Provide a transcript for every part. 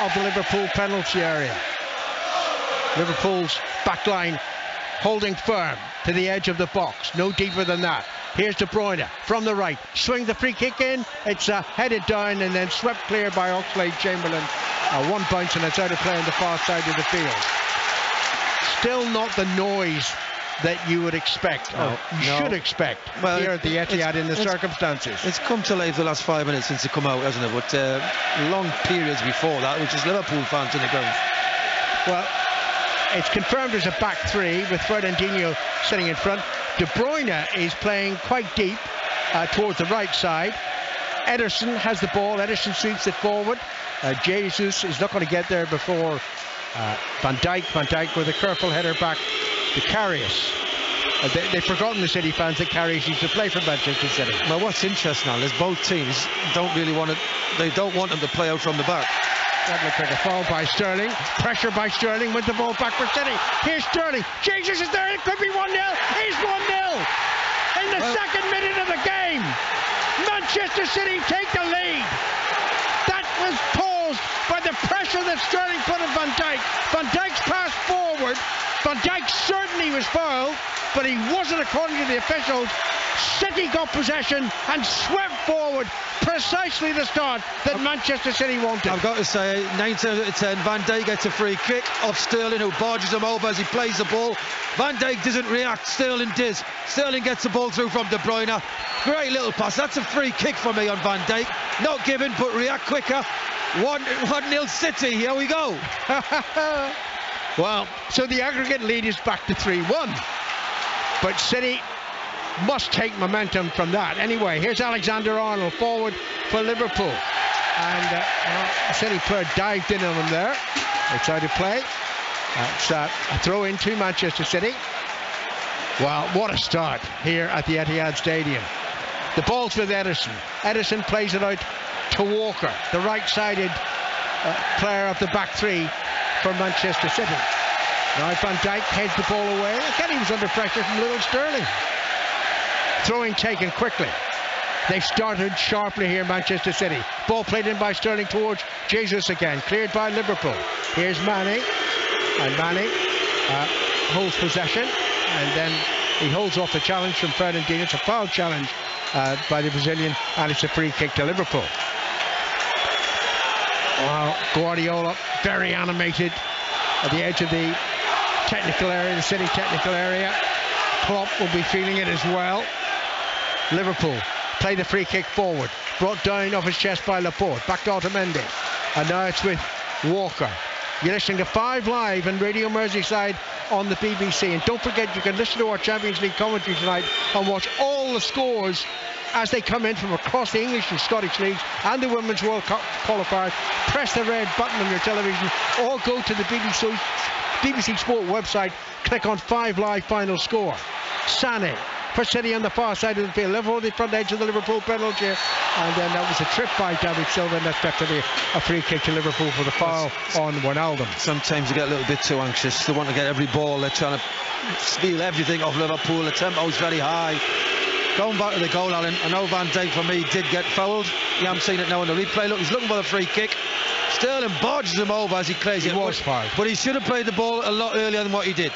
of the Liverpool penalty area. Liverpool's back line holding firm to the edge of the box, no deeper than that. Here's De Bruyne from the right, swing the free kick in, it's headed down and then swept clear by Oxlade-Chamberlain. One bounce and it's out of play on the far side of the field. Still not the noise that you would expect, or should expect, here at the Etihad in the circumstances. It's come to life the last 5 minutes since it come out, hasn't it? But long periods before that, which is Liverpool fans in the ground. Well, it's confirmed as a back three with Fernandinho sitting in front. De Bruyne is playing quite deep towards the right side. Ederson has the ball. Ederson sweeps it forward. Jesus is not going to get there before Van Dijk. Van Dijk with a careful header back to Karius. They've forgotten, the City fans, that Karius used to play for Manchester City. Well, what's interesting now is both teams don't really want it. They don't want them to play out from the back. That looked like a foul by Sterling. Pressure by Sterling. Went the ball back for City. Here's Sterling. Jesus is there. It could be 1-0. It's 1-0 in the second minute of the game. Manchester City take the lead. That was caused by the pressure that Sterling put on Van Dijk. Van Dijk's pass forward. Van Dijk certainly was fouled, but he wasn't, according to the officials. City got possession and swept forward, precisely the start that Manchester City wanted. I've got to say, 9 times out of 10, Van Dijk gets a free kick off Sterling, who barges him over as he plays the ball. Van Dijk doesn't react, Sterling does. Sterling gets the ball through from De Bruyne. Great little pass. That's a free kick for me on Van Dijk. Not given, but react quicker. 1-0 City, here we go. Well, so the aggregate lead is back to 3-1. But City must take momentum from that. Anyway, here's Alexander-Arnold forward for Liverpool. And City player dived in on him there. It's out of play. It's a throw in to Manchester City. Well, what a start here at the Etihad Stadium. The ball's with Ederson. Ederson plays it out to Walker, the right-sided player of the back three for Manchester City. Now Van Dijk heads the ball away. Again, he was under pressure from little Sterling. Throwing taken quickly. They started sharply here, Manchester City. Ball played in by Sterling towards Jesus again. Cleared by Liverpool. Here's Mane. And Mane holds possession. And then he holds off the challenge from Fernandinho. It's a foul challenge by the Brazilian. And it's a free kick to Liverpool. Well, Guardiola, very animated at the edge of the technical area, the City technical area. Klopp will be feeling it as well. Liverpool play the free kick forward, brought down off his chest by Laporte, back to Otamendi, and now it's with Walker. You're listening to 5 Live and Radio Merseyside on the BBC, and don't forget you can listen to our Champions League commentary tonight and watch all the scores as they come in from across the English and Scottish leagues and the Women's World Cup qualifiers. Press the red button on your television or go to the BBC Sport website, click on 5 Live final score. Sané for City on the far side of the field, level on the front edge of the Liverpool penalty, and then that was a trip by David Silva, and that's definitely a free kick to Liverpool for the foul on Wijnaldum. Sometimes you get a little bit too anxious. They want to get every ball. They're trying to steal everything off Liverpool. The tempo's very high. Going back to the goal, Alan, I know Van Dijk for me did get fouled. You haven't seen it now in the replay. Look, he's looking for the free kick. Sterling barges him over as he clears it. Was fouled. But he should have played the ball a lot earlier than what he did.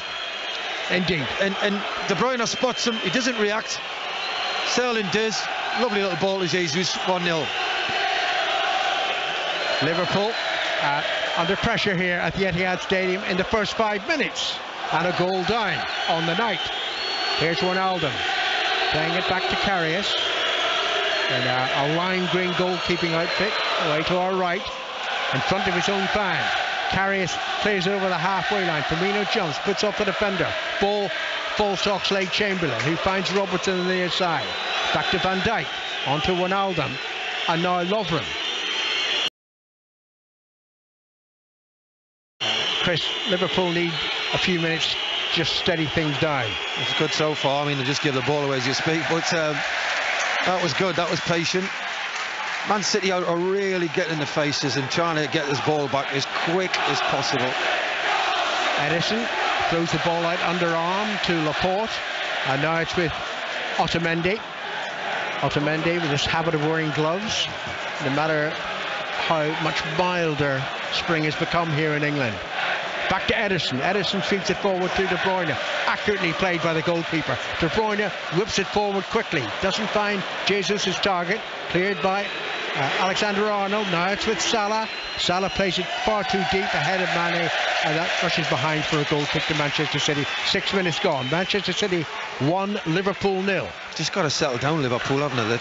Indeed. And De Bruyne spots him. He doesn't react. Sterling does. Lovely little ball to Jesus. 1-0. Liverpool under pressure here at the Etihad Stadium in the first 5 minutes. And a goal down on the night. Here's Wijnaldum. Playing it back to Karius. And a lime green goalkeeping outfit away to our right, in front of his own fan. Karius plays it over the halfway line. Firmino jumps, puts up the defender. Ball falls to Oxlade-Chamberlain, who finds Robertson on the near side. Back to Van Dijk, onto Wijnaldum, and now Lovren. Chris, Liverpool need a few minutes, just steady things down. It's good so far. I mean, they just give the ball away as you speak, but that was good. That was patient. Man City are really getting in the faces and trying to get this ball back as quick as possible. Ederson throws the ball out underarm to Laporte, and now it's with Otamendi. Otamendi with his habit of wearing gloves. No matter how much milder spring has become here in England. Back to Ederson. Ederson feeds it forward to De Bruyne. Accurately played by the goalkeeper. De Bruyne whips it forward quickly. Doesn't find Jesus' target. Cleared by Alexander-Arnold. Now it's with Salah. Salah plays it far too deep ahead of Mane. And that rushes behind for a goal kick to Manchester City. 6 minutes gone. Manchester City 1, Liverpool 0. Just got to settle down, Liverpool, haven't they?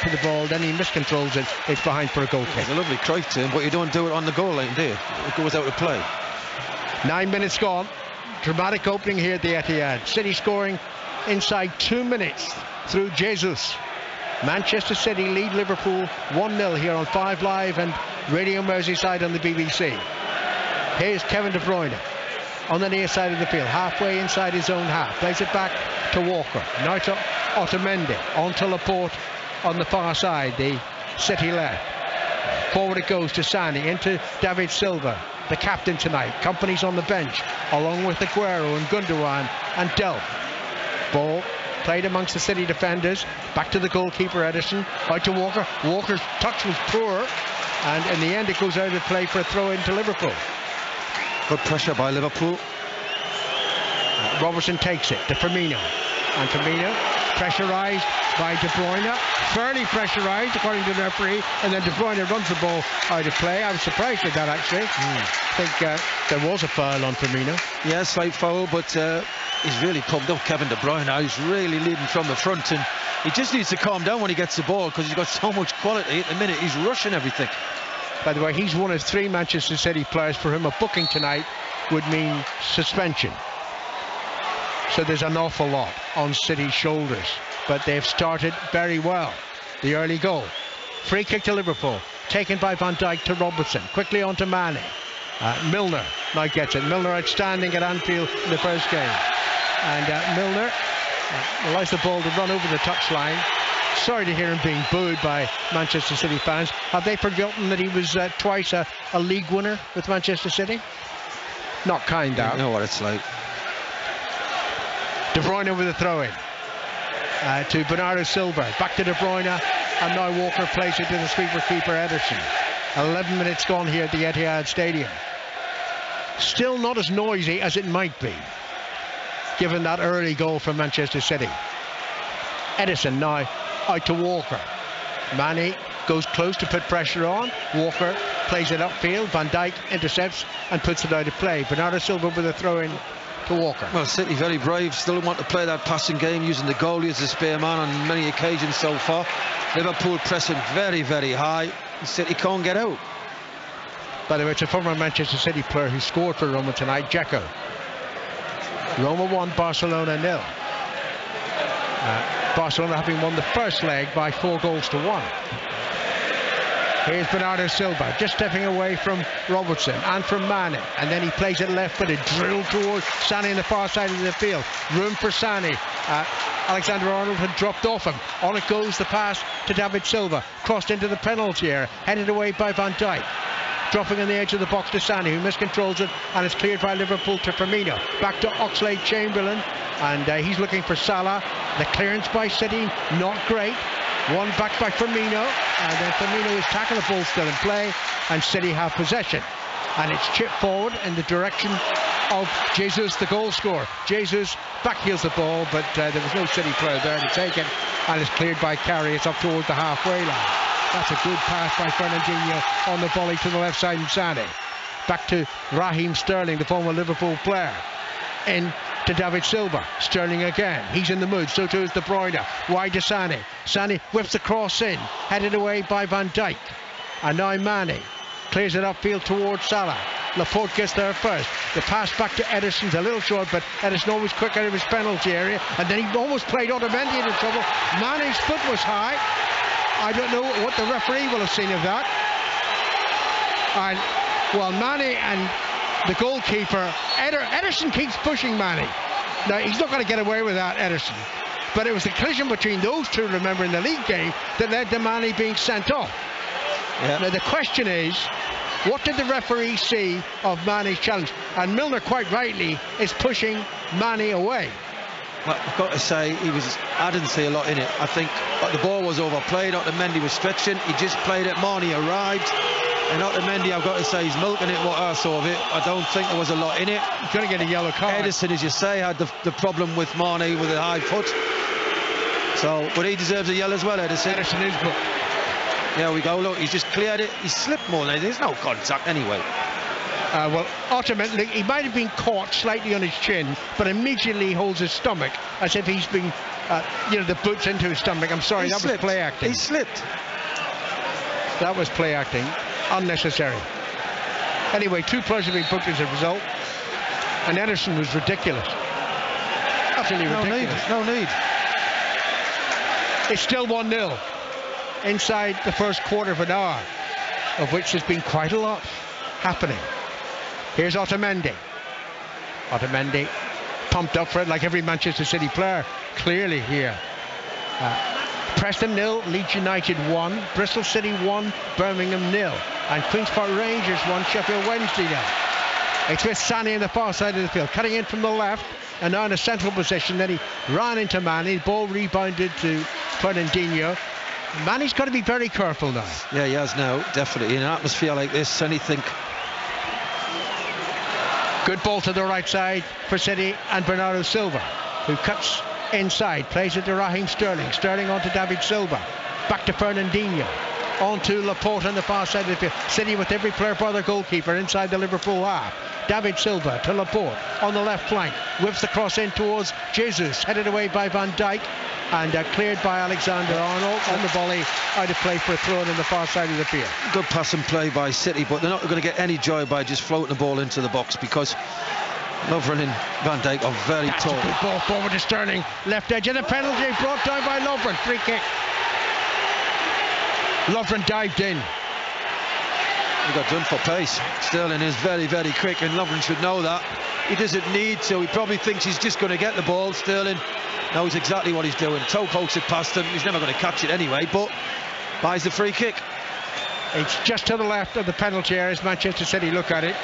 The ball, then he miscontrols it. It's behind for a goal kick. It's a lovely try to him, but you don't do it on the goal line, do you? It goes out of play. 9 minutes gone. Dramatic opening here at the Etihad. City scoring inside 2 minutes through Jesus. Manchester City lead Liverpool 1-0 here on 5 Live and Radio Merseyside on the BBC. Here's Kevin De Bruyne on the near side of the field, halfway inside his own half. Plays it back to Walker. Now to Otamendi. On to Laporte on the far side, the City left. Forward it goes to Sane, into David Silva, the captain tonight. Company's on the bench, along with Aguero and Gundogan and Delph. Ball played amongst the City defenders. Back to the goalkeeper, Ederson. Out to Walker. Walker's touch was poor, and in the end it goes out of play for a throw into Liverpool. Good pressure by Liverpool. Robertson takes it to Firmino. And Firmino pressurised by De Bruyne, fairly pressurised according to the referee, and then De Bruyne runs the ball out of play. I was surprised at that, actually. I think there was a foul on Firmino. Yeah, slight foul, but he's really pumped up, Kevin De Bruyne. He's really leading from the front, and he just needs to calm down when he gets the ball, because he's got so much quality at the minute. He's rushing everything. By the way, he's one of 3 Manchester City players. For him, a booking tonight would mean suspension. So there's an awful lot on City's shoulders, but they've started very well. The early goal. Free kick to Liverpool, taken by Van Dijk to Robertson. Quickly on to Mane. Milner now gets it. Milner outstanding at Anfield in the first game. And Milner allows the ball to run over the touchline. Sorry to hear him being booed by Manchester City fans. Have they forgotten that he was twice a league winner with Manchester City? Not kind out. You know what it's like. De Bruyne with a throw-in to Bernardo Silva. Back to De Bruyne, and now Walker plays it to the sweeper keeper Ederson. 11 minutes gone here at the Etihad Stadium. Still not as noisy as it might be, given that early goal from Manchester City. Ederson now out to Walker. Mane goes close to put pressure on. Walker plays it upfield. Van Dijk intercepts and puts it out of play. Bernardo Silva with a throw-in to Walker. Well, City very brave, still want to play that passing game, using the goalie as a spare man on many occasions so far. Liverpool pressing very, very high. City can't get out. By the way, it's a former Manchester City player who scored for Roma tonight, Dzeko. Roma 1, Barcelona 0. Barcelona having won the first leg by 4 goals to 1. Here's Bernardo Silva, just stepping away from Robertson and from Mane, and then he plays it left-footed, drilled towards Sane in the far side of the field. Room for Sane. Alexander-Arnold had dropped off him. On it goes the pass to David Silva, crossed into the penalty area, headed away by Van Dijk. Dropping on the edge of the box to Sane, who miscontrols it, and it's cleared by Liverpool to Firmino. Back to Oxlade-Chamberlain, and he's looking for Salah. The clearance by City, not great. One back by Firmino, and then Firmino is tackled, the ball still in play, and City have possession. And it's chipped forward in the direction of Jesus, the goal scorer. Jesus backheels the ball, but there was no City player there to take it, and it's cleared by Carey. It's up towards the halfway line. That's a good pass by Fernandinho on the volley to the left side and Sane. Back to Raheem Sterling, the former Liverpool player. In to David Silva. Sterling again. He's in the mood. So too is De Bruyne. Wide to Sane. Sane whips the cross in. Headed away by Van Dijk. And now Mane clears it upfield towards Salah. Laporte gets there first. The pass back to Ederson's a little short, but Ederson always quick out of his penalty area. And then he almost played Otamendi into trouble. Mane's foot was high. I don't know what the referee will have seen of that. And, well, Manny and the goalkeeper, Ederson keeps pushing Manny. Now, he's not going to get away with that, Ederson. But it was the collision between those two, remember, in the league game that led to Manny being sent off. Yeah. Now, the question is, what did the referee see of Manny's challenge? And Milner, quite rightly, is pushing Manny away. Well, I've got to say, I didn't see a lot in it. I think the ball was overplayed. Otamendi was stretching. He just played it. Marnie arrived. And Otamendi, I've got to say, he's milking it, what I saw of it. I don't think there was a lot in it. He's going to get a yellow card. Ederson, as you say, had the problem with Marnie with a high foot. So, but he deserves a yellow as well, Ederson. Ederson is good. There we go, look, he's just cleared it. He slipped more than there's no contact anyway. Well, ultimately, he might have been caught slightly on his chin, but immediately holds his stomach as if he's been, the boots into his stomach. I'm sorry, that was play acting. He slipped. That was play acting. Unnecessary. Anyway, 2 players have been booked as a result, and Ederson was ridiculous. Utterly ridiculous. No need. It's still 1-0 inside the first quarter of an hour, of which there's been quite a lot happening. Here's Otamendi. Otamendi pumped up for it like every Manchester City player, clearly here. Preston 0, Leeds United 1, Bristol City 1, Birmingham 0, and Queen's Park Rangers 1, Sheffield Wednesday 0. It's with Sané on the far side of the field, cutting in from the left, and now in a central position. Then he ran into Manny, the ball rebounded to Fernandinho. Manny's got to be very careful now. Yeah, he has now, definitely. In an atmosphere like this, anything. Good ball to the right side for City, and Bernardo Silva, who cuts inside, plays it to Raheem Sterling. Sterling on to David Silva. Back to Fernandinho. On to Laporte on the far side of the field. City with every player bar their goalkeeper inside the Liverpool half. David Silva to Laporte on the left flank. Whips the cross in towards Jesus. Headed away by Van Dijk. And cleared by Alexander Arnold on the volley, out of play for a throw in the far side of the field. Good pass and play by City, but they're not going to get any joy by just floating the ball into the box, because Lovren and Van Dijk are very tall. A good ball forward to Sterling, left edge, and a penalty brought down by Lovren. Free kick. Lovren dived in. He got done for pace. Sterling is very, very quick, and Lovren should know that. He doesn't need to. He probably thinks he's just going to get the ball. Sterling knows exactly what he's doing. Toe pokes it past him. He's never going to catch it anyway, but buys the free kick. It's just to the left of the penalty area as Manchester City look at it.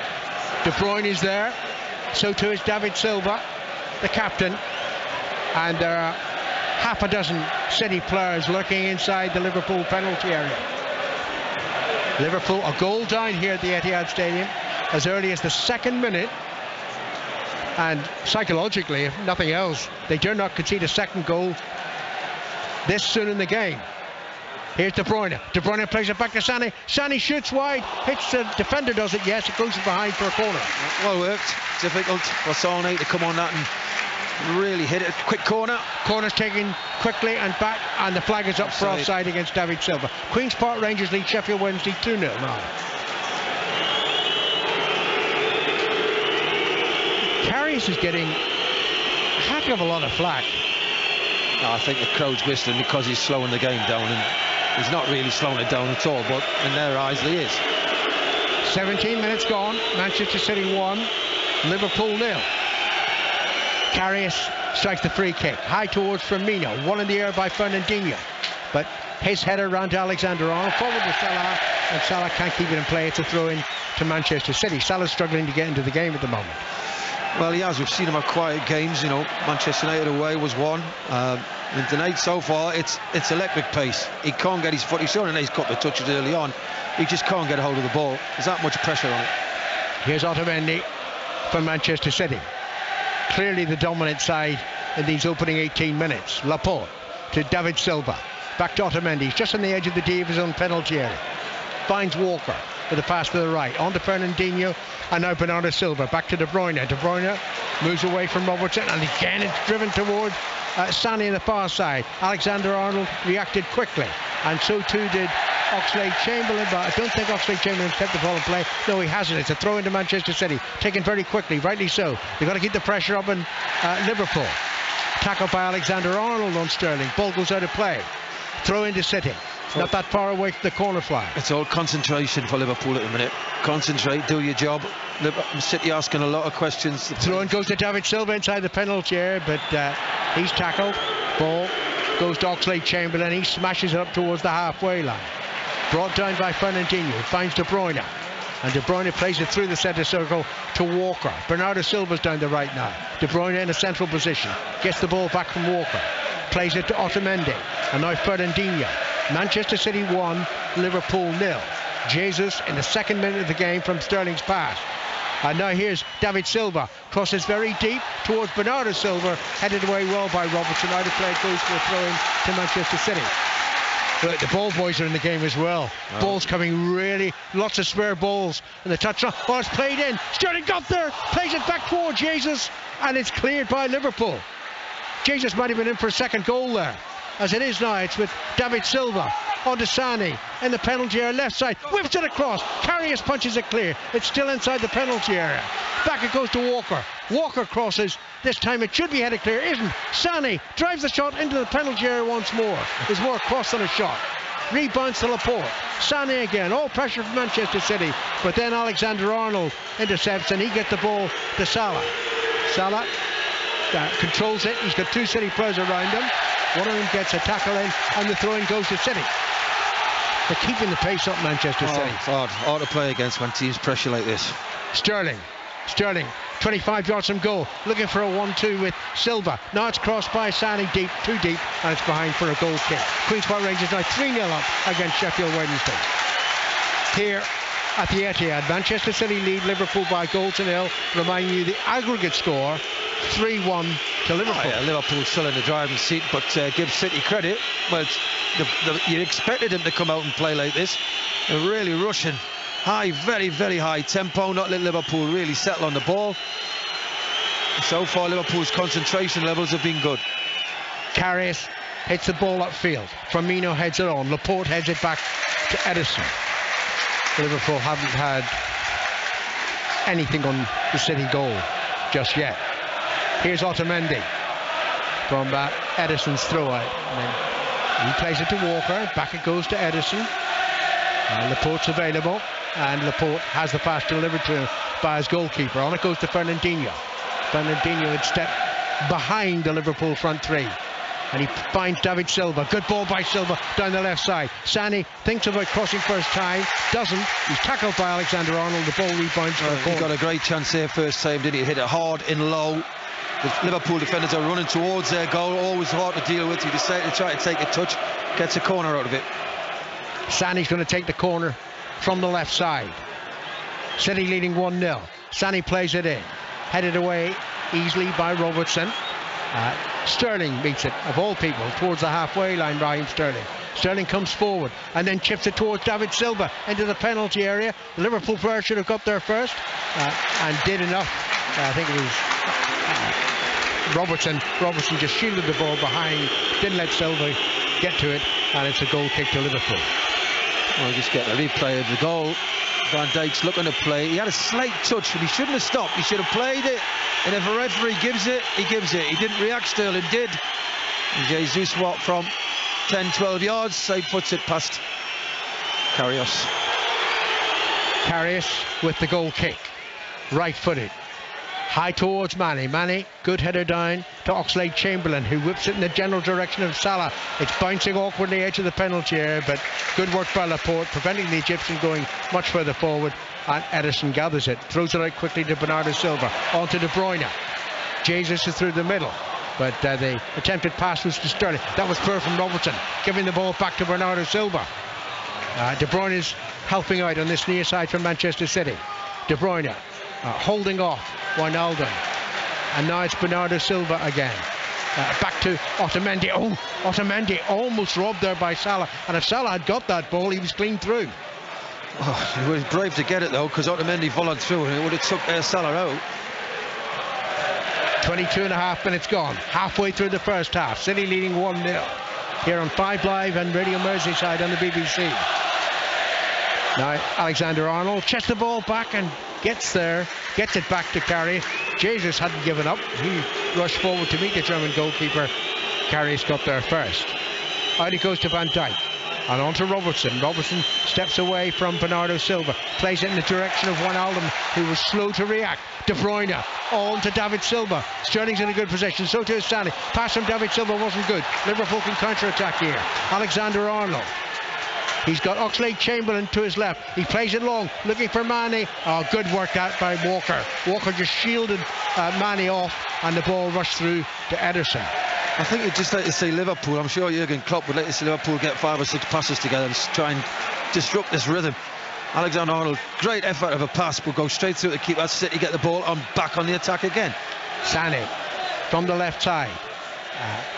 De Bruyne is there. So too is David Silva, the captain. And there are half a dozen City players lurking inside the Liverpool penalty area. Liverpool a goal down here at the Etihad Stadium as early as the 2nd minute. And psychologically, if nothing else, they dare not concede a second goal this soon in the game. Here's De Bruyne. De Bruyne plays it back to Sané. Sané shoots wide, hits the defender, does it? Yes, it goes behind for a corner. Well worked. Difficult for Sané to come on that and really hit it. Quick corner. Corner's taken quickly and back, and the flag is up for offside against David Silva. Queen's Park Rangers lead Sheffield Wednesday 2-0 now. Karius is getting a heck of a lot of flack. No, I think the crowd's whistling because he's slowing the game down, and he's not really slowing it down at all, but in their eyes he is. 17 minutes gone. Manchester City 1, Liverpool 0. Karius strikes the free kick high towards Firmino, one in the air by Fernandinho, but his header round to Alexander Arnold, forward to Salah, and Salah can't keep it in play. It's a throw in to Manchester City. Salah's struggling to get into the game at the moment. Well, he has. We've seen him have quiet games. Manchester United away was one. And tonight so far, it's electric pace. He can't get his foot. He's shown a nice couple of touches early on. He just can't get a hold of the ball. There's that much pressure on it. Here's Otamendi for Manchester City. Clearly the dominant side in these opening 18 minutes. Laporte to David Silva. Back to Otamendi. He's just on the edge of the D of his own penalty area. Finds Walker with a pass to the right. On to Fernandinho. And now Bernardo Silva. Back to De Bruyne. De Bruyne moves away from Robertson. And again it's driven towards Sané on the far side. Alexander Arnold reacted quickly. And so too did Oxlade-Chamberlain, but I don't think Oxlade-Chamberlain kept the ball in play. No, he hasn't. It's a throw into Manchester City, taken very quickly, rightly so. They've got to keep the pressure up in Liverpool. Tackled by Alexander Arnold on Sterling. Ball goes out of play. Throw into City. not that far away from the corner flag. It's all concentration for Liverpool at the minute. Concentrate, do your job. City asking a lot of questions. The throw-in goes to David Silva inside the penalty area, but he's tackled. Ball goes to Oxlade-Chamberlain. He smashes it up towards the halfway line. Brought down by Fernandinho. Finds De Bruyne. And De Bruyne plays it through the centre circle to Walker. Bernardo Silva's down the right now. De Bruyne in a central position. Gets the ball back from Walker. Plays it to Otamendi. And now Fernandinho. Manchester City 1, Liverpool 0. Jesus in the second minute of the game from Sterling's pass. And now here's David Silva. Crosses very deep towards Bernardo Silva. Headed away well by Robertson. Out of play goes for a throw-in to Manchester City. Look, the ball boys are in the game as well. Oh. Balls coming really, lots of spare balls. And the touchdown, it's played in. Sterling got there, plays it back toward Jesus, and it's cleared by Liverpool. Jesus might have been in for a second goal there. As it is now, it's with David Silva onto Sane in the penalty area, left side, whips it across. Karius punches it clear. It's still inside the penalty area. Back it goes to Walker. Walker crosses. This time it should be headed clear. Isn't. Sane drives the shot into the penalty area once more. There's more cross than a shot. Rebounds to Laporte. Sane again. All pressure from Manchester City. But then Alexander-Arnold intercepts and he gets the ball to Salah. Salah controls it. He's got two City players around him. One of them gets a tackle in and the throw-in goes to City. They're keeping the pace up, Manchester City. It's hard to play against when teams pressure like this. Sterling, 25 yards from goal, looking for a 1-2 with Silva. Now it's crossed by Sane deep, too deep, and it's behind for a goal kick. Queen's Park Rangers now 3-0 up against Sheffield Wednesday. Here at the Etihad, Manchester City lead Liverpool by goal to nil, reminding you the aggregate score 3-1 to Liverpool. Yeah, Liverpool still in the driving seat, but give City credit. Well, you expected them to come out and play like this. They're really rushing. High, very, very high tempo, not let Liverpool really settle on the ball. So far, Liverpool's concentration levels have been good. Karius hits the ball upfield. Firmino heads it on. Laporte heads it back to Ederson. Liverpool haven't had anything on the City goal just yet. Here's Otamendi from Ederson's throw out. And then he plays it to Walker. Back it goes to Ederson. Laporte's available. And Laporte has the pass delivered to him by his goalkeeper. On it goes to Fernandinho. Fernandinho had stepped behind the Liverpool front three. And he finds David Silva. Good ball by Silva down the left side. Sane thinks about crossing first time. Doesn't. He's tackled by Alexander-Arnold. The ball rebounds to the corner. He got a great chance there first time, didn't he? Hit it hard in low. The Liverpool defenders are running towards their goal. Always hard to deal with. He decided to try to take a touch. Gets a corner out of it. Sane's going to take the corner from the left side. City leading 1-0. Sane plays it in. Headed away easily by Robertson. Sterling meets it, of all people, towards the halfway line. Raheem Sterling. Sterling comes forward and then chips it towards David Silva into the penalty area. The Liverpool player should have got there first and did enough. I think it was Robertson just shielded the ball behind, didn't let Silva get to it, and it's a goal kick to Liverpool. Well, just get the replay of the goal. Van Dijk's looking to play. He had a slight touch, but he shouldn't have stopped. He should have played it. And if a referee gives it, he gives it. He didn't react. Sterling did. And Jesus walked from 10-12 yards. Side puts it past Karius. Karius with the goal kick. Right-footed. High towards Mane. Mane, good header down to Oxlade-Chamberlain, who whips it in the general direction of Salah. It's bouncing awkwardly edge of the penalty area, but good work by Laporte, preventing the Egyptian going much further forward. And Ederson gathers it, throws it out quickly to Bernardo Silva, onto De Bruyne. Jesus is through the middle, but the attempted pass was to Sterling. That was poor from Robertson, giving the ball back to Bernardo Silva. De Bruyne is helping out on this near side from Manchester City. De Bruyne holding off Wijnaldum, and now it's Bernardo Silva again. Back to Otamendi. Otamendi almost robbed there by Salah, and if Salah had got that ball, he was clean through. He was brave to get it though, because Otamendi followed through and it would have took Salah out. 22.5 minutes gone, halfway through the first half. City leading 1-0 here on 5 Live and Radio Merseyside on the BBC. Now Alexander-Arnold chests the ball back and gets there, gets it back to Karius. Jesus hadn't given up. He rushed forward to meet the German goalkeeper. Karius got there first. Out it goes to Van Dijk. And on to Robertson. Robertson steps away from Bernardo Silva. Plays it in the direction of Wijnaldum, who was slow to react. De Bruyne on to David Silva. Sterling's in a good position. So too is Sané. Pass from David Silva wasn't good. Liverpool can counter-attack here. Alexander-Arnold. He's got Oxlade-Chamberlain to his left. He plays it long, looking for Mane. Oh, good work out by Walker. Walker just shielded Mane off, and the ball rushed through to Ederson. I think you'd just like to see Liverpool. I'm sure Jurgen Klopp would like to see Liverpool get 5 or 6 passes together and try and disrupt this rhythm. Alexander-Arnold, great effort of a pass, will go straight through to keep that City, get the ball on, back on the attack again. Sané from the left side.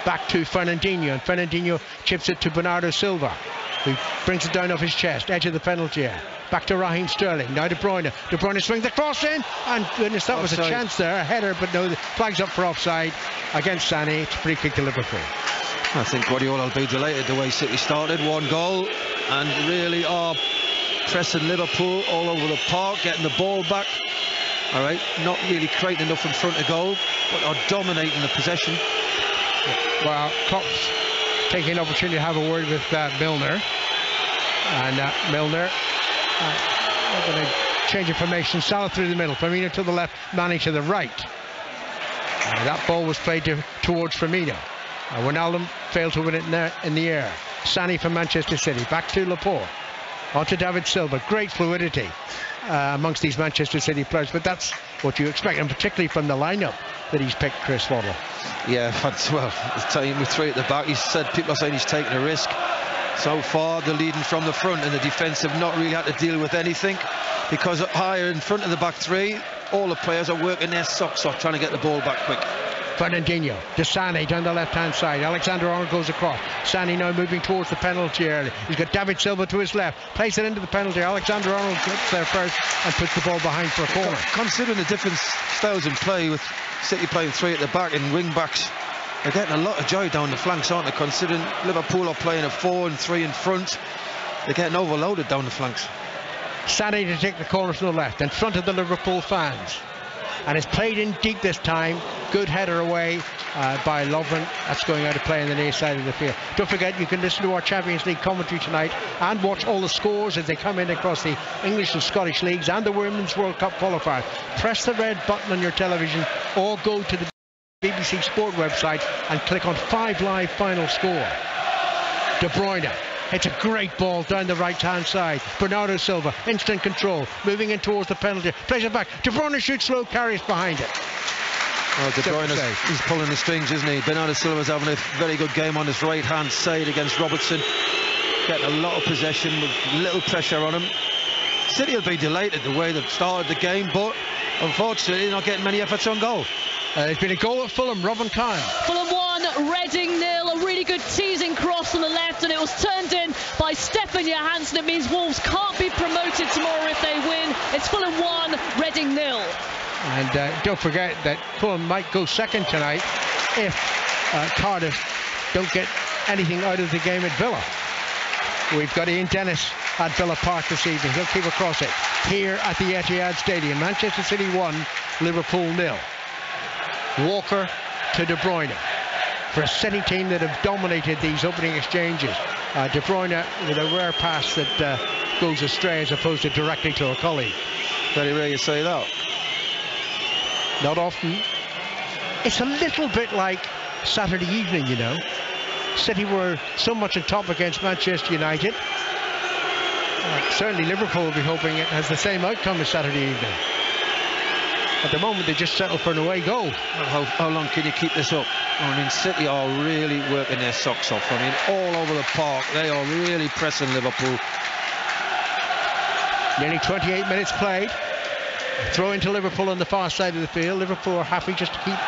Back to Fernandinho, and Fernandinho chips it to Bernardo Silva, who brings it down off his chest, edge of the penalty area. Back to Raheem Sterling, now De Bruyne. De Bruyne swings the cross in, and goodness, that was a chance there, a header, but no, the flag's up for offside against Sané. It's a free kick to Liverpool. I think Guardiola will be delighted the way City started, 1 goal, and really are pressing Liverpool all over the park, getting the ball back. All right, not really creating enough in front of goal, but are dominating the possession. Well, Klopp's taking an opportunity to have a word with Milner, and Milner going to change of formation. Salah through the middle, Firmino to the left, Mane to the right. That ball was played towards Firmino. Wijnaldum failed to win it in the air. Sané from Manchester City, back to Laporte, on to David Silva. Great fluidity amongst these Manchester City players, but that's what you expect, and particularly from the lineup that he's picked, Chris Waddle. Yeah, well, with 3 at the back, he said people are saying he's taking a risk. So far, they're leading from the front, and the defence have not really had to deal with anything, because higher in front of the back 3, all the players are working their socks off trying to get the ball back quick. Fernandinho to Sané down the left-hand side. Alexander-Arnold goes across. Sané now moving towards the penalty area. He's got David Silva to his left. Plays it into the penalty. Alexander-Arnold gets there first and puts the ball behind for a corner. Considering the different styles in play, with City playing 3 at the back and wing-backs, they're getting a lot of joy down the flanks, aren't they? Considering Liverpool are playing a 4 and 3 in front, they're getting overloaded down the flanks. Sané to take the corner from the left in front of the Liverpool fans, and it's played in deep this time. Good header away by Lovren. That's going out of play on the near side of the field. Don't forget, you can listen to our Champions League commentary tonight and watch all the scores as they come in across the English and Scottish leagues and the Women's World Cup qualifiers. Press the red button on your television or go to the BBC Sport website and click on 5 Live final score. De Bruyne. It's a great ball down the right-hand side. Bernardo Silva, instant control, moving in towards the penalty. Plays it back. De Bruyne shoots slow, carries behind it. Well, De Bruyne, he's pulling the strings, isn't he? Bernardo Silva's having a very good game on his right-hand side against Robertson. Getting a lot of possession with little pressure on him. City will be delighted the way they've started the game, but unfortunately not getting many efforts on goal. There's been a goal at Fulham. Robin Khan. Fulham 1, Reading 0. A really good teasing cross on the left, and it was turned in by Stefan Johansson. It means Wolves can't be promoted tomorrow if they win. It's Fulham 1, Reading 0. And don't forget that Fulham might go second tonight if Cardiff don't get anything out of the game at Villa. We've got Ian Dennis at Villa Park this evening. He'll keep across it here at the Etihad Stadium. Manchester City 1, Liverpool 0. Walker to De Bruyne for a City team that have dominated these opening exchanges. De Bruyne with a rare pass that goes astray as opposed to directly to a colleague. Very rare you say that. Not often. It's a little bit like Saturday evening, you know. City were so much on top against Manchester United. Certainly Liverpool will be hoping it has the same outcome as Saturday evening. At the moment they just settle for an away goal. How long can you keep this up? I mean, City are really working their socks off. I mean, all over the park they are really pressing Liverpool. Nearly 28 minutes played. Throw into Liverpool on the far side of the field. Liverpool are happy just to keep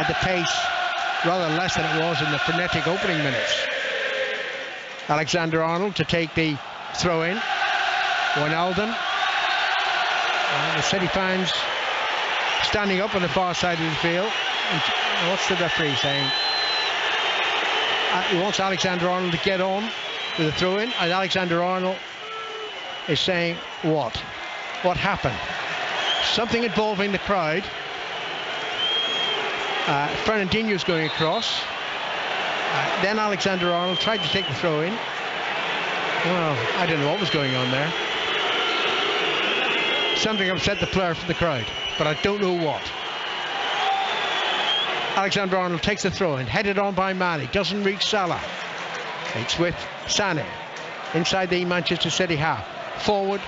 the pace rather less than it was in the frenetic opening minutes. Alexander-Arnold to take the throw in. Wijnaldum. The City fans standing up on the far side of the field. And what's the referee saying? He wants Alexander-Arnold to get on with the throw in, and Alexander-Arnold is saying what? What happened? Something involving the crowd. Fernandinho's going across. Then Alexander-Arnold tried to take the throw in. Well, I don't know what was going on there. Something upset the player from the crowd, but I don't know what. Alexander-Arnold takes the throw in, headed on by Mane, doesn't reach Salah. It's with Sané inside the Manchester City half. Forward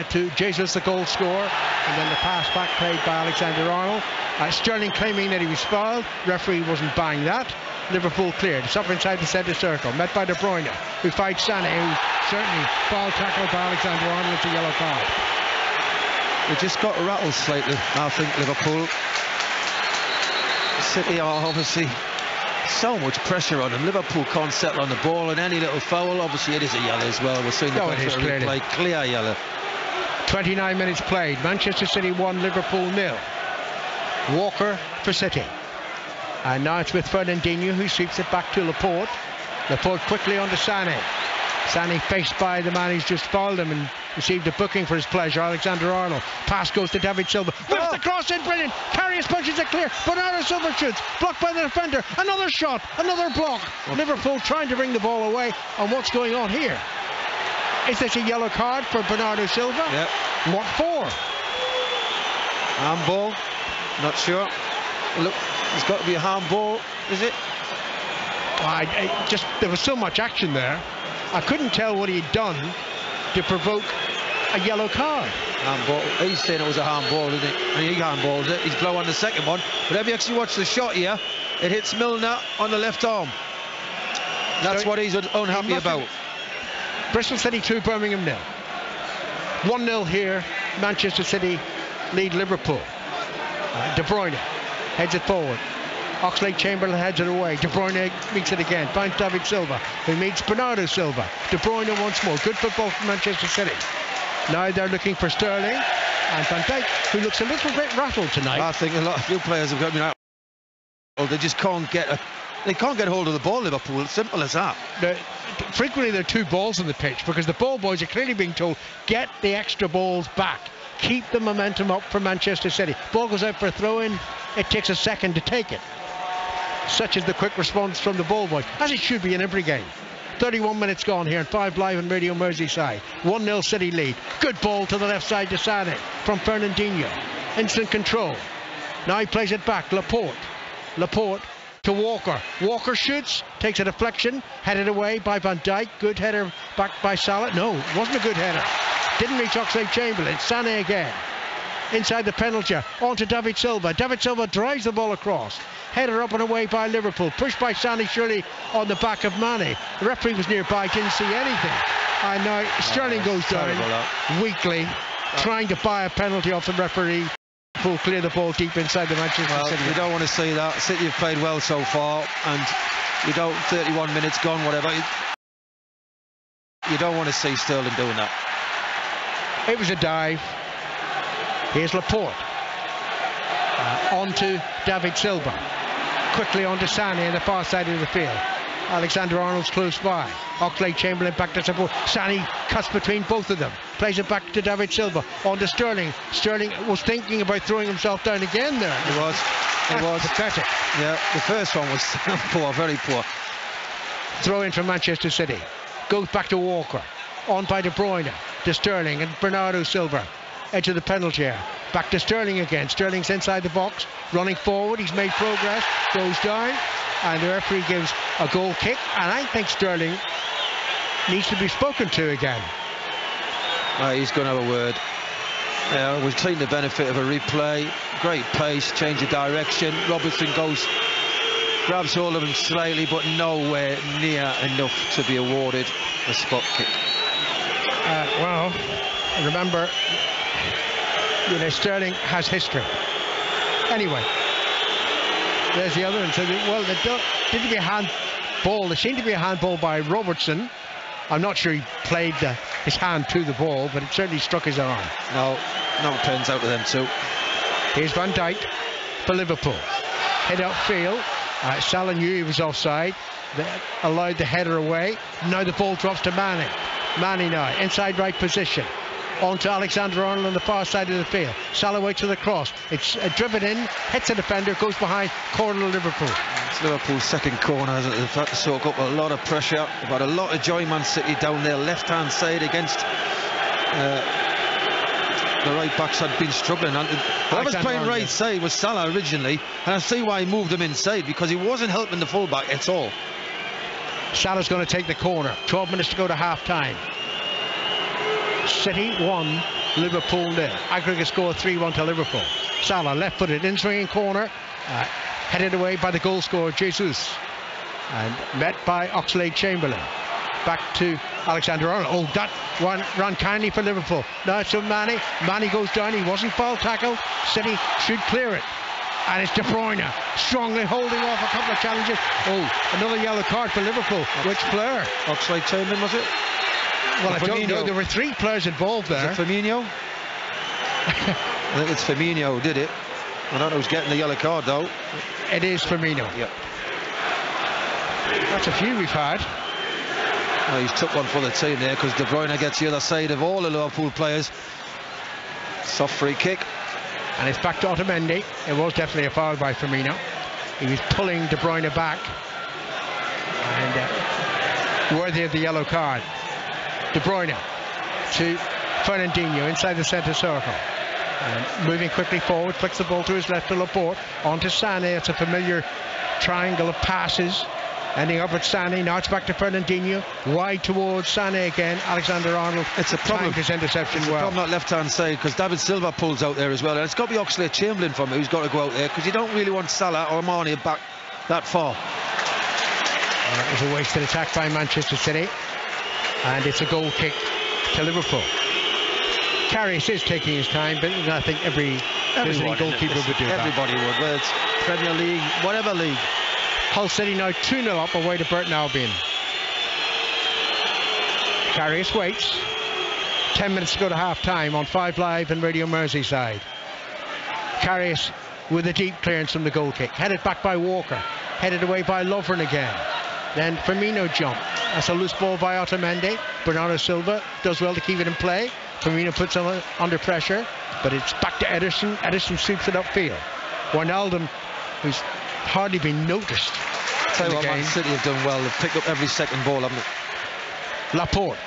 to Jesus, the goal scorer, and then the pass back played by Alexander-Arnold. Sterling claiming that he was fouled. Referee wasn't buying that. Liverpool cleared. It's up inside the centre circle, met by De Bruyne, who fights Sané, who certainly foul tackled by Alexander-Arnold. It's a yellow card. They just got rattled slightly, I think, Liverpool. City are obviously so much pressure on them. Liverpool can't settle on the ball, and any little foul, obviously it is a yellow as well. We're seeing the replay, clear yellow. 29 minutes played. Manchester City 1, Liverpool 0. Walker for City. And now it's with Fernandinho, who sweeps it back to Laporte. Laporte quickly on to Sané. Sané faced by the man who's just fouled him and received a booking for his pleasure, Alexander-Arnold. Pass goes to David Silva. Whips the cross in, brilliant. Karius punches it clear. Bernardo Silva shoots. Blocked by the defender. Another shot. Another block. Liverpool trying to bring the ball away. And what's going on here? Is this a yellow card for Bernardo Silva? Yep. What for? Handball. Not sure. Look, there's got to be a handball, is it? There was so much action there. I couldn't tell what he'd done to provoke a yellow card. Handball. He's saying it was a handball, isn't it? And he handballed it. He's blowing the second one. But if you actually watch the shot here, it hits Milner on the left arm. That's what he's unhappy about. Bristol City 2, Birmingham 0. 1-0 here. Manchester City lead Liverpool. De Bruyne heads it forward. Oxlade-Chamberlain heads it away. De Bruyne meets it again. Finds David Silva, who meets Bernardo Silva. De Bruyne once more. Good football from Manchester City. Now they're looking for Sterling and Van Dijk, who looks a little bit rattled tonight. I think a few players have got me out. They just can't get hold of the ball, Liverpool. It's simple as that. Frequently there are two balls on the pitch because the ball boys are clearly being told, get the extra balls back. Keep the momentum up for Manchester City. Ball goes out for a throw-in. It takes a second to take it. Such is the quick response from the ball boys, as it should be in every game. 31 minutes gone here, and 5 live on Radio Merseyside. 1-0 City lead. Good ball to the left side to Sané from Fernandinho. Instant control. Now he plays it back. Laporte to Walker. Walker shoots, takes a deflection, headed away by Van Dijk. Good header back by Salah. No, it wasn't a good header. Didn't reach Oxlade-Chamberlain. Sané again. Inside the penalty, on to David Silva. David Silva drives the ball across. Header up and away by Liverpool. Pushed by Sané surely on the back of Mane. The referee was nearby, didn't see anything. And now Sterling goes down weakly, trying to buy a penalty off the referee. Liverpool clear the ball deep inside the Manchester City. You don't want to see that. City have played well so far, and 31 minutes gone, whatever. You don't want to see Sterling doing that. It was a dive. Here's Laporte. On to David Silva. Quickly on to Sané on the far side of the field. Alexander-Arnold's close by. Oxlade-Chamberlain back to support. Sané cuts between both of them. Plays it back to David Silva. On to Sterling. Sterling was thinking about throwing himself down again there. He was. Pathetic. Yeah, the first one was poor, very poor. Throw in from Manchester City. Goes back to Walker. On by De Bruyne. To Sterling and Bernardo Silva. Edge of the penalty area. Back to Sterling again. Sterling's inside the box. Running forward. He's made progress. Goes down. And the referee gives a goal kick. And I think Sterling needs to be spoken to again. He's going to have a word. We've seen the benefit of a replay. Great pace. Change of direction. Robertson grabs hold of him slightly, but nowhere near enough to be awarded a spot kick. Well, remember, Sterling has history. Anyway, there's the other one. So, well, there didn't be a handball. There seemed to be a handball by Robertson. I'm not sure he played his hand to the ball, but it certainly struck his arm. No pens out of them too. Here's Van Dijk for Liverpool. Head upfield. Salah knew he was offside. They allowed the header away. Now the ball drops to Mane. Mane now, inside right position. On to Alexander-Arnold on the far side of the field. Salah waits for the cross. It's driven in, hits the defender, goes behind, corner of Liverpool. It's Liverpool's second corner, hasn't it? They've had to soak up a lot of pressure. They've had a lot of joy, Man City, down their left-hand side against the right-backs had been struggling. And whoever's playing right side was Salah originally, and I see why he moved him inside, because he wasn't helping the full-back at all. Salah's going to take the corner. 12 minutes to go to half-time. City 1, Liverpool 0. Aggregate score 3-1 to Liverpool. Salah left-footed in swinging corner, headed away by the goal scorer Jesus, and met by Oxlade-Chamberlain. Back to Alexander-Arnold. Oh, that one ran kindly for Liverpool. Now it's to Mane. Mane goes down. He wasn't foul tackled. City should clear it. And it's De Bruyne strongly holding off a couple of challenges. Oh, another yellow card for Liverpool. Which player? Oxlade-Chamberlain, was it? Well, I don't know. There were 3 players involved there. Is it Firmino? I think it's Firmino who did it. I don't know who's getting the yellow card, though. It is Firmino. Yep. That's a few we've had. Well, he's took one for the team there, because De Bruyne gets the other side of all the Liverpool players. Soft free kick. And it's back to Otamendi. It was definitely a foul by Firmino. He was pulling De Bruyne back. And worthy of the yellow card. De Bruyne to Fernandinho inside the centre circle. And moving quickly forward, flicks the ball to his left to Laporte. On to Sané. It's a familiar triangle of passes. Ending up at Sané. Now it's back to Fernandinho. Wide towards Sané again. Alexander-Arnold. It's a problem. His interception it's well. A problem that left-hand side, because David Silva pulls out there as well. And it's got to be Oxlade-Chamberlain from who's got to go out there, because you don't really want Salah or Mane back that far. That was a wasted attack by Manchester City. And it's a goal kick to Liverpool. Karius is taking his time, but I think every goalkeeper would do that. Everybody would, whether it's Premier League, whatever league. Hull City now 2-0 up away to Burton Albion. Karius waits. 10 minutes to go to half-time on 5 Live and Radio Merseyside. Karius with a deep clearance from the goal kick. Headed back by Walker. Headed away by Lovren again. Then Firmino jump. That's a loose ball by Otamendi. Bernardo Silva does well to keep it in play. Firmino puts him under pressure, but it's back to Ederson. Ederson sweeps it upfield. Wijnaldum, who's hardly been noticed. Tell you what, Man City have done well. They've picked up every second ball, haven't they? Laporte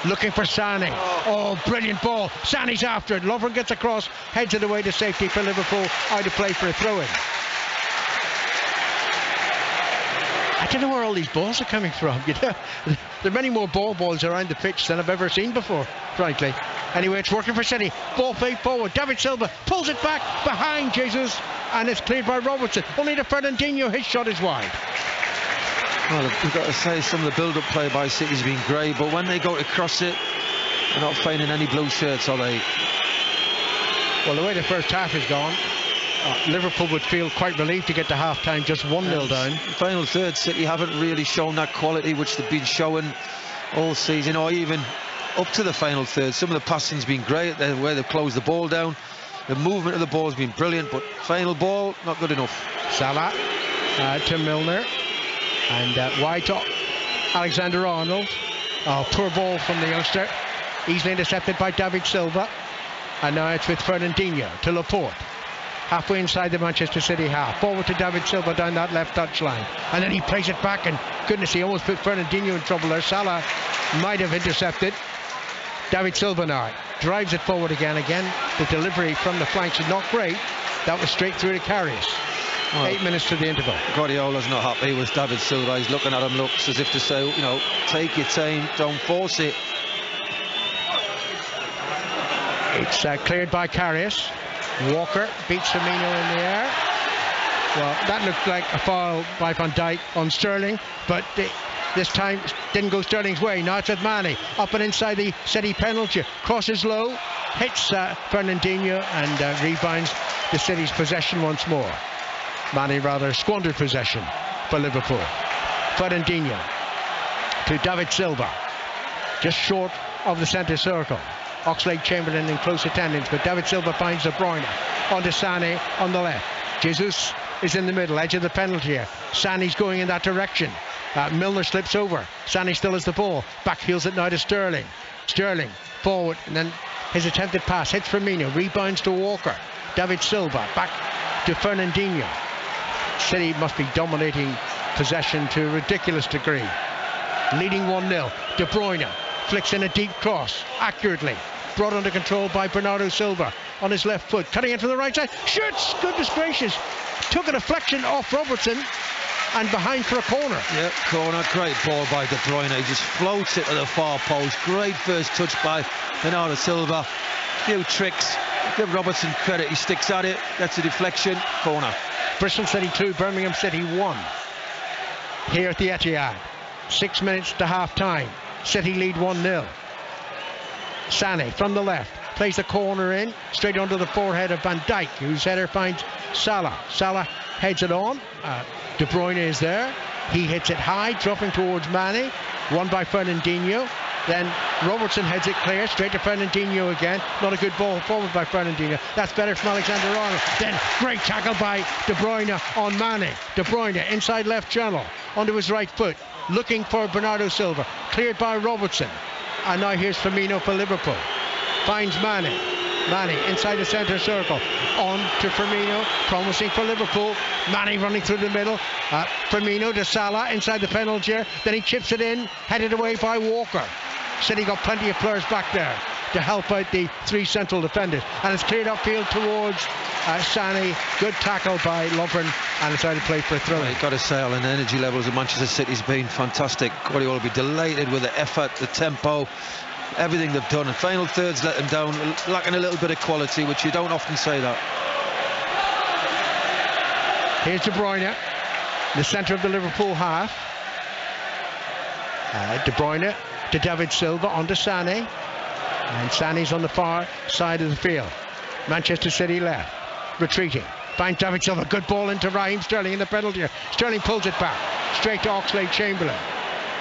looking for Sané. Oh, brilliant ball. Sané's after it. Lovren gets across, heads it away to safety for Liverpool. Out of play for a throw-in. I don't know where all these balls are coming from. You know, there are many more balls around the pitch than I've ever seen before, frankly. Anyway, it's working for City. Ball fade forward. David Silva pulls it back behind Jesus, and it's cleared by Robertson. Only to Fernandinho. His shot is wide. Well, we've got to say some of the build-up play by City's been great, but when they go to cross it, they're not finding any blue shirts, are they? Well, the way the first half is gone, Liverpool would feel quite relieved to get to half-time just 1-0 down. Final third, City haven't really shown that quality which they've been showing all season, or even up to the final third. Some of the passing's been great, the way they've closed the ball down. The movement of the ball has been brilliant, but final ball, not good enough. Salah to Milner, and wide to Alexander-Arnold. Oh, poor ball from the youngster. Easily intercepted by David Silva. And now it's with Fernandinho to Laporte. Halfway inside the Manchester City half. Forward to David Silva down that left touchline. And then he plays it back, and goodness, he almost put Fernandinho in trouble there. Salah might have intercepted. David Silva now drives it forward again. The delivery from the flanks is not great. That was straight through to Karius. Well, 8 minutes to the interval. Guardiola's not happy with David Silva. He's looking at him, looks as if to say, you know, take your time, don't force it. It's cleared by Karius. Walker beats Firmino in the air. Well, that looked like a foul by Van Dijk on Sterling, but this time didn't go Sterling's way. Now it's with Mane, up and inside the City penalty. Crosses low, hits Fernandinho, and rebounds the City's possession once more. Mane rather squandered possession for Liverpool. Fernandinho to David Silva, just short of the centre circle. Oxlade-Chamberlain in close attendance, but David Silva finds De Bruyne. On to Sané on the left. Jesus is in the middle, edge of the penalty area. Sané's going in that direction. Milner slips over. Sané still has the ball. Backheels it now to Sterling. Sterling forward, and then his attempted pass hits Firmino. Rebounds to Walker. David Silva back to Fernandinho. City must be dominating possession to a ridiculous degree. Leading 1-0. De Bruyne flicks in a deep cross accurately, brought under control by Bernardo Silva on his left foot, cutting into the right side, shoots, goodness gracious, took a deflection off Robertson and behind for a corner. Yeah, corner, great ball by De Bruyne, he just floats it to the far post. Great first touch by Bernardo Silva, few tricks, give Robertson credit, he sticks at it, gets a deflection, corner. Bristol City 2, Birmingham City 1 here at the Etihad. 6 minutes to half time. City lead 1-0. Sané from the left plays the corner in straight under the forehead of Van Dijk, whose header finds Salah. Salah heads it on. De Bruyne is there. He hits it high, dropping towards Mane. Won by Fernandinho. Then Robertson heads it clear, straight to Fernandinho again. Not a good ball forward by Fernandinho. That's better from Alexander-Arnold. Then great tackle by De Bruyne on Mane. De Bruyne inside left channel, onto his right foot, looking for Bernardo Silva. Cleared by Robertson. And now here's Firmino for Liverpool. Finds Mane. Mane inside the centre circle. On to Firmino, promising for Liverpool. Mane running through the middle. Firmino to Salah inside the penalty area. Then he chips it in, headed away by Walker. City got plenty of players back there to help out the three central defenders. And it's cleared upfield towards Sané. Good tackle by Lovren, and it's out of play for a throw. You've got to say, Alan, the energy levels of Manchester City's been fantastic. Guardiola will be delighted with the effort, the tempo, everything they've done. And final thirds let them down, lacking a little bit of quality, which you don't often say that. Here's De Bruyne, the centre of the Liverpool half. De Bruyne to David Silva, onto Sané, and Sané's on the far side of the field. Manchester City left, retreating, finds David Silva, good ball into Raheem Sterling in the penalty area. Sterling pulls it back straight to Oxlade-Chamberlain,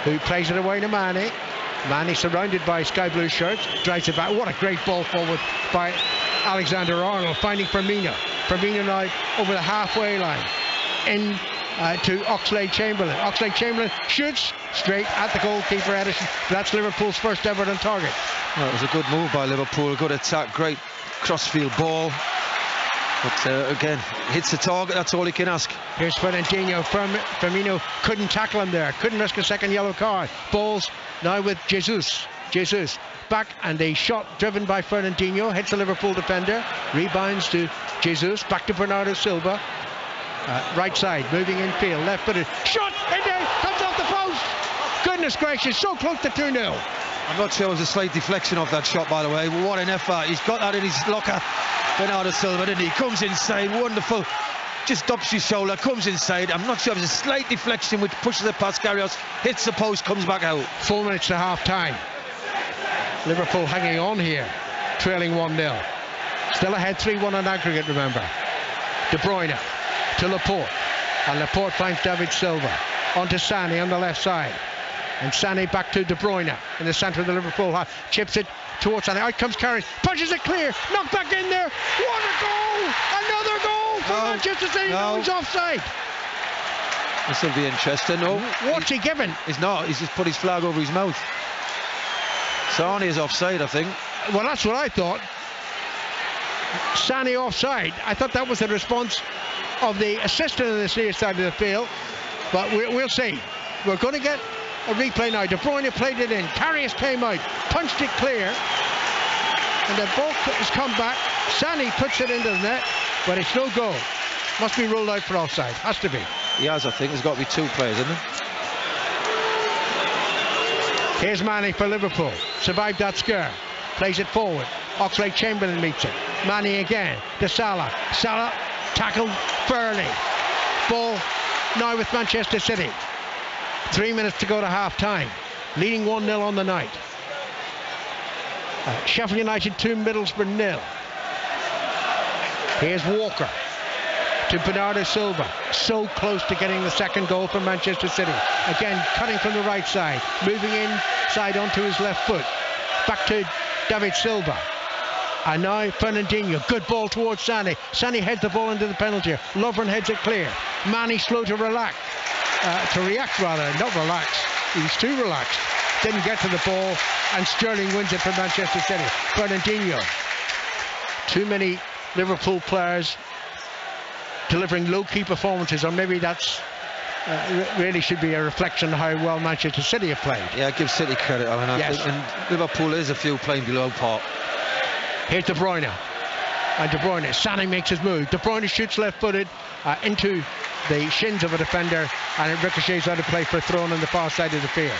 who plays it away to Mane. Mane, surrounded by sky blue shirts, drives it back. What a great ball forward by Alexander-Arnold, finding Firmino. Firmino now over the halfway line in to Oxlade-Chamberlain. Oxlade-Chamberlain shoots straight at the goalkeeper Ederson. That's Liverpool's first ever on target. Well, it was a good move by Liverpool, good attack, great crossfield ball. But again, hits the target, that's all he can ask. Here's Fernandinho. Firmino couldn't tackle him there, couldn't risk a second yellow card. Balls now with Jesus. Jesus back, and a shot driven by Fernandinho, hits the Liverpool defender, rebounds to Jesus, back to Bernardo Silva. Right side, moving in field, left footed, shot in there, comes off the post. Goodness gracious, so close to 2-0. I'm not sure it was a slight deflection off that shot, by the way. What an effort. He's got that in his locker, Bernardo Silva, didn't he? Comes inside, wonderful. Just stops his shoulder, comes inside. I'm not sure it was a slight deflection which pushes it past Garrios, hits the post, comes back out. 4 minutes to half time. Liverpool hanging on here, trailing 1-0. Still ahead 3-1 on aggregate, remember. De Bruyne to Laporte, and Laporte finds David Silva, onto Sané on the left side, and Sané back to De Bruyne in the centre of the Liverpool half, chips it towards Sané, out comes Carrick, punches it clear, knocked back in there, what a goal, another goal for Manchester City. No, he's offside. This will be interesting. No, what's he given? He's not, he's just put his flag over his mouth. Sané is offside, I think. Well, that's what I thought. Sané offside. I thought that was the response of the assistant on this near side of the field, but we'll see. We're going to get a replay now. De Bruyne played it in, Karius came out, punched it clear, and the ball has come back. Sané puts it into the net, but it's no goal. Must be ruled out for offside, has to be. He has, I think. There's got to be two players, isn't there? Here's Mane for Liverpool, survived that scare, plays it forward, Oxlade-Chamberlain meets it, Mane again to Salah, Salah tackled fairly. Ball now with Manchester City. 3 minutes to go to half time. Leading 1-0 on the night. Sheffield United 2, Middlesbrough 0. Here's Walker to Bernardo Silva. So close to getting the second goal for Manchester City. Again, cutting from the right side. Moving inside onto his left foot. Back to David Silva. And now Fernandinho, good ball towards Sané. Sané heads the ball into the penalty. Lovren heads it clear. Mane slow to react rather, not relax. He was too relaxed. Didn't get to the ball, and Sterling wins it for Manchester City. Fernandinho. Too many Liverpool players delivering low-key performances, or maybe that's really should be a reflection of how well Manchester City have played. Yeah, give City credit. I mean, yes. I think, and Liverpool is a few playing below par. Here's De Bruyne. And De Bruyne, Sané makes his move. De Bruyne shoots left-footed into the shins of a defender, and it ricochets out of play for a throw on the far side of the field.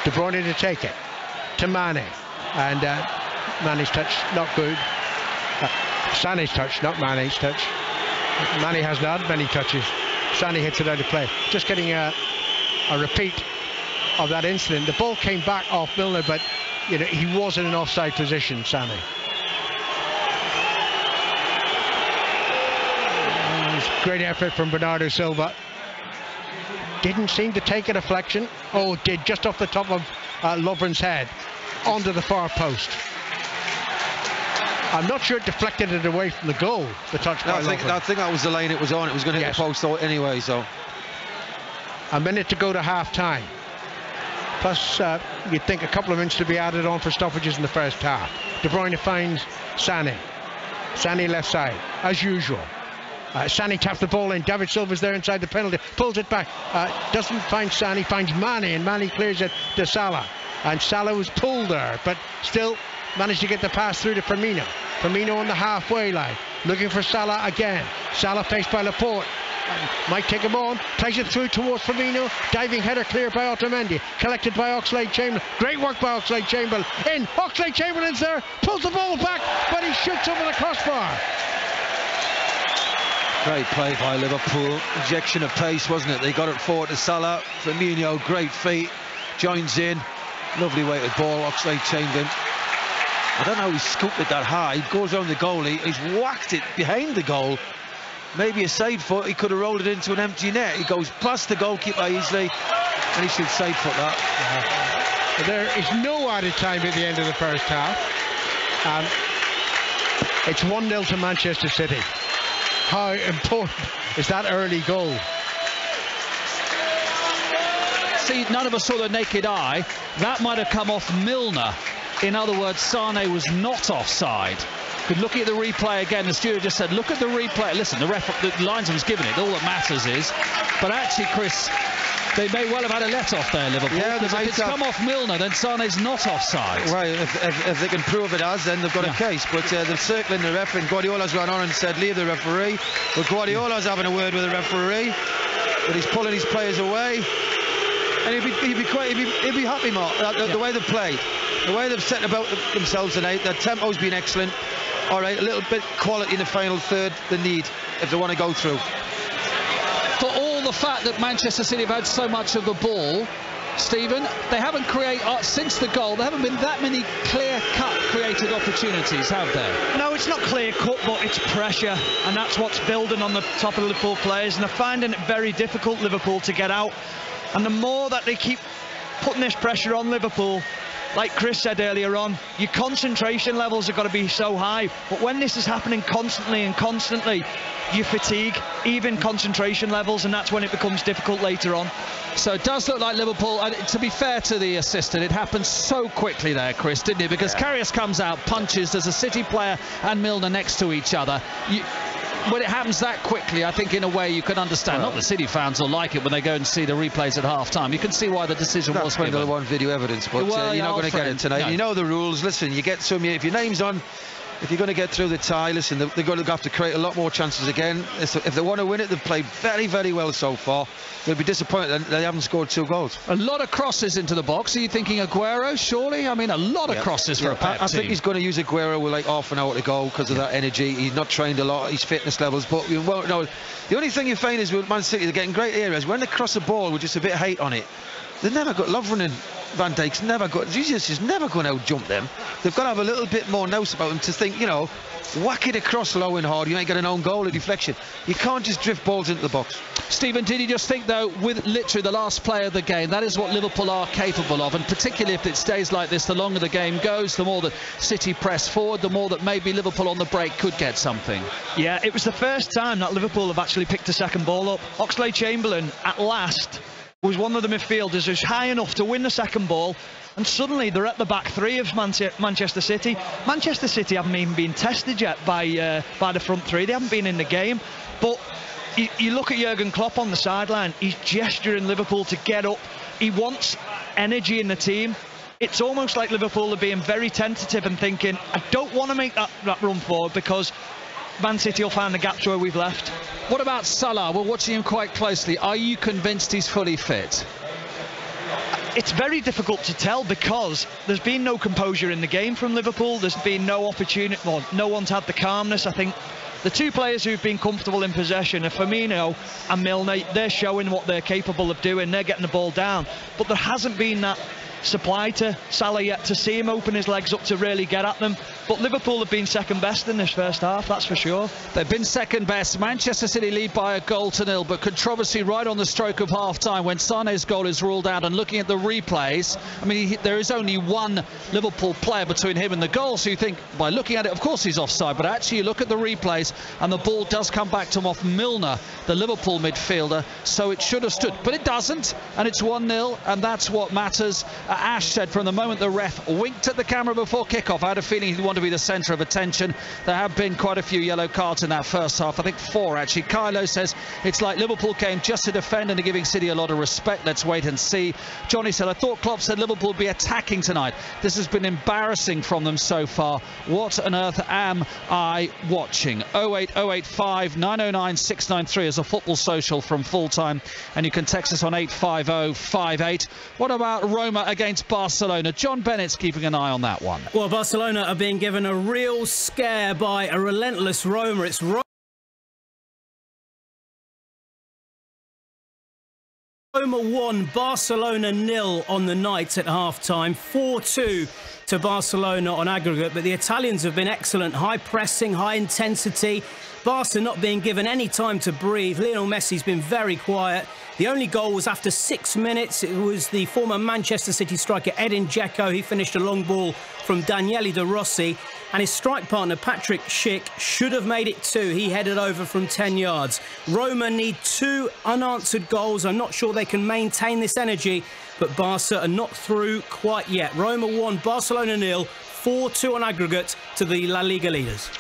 De Bruyne to take it to Mane, and Mane's touch not good. Sané's touch, not Mane's touch. Mane has not many touches. Sané hits it out of play. Just getting a repeat of that incident. The ball came back off Milner, but you know he was in an offside position, Sané. Great effort from Bernardo Silva. Didn't seem to take a deflection. Oh, did, just off the top of Lovren's head onto the far post. I'm not sure it deflected it away from the goal, the touch by Lovren. I think that was the lane it was on. It was going to hit the post anyway, so. A minute to go to half-time. Plus, you'd think a couple of minutes to be added on for stoppages in the first half. De Bruyne finds Sané. Sané left side, as usual. Sané taps the ball in. David Silva's there inside the penalty. Pulls it back. Doesn't find Sané. Finds Mane. And Mane clears it to Salah. And Salah was pulled there. But still managed to get the pass through to Firmino. Firmino on the halfway line. Looking for Salah again. Salah faced by Laporte. Might take him on. Plays it through towards Firmino. Diving header cleared by Otamendi. Collected by Oxlade-Chamberlain. Great work by Oxlade-Chamberlain. In. Oxlade-Chamberlain's there. Pulls the ball back. But he shoots over the crossbar. Great play by Liverpool. Injection of pace, wasn't it? They got it forward to Salah. Firmino, great feet. Joins in. Lovely weighted ball. Oxlade-Chamberlain. I don't know how he scooped it that high. He goes on the goalie. He's whacked it behind the goal. Maybe a side foot. He could have rolled it into an empty net. He goes past the goalkeeper easily, and he should side foot that. There is no added time at the end of the first half. It's 1-0 to Manchester City. How important is that early goal? See, none of us saw the naked eye. That might have come off Milner. In other words, Sané was not offside. But looking at the replay again, the steward just said, look at the replay. Listen, the linesman's given it. All that matters is. But actually, Chris, they may well have had a let-off there, Liverpool. Yeah, because if it's come off Milner, then Sané's not offside. Right, if they can prove it as, then they've got a case. But they're circling the referee, and Guardiola's gone on and said, leave the referee. But Guardiola's having a word with the referee. But he's pulling his players away. And he'd be happy, Mark, the way they've played. The way they've set about themselves tonight. Their tempo's been excellent. All right, a little bit quality in the final third they need if they want to go through. For all the fact that Manchester City have had so much of the ball, Stephen, they haven't created, since the goal, there haven't been that many clear-cut created opportunities, have there? No, it's not clear-cut, but it's pressure, and that's what's building on the top of the Liverpool players, and they're finding it very difficult, Liverpool, to get out. And the more that they keep putting this pressure on Liverpool, like Chris said earlier on, your concentration levels have got to be so high. But when this is happening constantly, you fatigue even concentration levels, and that's when it becomes difficult later on. So it does look like Liverpool, to be fair to the assistant, it happened so quickly there, Chris, didn't it? Because Karius comes out, punches, there's a City player and Milner next to each other. When it happens that quickly, I think in a way you can understand. Not the City fans will like it when they go and see the replays at half-time. You can see why the decision was given. That's when they want video evidence, but you're not going to get it tonight. No. You know the rules. Listen, you get some. If your name's on, if you're going to get through the tie, listen, they're going to have to create a lot more chances again. If they want to win it, they've played very, very well so far. They'll be disappointed that they haven't scored 2 goals. A lot of crosses into the box. Are you thinking Aguero, surely? I mean, a lot of crosses for a Pep team. I think he's going to use Aguero with like half an hour to go because of that energy. He's not trained a lot, his fitness levels. But you won't know. The only thing you find is with Man City, they're getting great areas. When they cross a ball with just a bit of height on it, they've never got Lovren and Van Dijk's never got. Jesus is never going to out-jump them. They've got to have a little bit more nous about them to think, you know, whack it across low and hard. You ain't got an own goal or deflection. You can't just drift balls into the box. Stephen, did you just think, though, with literally the last play of the game, that is what Liverpool are capable of, and particularly if it stays like this, the longer the game goes, the more that City press forward, the more that maybe Liverpool on the break could get something. Yeah, it was the first time that Liverpool have actually picked a second ball up. Oxlade-Chamberlain, at last, was one of the midfielders who's high enough to win the second ball, and suddenly they're at the back three of Manchester City. Manchester City haven't even been tested yet by the front three. They haven't been in the game. But you look at Jurgen Klopp on the sideline, he's gesturing Liverpool to get up. He wants energy in the team. It's almost like Liverpool are being very tentative and thinking, I don't want to make that run forward because Man City will find the gaps where we've left. What about Salah? We're watching him quite closely. Are you convinced he's fully fit? It's very difficult to tell because there's been no composure in the game from Liverpool. There's been no opportunity. Well, no one's had the calmness. I think the two players who've been comfortable in possession are Firmino and Milner. They're showing what they're capable of doing. They're getting the ball down. But there hasn't been that supply to Salah yet to see him open his legs up to really get at them. But Liverpool have been second best in this first half, that's for sure. They've been second best. Manchester City lead by 1-0, but controversy right on the stroke of half-time when Sané's goal is ruled out. And looking at the replays, I mean, there is only one Liverpool player between him and the goal, so you think, by looking at it, of course he's offside, but actually you look at the replays and the ball does come back to him off Milner, the Liverpool midfielder, so it should have stood. But it doesn't, and it's 1-0, and that's what matters. Ash said from the moment the ref winked at the camera before kickoff, I had a feeling he'd want to be the centre of attention. There have been quite a few yellow cards in that first half, I think 4 actually. Kylo says it's like Liverpool came just to defend and are giving City a lot of respect. Let's wait and see. Johnny said, I thought Klopp said Liverpool would be attacking tonight. This has been embarrassing from them so far. What on earth am I watching? 08085 909 693 is a football social from full time, and you can text us on 85058. What about Roma against Barcelona? John Bennett's keeping an eye on that one. Well, Barcelona are being given a real scare by a relentless Roma. It's Roma 1, Barcelona 0 on the night at half-time. 4-2 to Barcelona on aggregate, but the Italians have been excellent. High pressing, high intensity. Barca not being given any time to breathe. Lionel Messi's been very quiet. The only goal was after 6 minutes. It was the former Manchester City striker Edin Dzeko. He finished a long ball from Daniele De Rossi. And his strike partner, Patrick Schick, should have made it 2. He headed over from 10 yards. Roma need 2 unanswered goals. I'm not sure they can maintain this energy, but Barca are not through quite yet. Roma 1, Barcelona 0. 4-2 on aggregate to the La Liga leaders.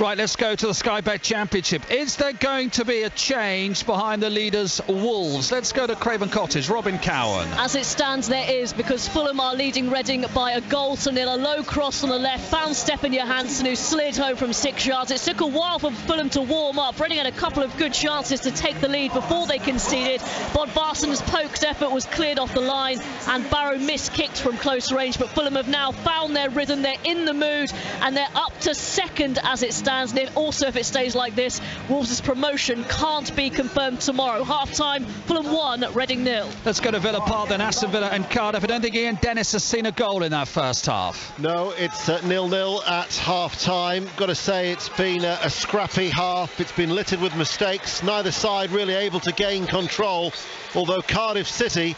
Right, let's go to the Sky Bet Championship. Is there going to be a change behind the leaders, Wolves? Let's go to Craven Cottage. Robin Cowan. As it stands, there is, because Fulham are leading Reading by 1-0. A low cross on the left, found Stefan Johansson, who slid home from 6 yards. It took a while for Fulham to warm up. Reading had a couple of good chances to take the lead before they conceded. Bodvarsson's poked effort was cleared off the line, and Barrow miskicked from close range. But Fulham have now found their rhythm. They're in the mood, and they're up to second as it stands. And also, if it stays like this, Wolves' promotion can't be confirmed tomorrow. Half-time, Fulham 1, Reading 0. Let's go to Villa Park then, Aston Villa and Cardiff. I don't think Ian Dennis has seen a goal in that first half. No, it's 0-0 at half-time. Got to say, it's been a scrappy half. It's been littered with mistakes. Neither side really able to gain control, although Cardiff City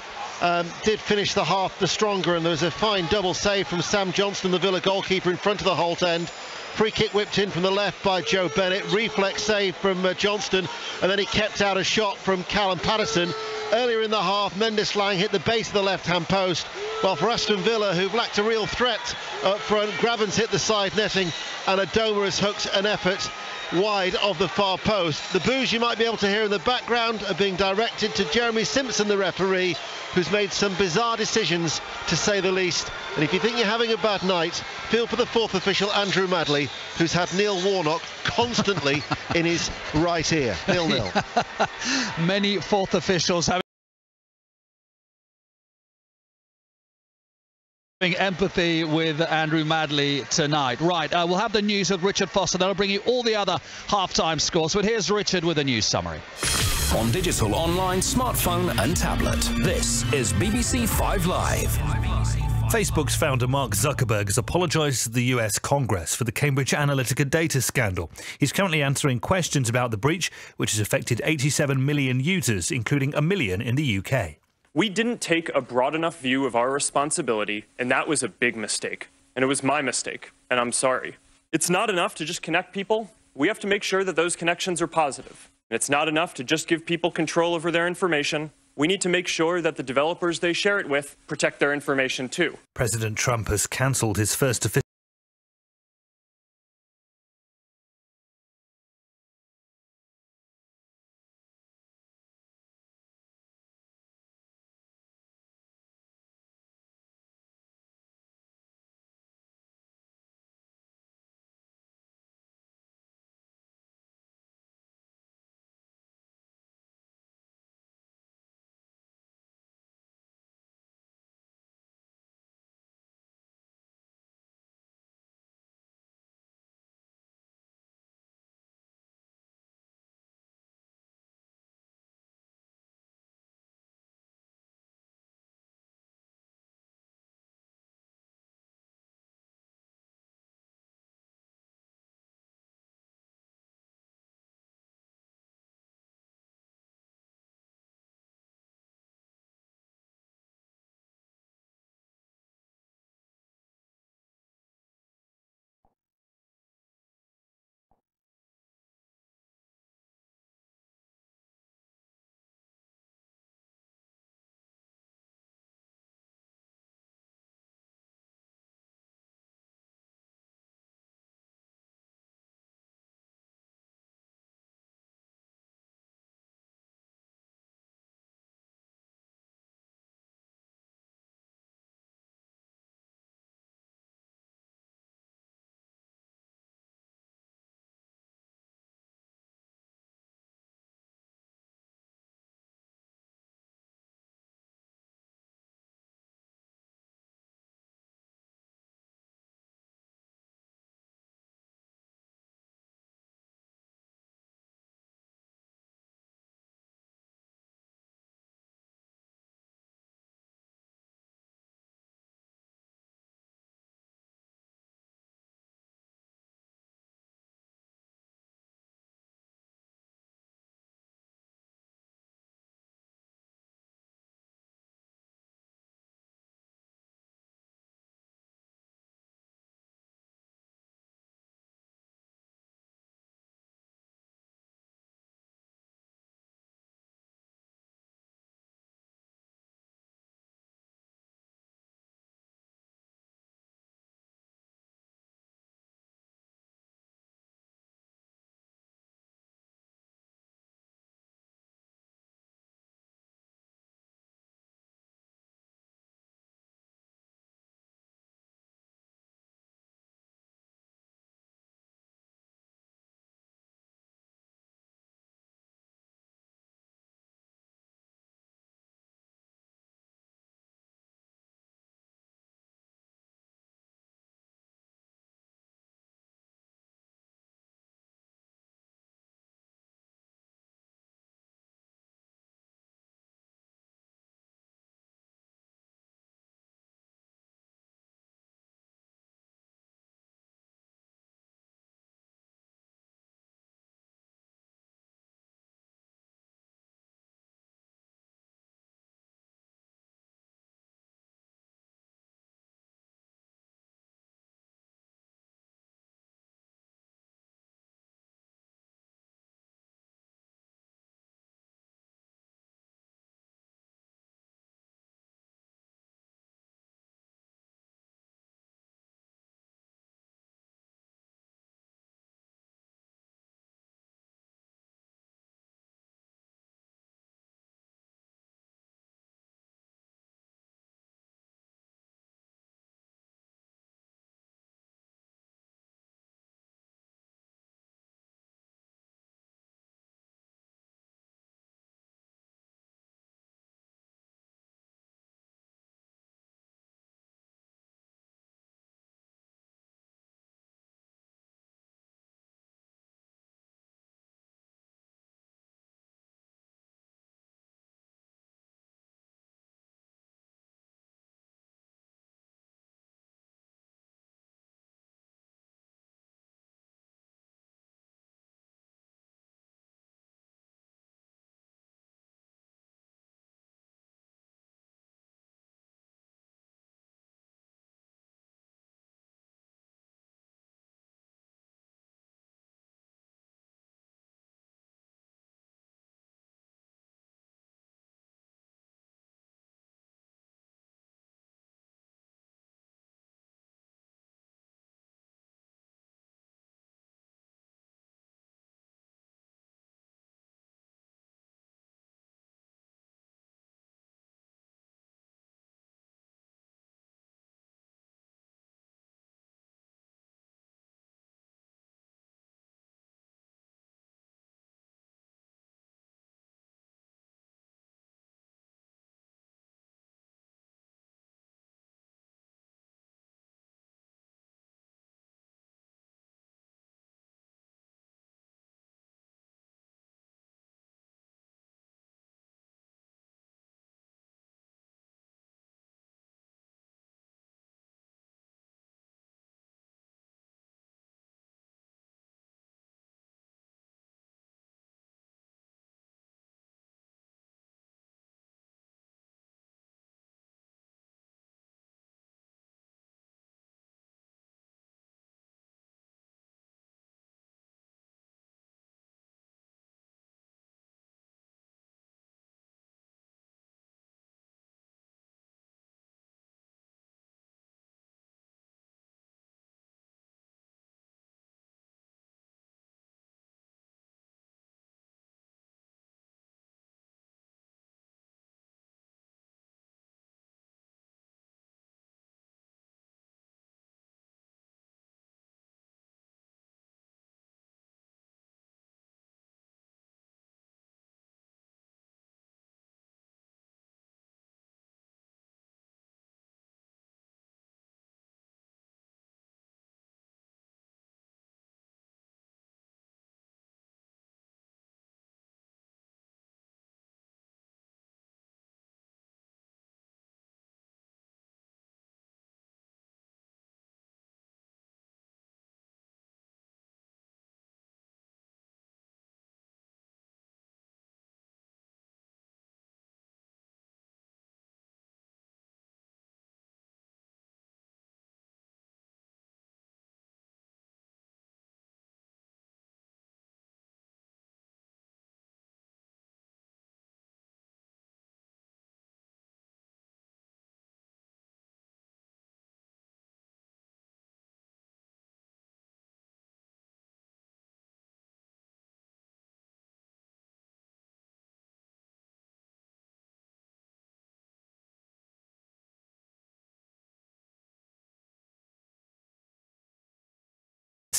did finish the half the stronger, and there was a fine double save from Sam Johnston, the Villa goalkeeper, in front of the Holt end. Free kick whipped in from the left by Joe Bennett. Reflex save from Johnston, and then he kept out a shot from Callum Patterson. Earlier in the half, Mendes Lang hit the base of the left-hand post, while for Aston Villa, who've lacked a real threat up front, Graven's hit the side netting, and Adoma has hooked an effort wide of the far post. The boos you might be able to hear in the background are being directed to Jeremy Simpson, the referee, who's made some bizarre decisions, to say the least. And if you think you're having a bad night, feel for the 4th official, Andrew Madley, who's had Neil Warnock constantly in his right ear. 0-0. Many 4th officials having empathy with Andrew Madley tonight. Right, we'll have the news with Richard Foster. That'll bring you all the other half-time scores. But here's Richard with a news summary. On digital, online, smartphone and tablet, this is BBC 5 Live. Facebook's founder Mark Zuckerberg has apologised to the US Congress for the Cambridge Analytica data scandal. He's currently answering questions about the breach, which has affected 87 million users, including 1 million in the UK. We didn't take a broad enough view of our responsibility, and that was a big mistake. And it was my mistake, and I'm sorry. It's not enough to just connect people. We have to make sure that those connections are positive. And it's not enough to just give people control over their information. We need to make sure that the developers they share it with protect their information too. President Trump has cancelled his first official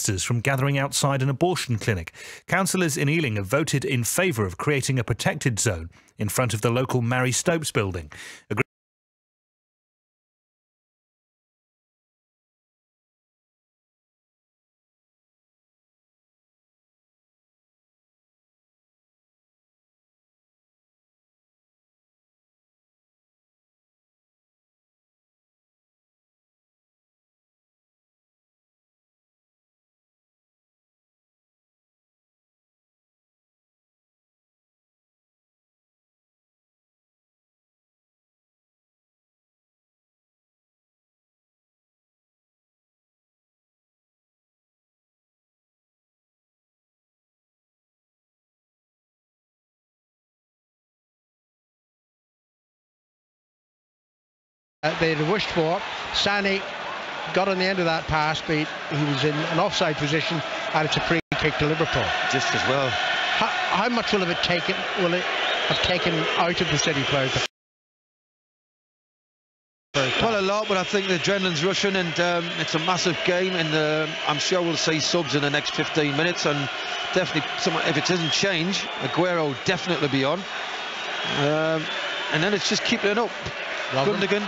protesters from gathering outside an abortion clinic. Councillors in Ealing have voted in favour of creating a protected zone in front of the local Mary Stopes building. They had wished for. Sani got on the end of that pass, but he was in an offside position, and it's a free kick to Liverpool. Just as well. How much will it have taken out of the City players? Well, a lot, but I think the adrenaline's rushing, and it's a massive game, and I'm sure we'll see subs in the next 15 minutes, and definitely, if it doesn't change, Aguero will definitely be on. And then it's just keeping it up. Gundogan,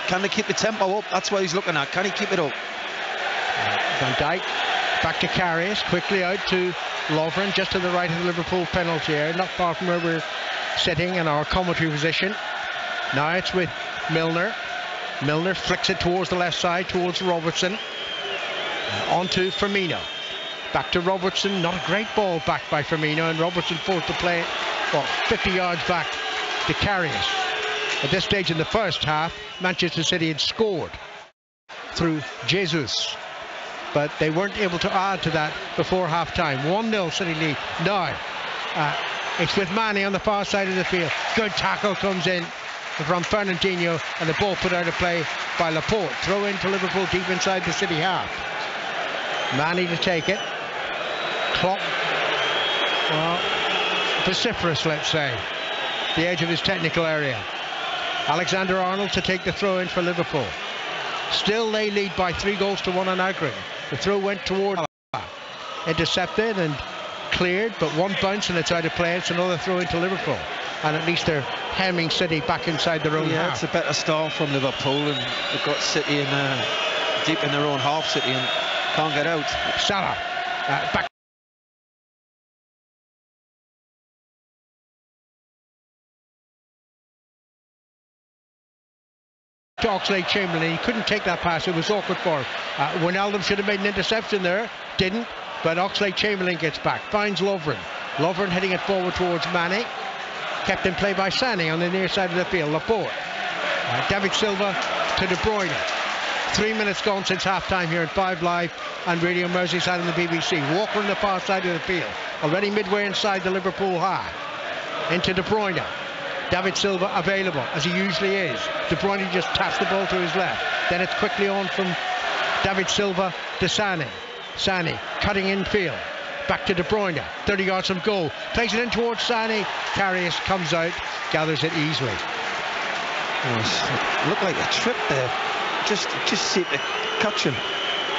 can they keep the tempo up? That's what he's looking at. Can he keep it up? Van Dijk back to Karius, quickly out to Lovren, just to the right of the Liverpool penalty area, not far from where we're sitting in our commentary position. Now it's with Milner. Milner flicks it towards the left side, towards Robertson. On to Firmino. Back to Robertson. Not a great ball back by Firmino, and Robertson forced to play it, 50 yards back to Karius. At this stage in the first half, Manchester City had scored through Jesus, but they weren't able to add to that before half-time. 1-0 City lead. Now, it's with Mane on the far side of the field. Good tackle comes in from Fernandinho, and the ball put out of play by Laporte. Throw into Liverpool deep inside the City half. Mane to take it. Klopp, vociferous, let's say, the edge of his technical area. Alexander-Arnold to take the throw in for Liverpool. Still they lead by 3-1 on aggregate. The throw went toward intercepted and cleared, but one bounce and it's out of play. It's another throw into Liverpool, and at least they're hemming City back inside their own half. Yeah, it's a better start from Liverpool, and they've got City in deep in their own half, City, and can't get out. Salah back to Oxlade-Chamberlain. He couldn't take that pass. It was awkward for him. Wijnaldum should have made an interception there. Didn't. But Oxlade-Chamberlain gets back. Finds Lovren. Lovren heading it forward towards Mane. Kept in play by Sané on the near side of the field. Laporte. David Silva to De Bruyne. 3 minutes gone since half-time here at 5 Live and Radio Merseyside on the BBC. Walker on the far side of the field. Already midway inside the Liverpool half. Into De Bruyne. David Silva available, as he usually is. De Bruyne just taps the ball to his left. Then it's quickly on from David Silva to Sané. Sané cutting in field. Back to De Bruyne, 30 yards from goal. Plays it in towards Sané. Karius comes out, gathers it easily. Oh, looked like a trip there. Just seemed to catch him,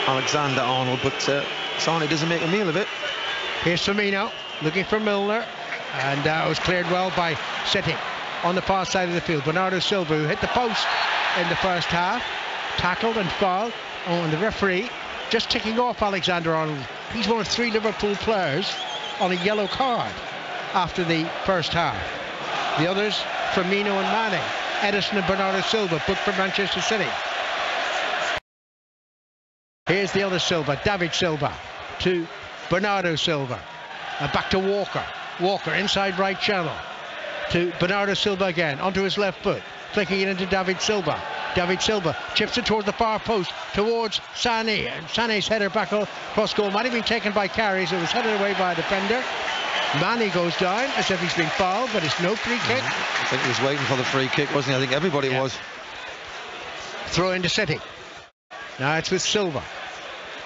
Alexander-Arnold, but Sané doesn't make a meal of it. Here's Firmino, looking for Milner. And it was cleared well by City on the far side of the field. Bernardo Silva, who hit the post in the first half, tackled and fouled. And the referee just ticking off Alexander-Arnold. He's one of 3 Liverpool players on a yellow card after the first half. The others, Firmino and Mane. Edison and Bernardo Silva booked for Manchester City. Here's the other Silva, David Silva to Bernardo Silva. Back to Walker. Walker inside right channel to Bernardo Silva again, onto his left foot, flicking it into David Silva. David Silva chips it towards the far post, towards Sané, and Sané's header back across goal might have been taken by Karius. It was headed away by a defender. Mane goes down as if he's been fouled, but it's no free kick. I think he was waiting for the free kick, wasn't he? I think everybody was. Throw into City. Now it's with Silva.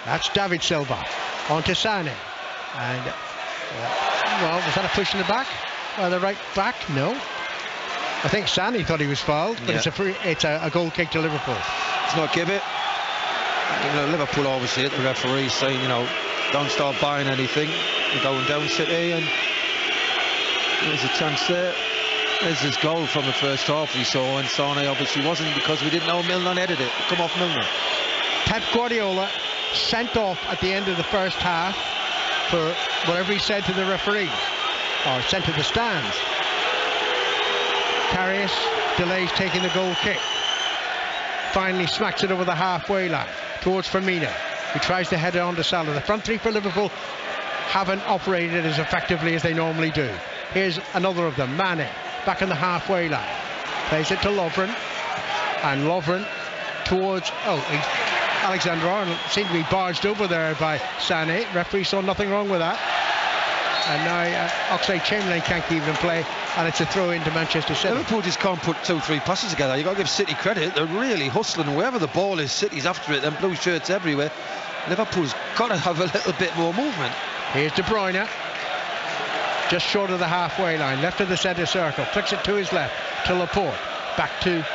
That's David Silva onto Sané, and well, was that a push in the back by the right back? No. I think Sané thought he was fouled, but it's a goal kick to Liverpool. It's not give it. Liverpool obviously hit the referee saying, don't start buying anything. We're going down City, and there's a chance there. There's his goal from the first half we saw, and Sane obviously wasn't, because we didn't know Milner headed it. Come off Milner. Pep Guardiola sent off at the end of the first half for whatever he said to the referee, or sent to the stands. Karius delays taking the goal kick. Finally smacks it over the halfway line towards Firmino, who tries to head it on to Salah. The front three for Liverpool haven't operated as effectively as they normally do. Here's another of them, Mane, back on the halfway line. Plays it to Lovren, and Lovren towards, Alexander-Arnold seemed to be barged over there by Sané. Referee saw nothing wrong with that. And now Oxlade-Chamberlain can't keep him in play, and it's a throw into Manchester City. Liverpool just can't put 2-3 passes together. You've got to give City credit. They're really hustling. Wherever the ball is, City's after it. Them blue shirts everywhere. Liverpool's got to have a little bit more movement. Here's De Bruyne, just short of the halfway line, left of the centre circle, flicks it to his left, to Laporte, back to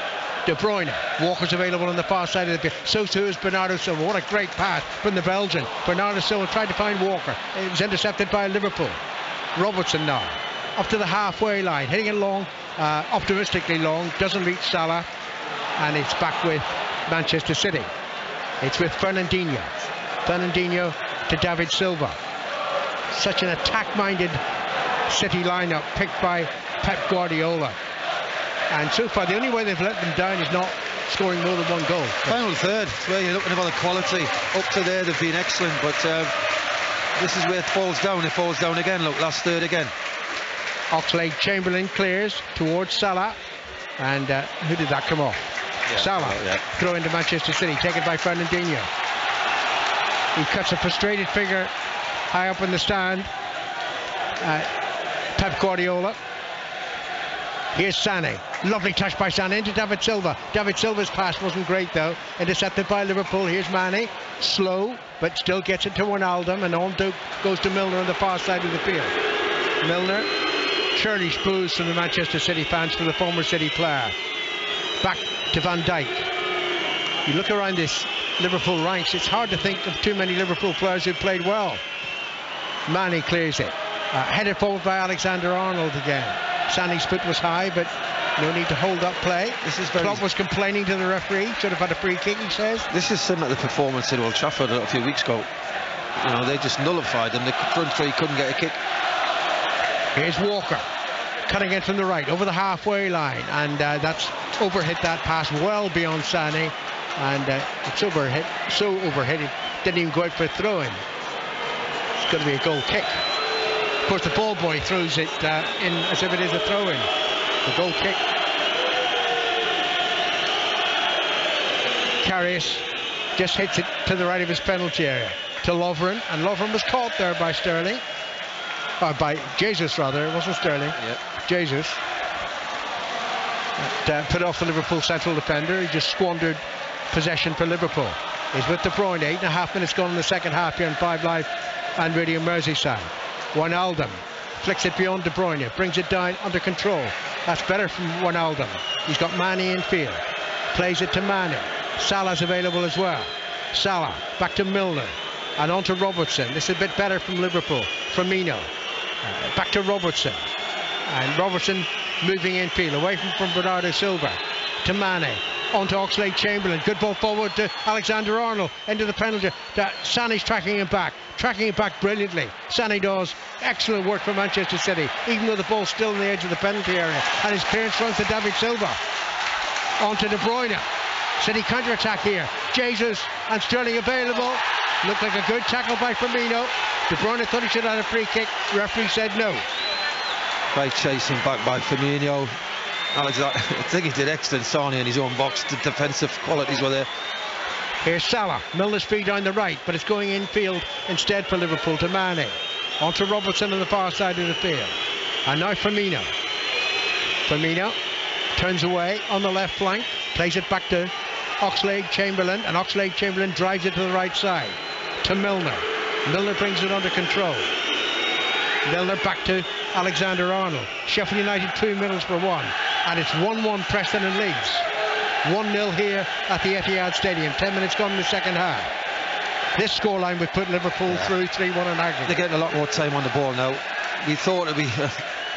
De Bruyne. Walker's available on the far side of the pitch. So too is Bernardo Silva. What a great pass from the Belgian. Bernardo Silva tried to find Walker. It was intercepted by Liverpool. Robertson now up to the halfway line, hitting it long, optimistically long, doesn't reach Salah, and it's back with Manchester City. It's with Fernandinho to David Silva. Such an attack-minded City lineup picked by Pep Guardiola, and so far the only way they've let them down is not scoring more than one goal. Final third, where you're looking at the quality. Up to there they've been excellent, but this is where it falls down. It falls down again. Look, last third again. Oxlade-Chamberlain clears towards Salah, and who did that come off? Yeah, Salah. Throw into Manchester City, taken by Fernandinho. He cuts a frustrated figure high up in the stand. Pep Guardiola. Here's Sané. Lovely touch by Sané into David Silva. David Silva's pass wasn't great though. Intercepted by Liverpool. Here's Mane. Slow, but still gets it to Wijnaldum, and on goes to Milner on the far side of the field. Milner. Churlish boos from the Manchester City fans for the former City player. Back to Van Dijk. You look around this Liverpool ranks, it's hard to think of too many Liverpool players who played well. Mane clears it. Headed forward by Alexander-Arnold again. Sané's foot was high, but no need to hold up play. Klopp was complaining to the referee. Should have had a free kick, he says. This is similar to the performance at Old Trafford a few weeks ago. You know, they just nullified them. The front three couldn't get a kick. Here's Walker, cutting in from the right, over the halfway line, and that's overhit that pass well beyond Sané, and it's overhit, so overhit it didn't even go out for a throw-in. It's going to be a goal kick. Of course, the ball boy throws it in as if it is a throw-in. The goal kick. Karius just hits it to the right of his penalty area, to Lovren, and Lovren was caught there by Sterling. By Jesus, rather. It wasn't Sterling. Yep. Jesus. Put off the Liverpool central defender. He just squandered possession for Liverpool. He's with De Bruyne. 8.5 minutes gone in the second half here on 5 Live and Radio Merseyside. Wijnaldum flicks it beyond De Bruyne. Brings it down under control. That's better from Wijnaldum. He's got Mane in field. Plays it to Mane. Salah's available as well. Salah back to Milner. And on to Robertson. This is a bit better from Liverpool. Firmino. Back to Robertson, and Robertson moving in field away from Bernardo Silva to Mane, on to Oxlade-Chamberlain. Good ball forward to Alexander-Arnold into the penalty. Sané's tracking him back brilliantly. Sané does excellent work for Manchester City, even though the ball's still on the edge of the penalty area, and his clearance runs to David Silva. On to De Bruyne. City counter-attack here. Jesus and Sterling available. Looked like a good tackle by Firmino. De Bruyne thought he should have had a free kick. Referee said no. Great chasing back by Firmino. I think he did excellent. Sane in his own box. The defensive qualities were there. Here's Salah. Milner's feet down the right, but it's going infield instead for Liverpool to Mane. On to Robertson on the far side of the field. And now Firmino. Firmino turns away on the left flank. Plays it back to Oxlade-Chamberlain, and Oxlade-Chamberlain drives it to the right side to Milner. Milner brings it under control. Milner back to Alexander-Arnold. Sheffield United 2 minutes for 1, and it's 1-1 Preston and Leeds. 1-0 here at the Etihad Stadium. 10 minutes gone in the second half. this scoreline would put Liverpool through 3-1 in aggregate. They're getting a lot more time on the ball now. We thought it'd be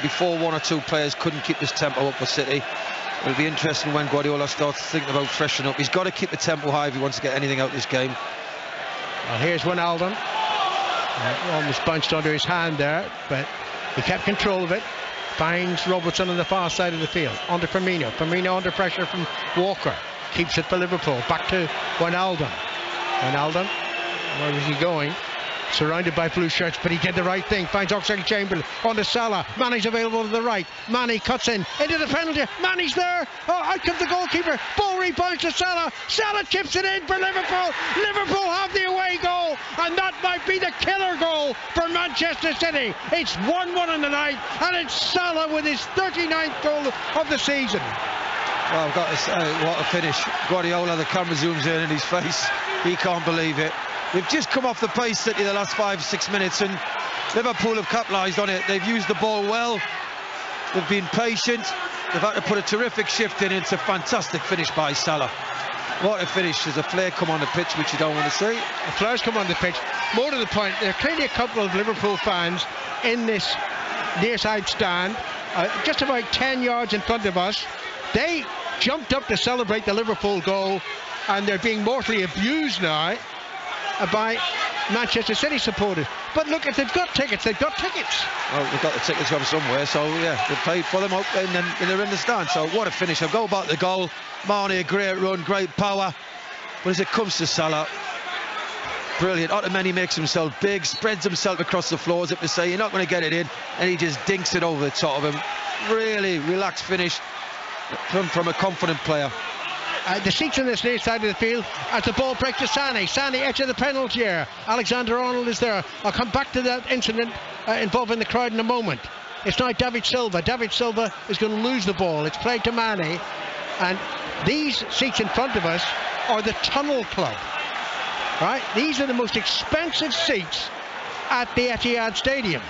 before one or two players couldn't keep this tempo up for City. It'll be interesting when Guardiola starts thinking about freshening up. He's got to keep the tempo high if he wants to get anything out of this game. Well, here's Wijnaldum. Almost bounced under his hand there, but he kept control of it. Finds Robertson on the far side of the field. Under Firmino. Firmino under pressure from Walker. Keeps it for Liverpool. Back to Wijnaldum. Wijnaldum. Where is he going? Surrounded by blue shirts, but he did the right thing. Finds Oxlade-Chamberlain on to Salah. Mane's available to the right. Mane cuts in into the penalty. Mane's there. Oh, out comes the goalkeeper. Ball rebounds to Salah. Salah chips it in for Liverpool. Liverpool have the away goal, and that might be the killer goal for Manchester City. It's 1-1 in the night, and it's Salah with his 39th goal of the season. Well, I've got to say, what a finish. Guardiola, the camera zooms in his face. He can't believe it. They've just come off the pace, City, the last 5-6 minutes, and Liverpool have capitalised on it. They've used the ball well. They've been patient. They've had to put a terrific shift in. It's a fantastic finish by Salah. What a finish. There's a flare come on the pitch, which you don't want to see. The flares come on the pitch. More to the point, there are clearly a couple of Liverpool fans in this near side stand, just about 10 yards in front of us. They jumped up to celebrate the Liverpool goal, and they're being mortally abused now by Manchester City supporters. But look, if they've got tickets, they've got tickets. Well, they've got the tickets from somewhere, so yeah, they've paid for them and they're in the stand. So what a finish. I'll go about the goal. Mane, a great run, great power. But as it comes to Salah, brilliant. Otamendi makes himself big, spreads himself across the floor as if to say, you're not going to get it in, and he just dinks it over the top of him. Really relaxed finish from a confident player. The seats on this near side of the field as the ball breaks to Sané. Sané, edge of the penalty area. Alexander-Arnold is there. I'll come back to that incident involving the crowd in a moment. It's now David Silva. David Silva is going to lose the ball. It's played to Mane. And these seats in front of us are the Tunnel Club. Right? These are the most expensive seats at the Etihad Stadium.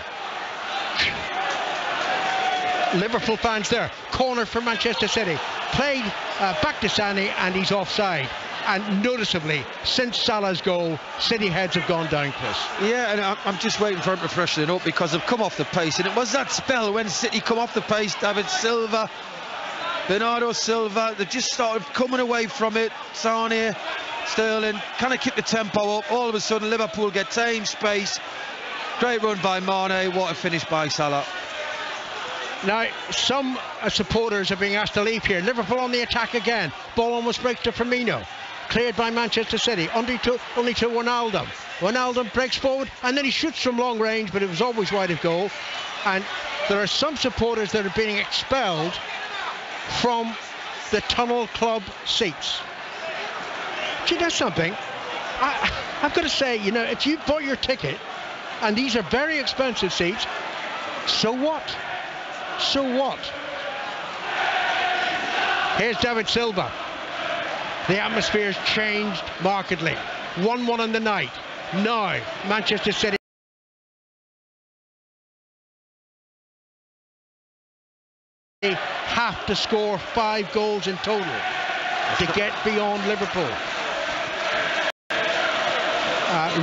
Liverpool fans there. Corner for Manchester City. Played back to Sané, and he's offside. And noticeably, since Salah's goal, City heads have gone down, Chris. Yeah, and I'm just waiting for him to freshen it up, because they've come off the pace, and it was that spell when City come off the pace. David Silva, Bernardo Silva, they just started coming away from it. Sané, Sterling, kind of keep the tempo up. All of a sudden, Liverpool get time, space. Great run by Mane. What a finish by Salah. Now, some supporters are being asked to leave here. Liverpool on the attack again. Ball almost breaks to Firmino. Cleared by Manchester City. Only to Wijnaldum. Wijnaldum breaks forward, and then he shoots from long range, but it was always wide of goal. And there are some supporters that are being expelled from the Tunnel Club seats. Gee, that's something. I've got to say, you know, if you bought your ticket, and these are very expensive seats, so what? So what? Here's David Silva. The atmosphere's changed markedly. 1-1 in the night. Now, Manchester City have to score 5 goals in total to get beyond Liverpool.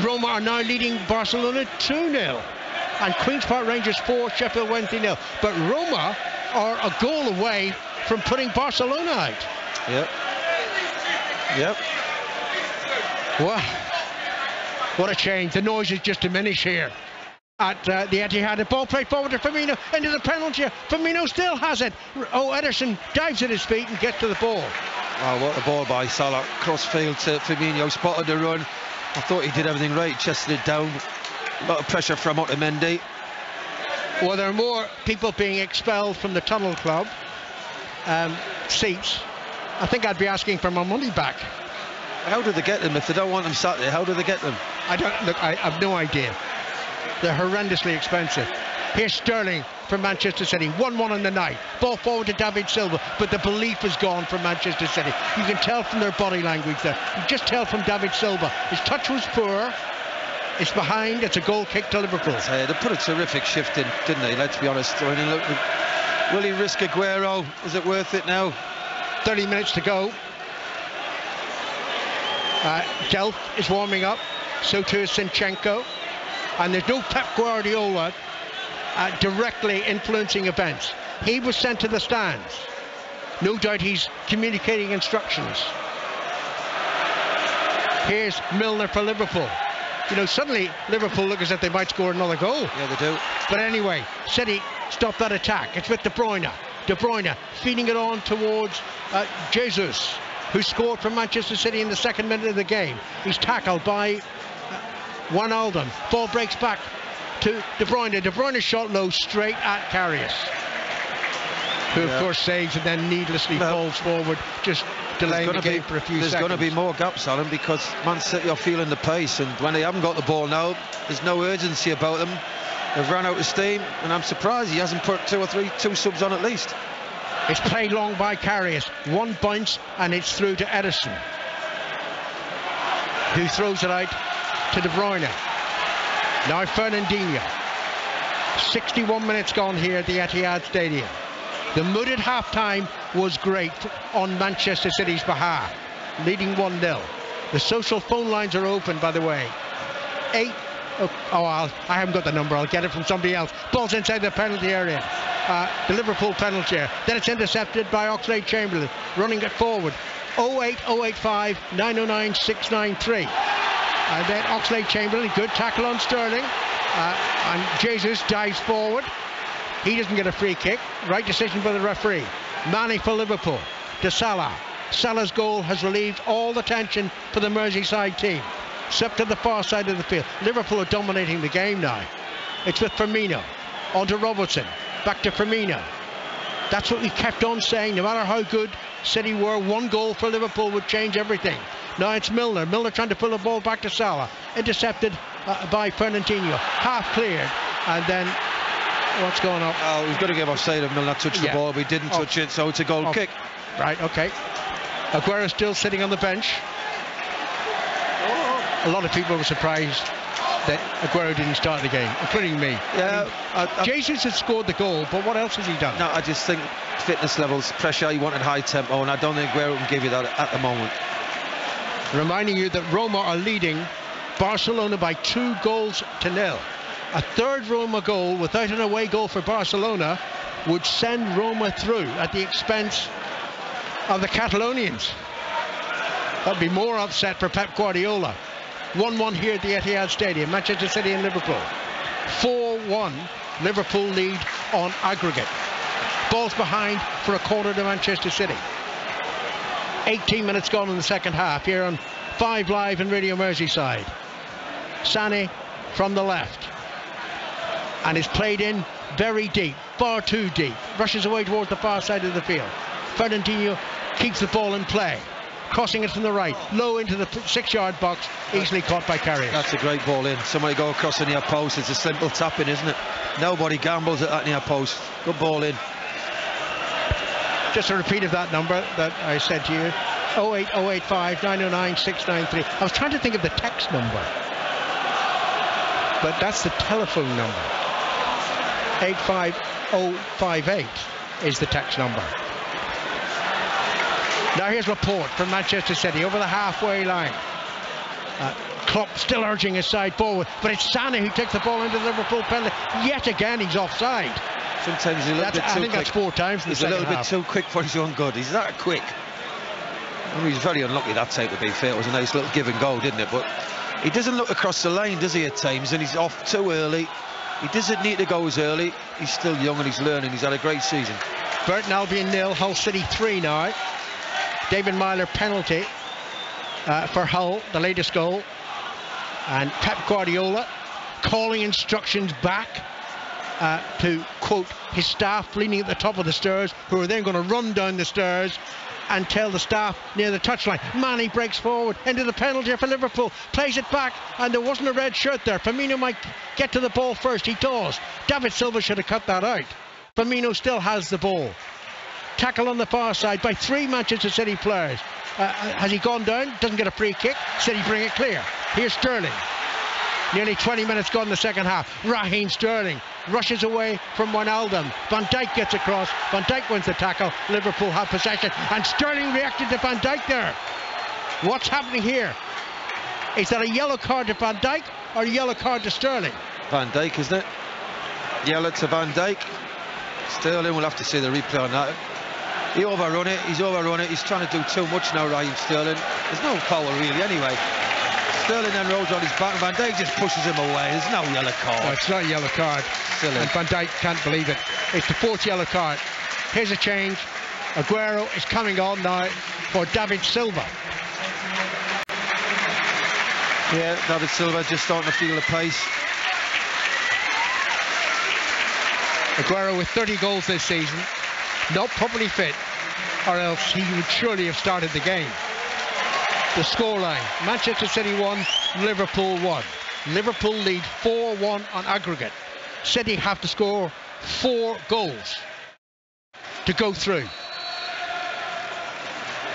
Roma are now leading Barcelona 2-0. And Queen's Park Rangers 4, Sheffield Wednesday 0. But Roma are a goal away from putting Barcelona out. Yep. Wow. What a change. The noise is just diminished here at the Etihad. The ball played forward to Firmino into the penalty. Firmino still has it. Oh, Ederson dives at his feet and gets to the ball. Oh, what a ball by Salah. Crossfield to Firmino, spotted the run. I thought he did everything right, chested it down. A lot of pressure from Otamendi. Well, there are more people being expelled from the Tunnel Club seats. I think I'd be asking for my money back. How do they get them if they don't want them sat there? How do they get them? I have no idea. They're horrendously expensive. Here's Sterling from Manchester City. 1-1 in the night. Ball forward to David Silva, but the belief is gone from Manchester City. You can tell from their body language there. You just tell from David Silva. His touch was poor. It's behind. It's a goal kick to Liverpool. They put a terrific shift in, didn't they? Let's be honest. I mean, look, will he risk Aguero? Is it worth it now? 30 minutes to go. Delph is warming up. So too is Zinchenko. And there's no Pep Guardiola directly influencing events. He was sent to the stands. No doubt he's communicating instructions. Here's Milner for Liverpool. You know, suddenly Liverpool look as if they might score another goal. Yeah, they do. But anyway, City stop that attack. It's with De Bruyne. De Bruyne feeding it on towards Jesus, who scored for Manchester City in the second minute of the game. He's tackled by Wijnaldum. Ball breaks back to De Bruyne. De Bruyne shot low straight at Karius, who of course saves and then needlessly falls forward, just delaying the game for a few seconds. There's going to be more gaps, Alan, because Man City are feeling the pace, and when they haven't got the ball now, there's no urgency about them. They've run out of steam, and I'm surprised he hasn't put two subs on at least. It's played long by Karius. One bounce and it's through to Edison, who throws it out to De Bruyne. Now Fernandinho. 61 minutes gone here at the Etihad Stadium. The mood at half-time was great on Manchester City's behalf, leading 1-0. The social phone lines are open, by the way. I haven't got the number, I'll get it from somebody else. Ball's inside the penalty area. The Liverpool penalty area. Then it's intercepted by Oxlade-Chamberlain, running it forward. 08085 909 693. And then Oxlade-Chamberlain, good tackle on Sterling. And Jesus dives forward. He doesn't get a free kick. Right decision by the referee. Mane for Liverpool. To Salah. Salah's goal has relieved all the tension for the Merseyside team. Swept to the far side of the field. Liverpool are dominating the game now. It's with Firmino. On to Robertson. Back to Firmino. That's what we kept on saying. No matter how good City were, one goal for Liverpool would change everything. Now it's Milner. Milner trying to pull the ball back to Salah. Intercepted by Fernandinho. Half cleared. And then what's going on? Oh, he's got to give offside if Milner touched the ball, but he didn't touch it, so it's a goal kick. Right, okay. Aguero still sitting on the bench. A lot of people were surprised that Aguero didn't start the game, including me. Yeah, Jesus has scored the goal, but what else has he done? No, I just think fitness levels, pressure, he wanted high tempo, and I don't think Aguero can give you that at the moment. Reminding you that Roma are leading Barcelona by 2-0. A third Roma goal without an away goal for Barcelona would send Roma through at the expense of the Catalonians. That'd be more upset for Pep Guardiola. 1-1 here at the Etihad Stadium. Manchester City and Liverpool. 4-1. Liverpool lead on aggregate. Ball's behind for a corner to Manchester City. 18 minutes gone in the second half here on 5 Live and Radio Merseyside. Sané from the left. And is played in very deep, far too deep. Rushes away towards the far side of the field. Fernandinho keeps the ball in play. Crossing it from the right, low into the 6-yard box, easily caught by Karius. That's a great ball in. Somebody go across the near post. It's a simple tap-in, isn't it? Nobody gambles at that near post. Good ball in. Just a repeat of that number that I said to you. 08085 909 693. I was trying to think of the text number, but that's the telephone number. 85058 is the text number. Now here's Laporte from Manchester City over the halfway line. Klopp still urging his side forward, but it's Sané who takes the ball into the Liverpool penalty. Yet again he's offside. Sometimes he's a little bit too quick. I think that's 4 times in the second half. He's a little bit too quick for his own good. He's that quick. I mean, he's very unlucky that time, to be fair. It was a nice little give and go, didn't it? But he doesn't look across the line, does he, at times? And he's off too early. He doesn't need to go as early. He's still young and he's learning. He's had a great season. Burton Albion 0, Hull City 3 now. David Myler penalty for Hull, the latest goal. And Pep Guardiola calling instructions back to, quote, his staff leaning at the top of the stairs, who are then going to run down the stairs and tell the staff near the touchline. Mane breaks forward into the penalty for Liverpool, plays it back, and there wasn't a red shirt there. Firmino might get to the ball first. He does. David Silva should have cut that out. Firmino still has the ball. Tackle on the far side by 3 Manchester City players. Has he gone down? Doesn't get a free kick. City bring it clear. Here's Sterling. Nearly 20 minutes gone in the second half. Raheem Sterling rushes away from Wijnaldum. Van Dijk gets across. Van Dijk wins the tackle. Liverpool have possession. And Sterling reacted to Van Dijk there. What's happening here? Is that a yellow card to Van Dijk or a yellow card to Sterling? Van Dijk, isn't it? Yellow to Van Dijk. Sterling, we'll have to see the replay on that. He's overrun it. He's trying to do too much now, Raheem Sterling. There's no foul really anyway. Sterling then rolls on his back and Van Dijk just pushes him away. There's no yellow card. No, it's not a yellow card. Silly. And Van Dijk can't believe it. It's the 4th yellow card. Here's a change. Aguero is coming on now for David Silva. Yeah, David Silva just starting to feel the pace. Aguero with 30 goals this season, not properly fit, or else he would surely have started the game. The scoreline: Manchester City 1, Liverpool 1. Liverpool lead 4-1 on aggregate. City have to score 4 goals to go through.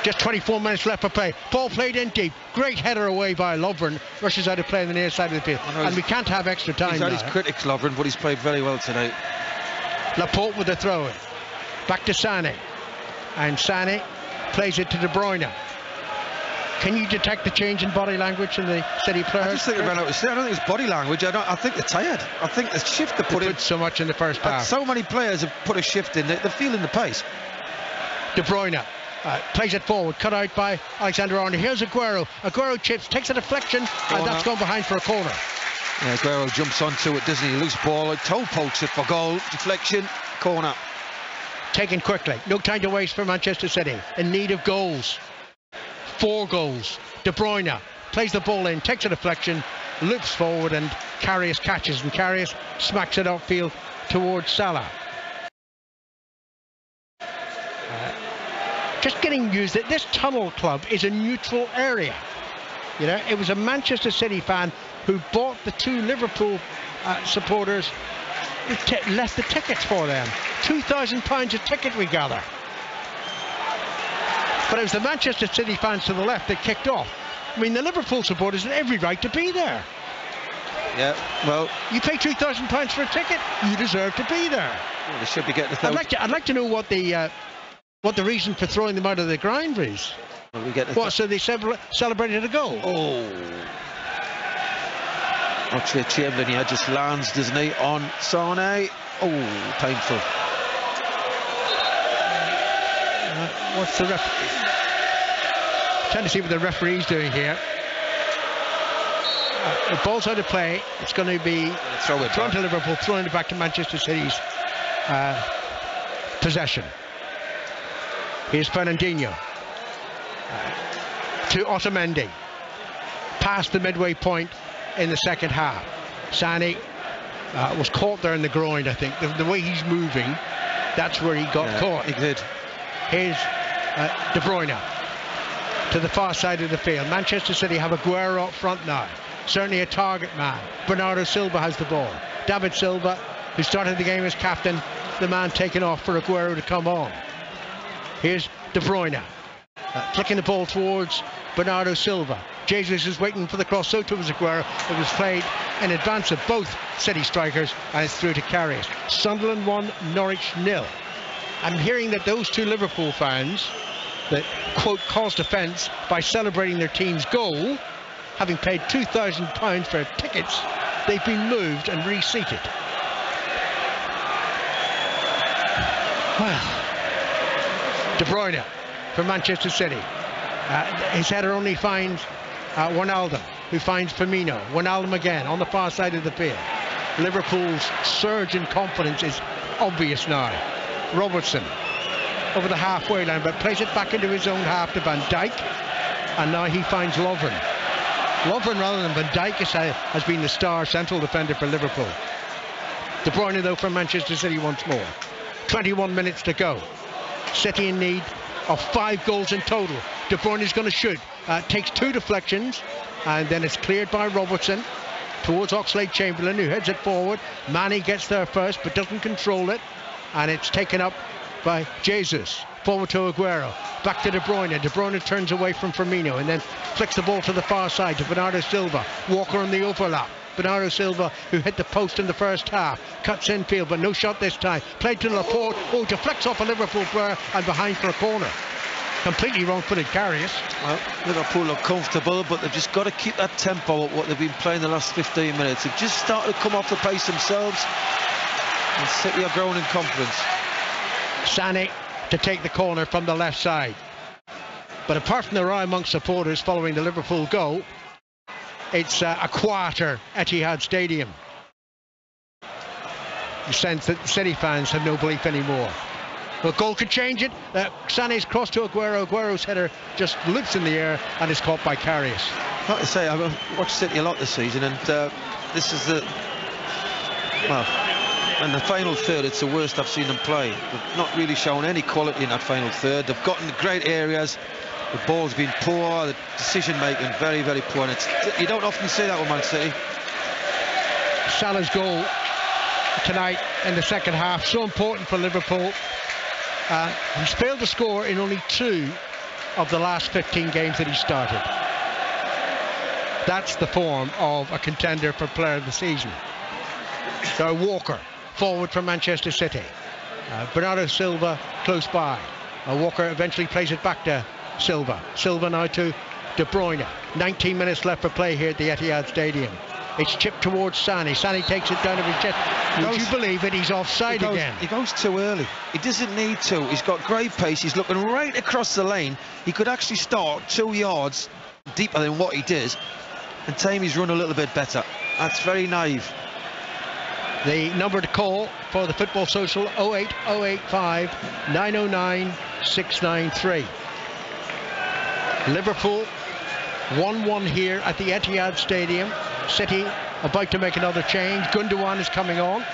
Just 24 minutes left for play. Ball played in deep. Great header away by Lovren. Rushes out of play on the near side of the field. And we can't have extra time. He's had his critics, Lovren, but he's played very well tonight. Laporte with the throw in. Back to Sané. And Sané plays it to De Bruyne. Can you detect the change in body language in the City players? I just think they ran out of steam. I don't think it's body language. I think they're tired. I think the shift they put in so much in the first half. So many players have put a shift in. They're feeling the pace. De Bruyne plays it forward, cut out by Alexander-Arnold. Here's Aguero. Aguero chips, takes a deflection, and that's gone behind for a corner. Yeah, Aguero jumps onto it, doesn't he? Loose ball, toe pokes it for goal, deflection, corner. Taken quickly. No time to waste for Manchester City. In need of goals. 4 goals. De Bruyne plays the ball in, takes a deflection, loops forward, and Karius catches, and Karius smacks it upfield towards Salah. Just getting used. This tunnel club is a neutral area. You know, it was a Manchester City fan who bought the 2 Liverpool supporters, left the tickets for them. £2,000 a ticket, we gather. But it was the Manchester City fans to the left that kicked off. I mean, the Liverpool supporters had every right to be there. Yeah, well, you pay £2,000 for a ticket, you deserve to be there. Well, they should be getting the I'd like to know what the reason for throwing them out of the ground is. What, so they celebrated a goal? Oh. Oxlade-Chamberlain here just lands, doesn't he, on Sané. Oh, painful. What's the trying to see what the referee's doing here. The ball's out of play. It's going to be thrown to Liverpool, throwing it back to Manchester City's possession. Here's Fernandinho to Otamendi, past the midway point in the second half. Sané was caught there in the groin, I think. The way he's moving, that's where he got caught. He did. Here's De Bruyne to the far side of the field. Manchester City have Aguero up front now. Certainly a target man. Bernardo Silva has the ball. David Silva, who started the game as captain, the man taken off for Aguero to come on. Here's De Bruyne flicking the ball towards Bernardo Silva. Jesus is waiting for the cross, so too was Aguero. It was played in advance of both City strikers, and it's through to Karius. Sunderland 1, Norwich 0. I'm hearing that those 2 Liverpool fans that, quote, caused offence by celebrating their team's goal, having paid £2,000 for tickets, they've been moved and reseated. Well, De Bruyne for Manchester City. His header only finds Wijnaldum, who finds Firmino. Wijnaldum again on the far side of the field. Liverpool's surge in confidence is obvious now. Robertson over the halfway line, but plays it back into his own half to Van Dijk, and now he finds Lovren. Lovren, rather than Van Dijk, has been the star central defender for Liverpool. De Bruyne, though, for Manchester City once more. 21 minutes to go. City in need of 5 goals in total. De Bruyne is going to shoot. Takes 2 deflections, and then it's cleared by Robertson towards Oxlade-Chamberlain, who heads it forward. Mane gets there first, but doesn't control it, and it's taken up by Jesus. Forward to Aguero, back to De Bruyne. De Bruyne turns away from Firmino and then flicks the ball to the far side to Bernardo Silva. Walker on the overlap. Bernardo Silva, who hit the post in the first half, cuts infield, but no shot this time. Played to Laporte. Oh, deflects off a Liverpool player and behind for a corner. completely wrong-footed Karius. Well, Liverpool look comfortable, but they've just got to keep that tempo at what they've been playing the last 15 minutes. They've just started to come off the pace themselves, and City are growing in confidence. Sané to take the corner from the left side. But apart from the row amongst supporters following the Liverpool goal, it's a quieter Etihad Stadium. You sense that City fans have no belief anymore. Well, goal could change it. Sané's cross to Aguero. Aguero's header just loops in the air and is caught by Karius. Like I say, I've watched City a lot this season, and this is the... Well, in the final third, it's the worst I've seen them play. They've not really shown any quality in that final third. They've gotten great areas. The ball's been poor. The decision-making very, very poor. And you don't often see that with Man City. Salah's goal tonight in the second half, so important for Liverpool. He's failed to score in only 2 of the last 15 games that he started. That's the form of a contender for player of the season. So Walker forward from Manchester City. Bernardo Silva close by. Walker eventually plays it back to Silva. Silva now to De Bruyne. 19 minutes left for play here at the Etihad Stadium. It's chipped towards Sané. Sané takes it down to his chest. Would you believe it? He's offside again. He goes too early. He doesn't need to. He's got great pace. He's looking right across the lane. He could actually start 2 yards deeper than what he did and time his run a little bit better. That's very naive. The number to call for the Football Social, 08085 909 693. Liverpool 1-1 here at the Etihad Stadium. City about to make another change. Gundogan is coming on.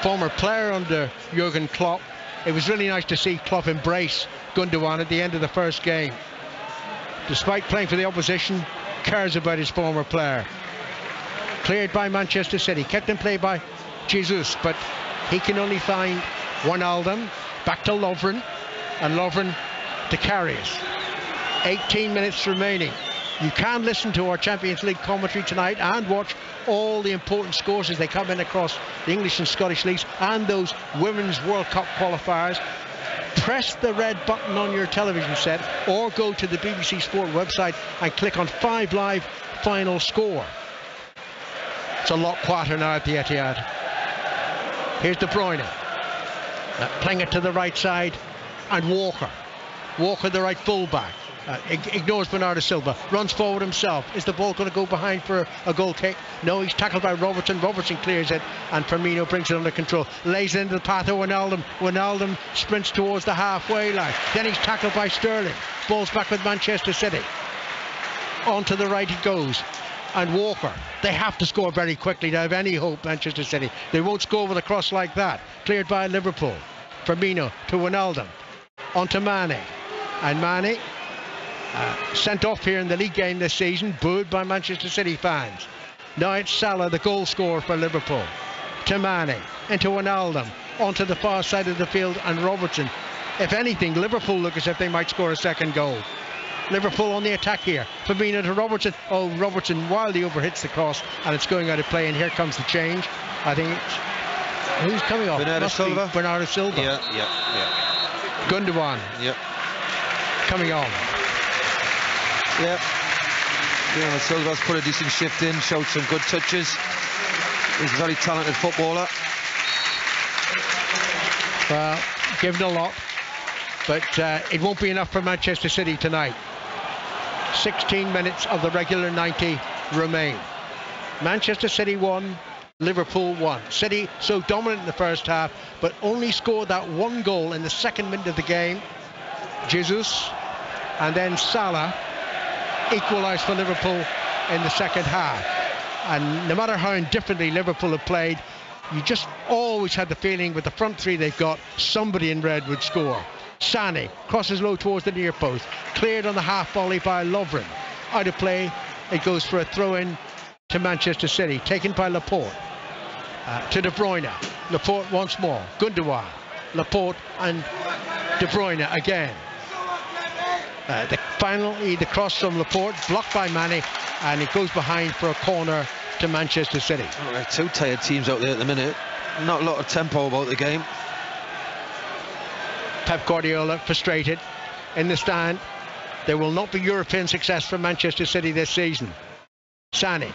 Former player under Jurgen Klopp. It was really nice to see Klopp embrace Gundogan at the end of the first game. Despite playing for the opposition, cares about his former player. Cleared by Manchester City. Kept in play by Jesus, but he can only find Wijnaldum. Back to Lovren. And Lovren to Karius. 18 minutes remaining. You can listen to our Champions League commentary tonight and watch all the important scores as they come in across the English and Scottish leagues and those Women's World Cup qualifiers. Press the red button on your television set or go to the BBC Sport website and click on 5 Live Final Score. It's a lot quieter now at the Etihad. Here's De Bruyne. Playing it to the right side, and Walker. Walker, the right fullback. Ignores Bernardo Silva, runs forward himself. Is the ball going to go behind for a goal kick? No, he's tackled by Robertson. Robertson clears it, and Firmino brings it under control. Lays it into the path of Wijnaldum. Wijnaldum sprints towards the halfway line. Then he's tackled by Sterling. Ball's back with Manchester City. On to the right he goes. And Walker. They have to score very quickly to have any hope, Manchester City. They won't score with a cross like that. Cleared by Liverpool. Firmino to Wijnaldum. On to Mane. And Mane sent off here in the league game this season, booed by Manchester City fans. Now it's Salah, the goal scorer for Liverpool. To Mane, into Wijnaldum, onto the far side of the field, and Robertson. If anything, Liverpool look as if they might score a second goal. Liverpool on the attack here. Firmino to Robertson. Oh, Robertson wildly overhits the cross, and it's going out of play, and here comes the change. I think it's... Who's coming off? Bernardo Silva. Bernardo Silva. Yeah. Gundogan. Yep. Coming on. Yep. Yeah, Silva's put a decent shift in, showed some good touches. He's a very talented footballer. Well, given a lot, but it won't be enough for Manchester City tonight. 16 minutes of the regular 90 remain. Manchester City 1, Liverpool 1. City so dominant in the first half, but only scored that 1 goal in the second minute of the game. Jesus and then Salah equalised for Liverpool in the second half. And no matter how indifferently Liverpool have played, you just always had the feeling with the front three they've got, somebody in red would score. Sané crosses low towards the near post, cleared on the half volley by Lovren. Out of play, it goes for a throw-in to Manchester City, taken by Laporte. To De Bruyne. Laporte once more. Gundogan, Laporte and De Bruyne again. Finally, the cross from Laporte, blocked by Mane, and it goes behind for a corner to Manchester City. All right, 2 tired teams out there at the minute. Not a lot of tempo about the game. Pep Guardiola frustrated. in the stand. There will not be European success for Manchester City this season. Sané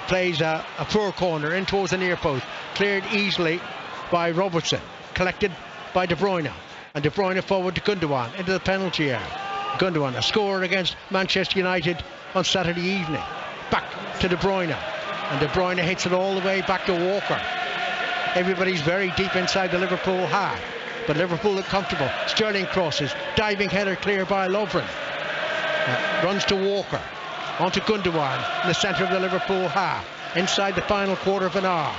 plays a poor corner in towards the near post, cleared easily by Robertson, collected by De Bruyne, and De Bruyne forward to Gundogan into the penalty area. Gundogan, a scorer against Manchester United on Saturday evening. Back to De Bruyne, and De Bruyne hits it all the way back to Walker. Everybody's very deep inside the Liverpool half, but Liverpool look comfortable. Sterling crosses, diving header clear by Lovren. Runs to Walker, onto Gundogan in the centre of the Liverpool half, inside the final quarter of an hour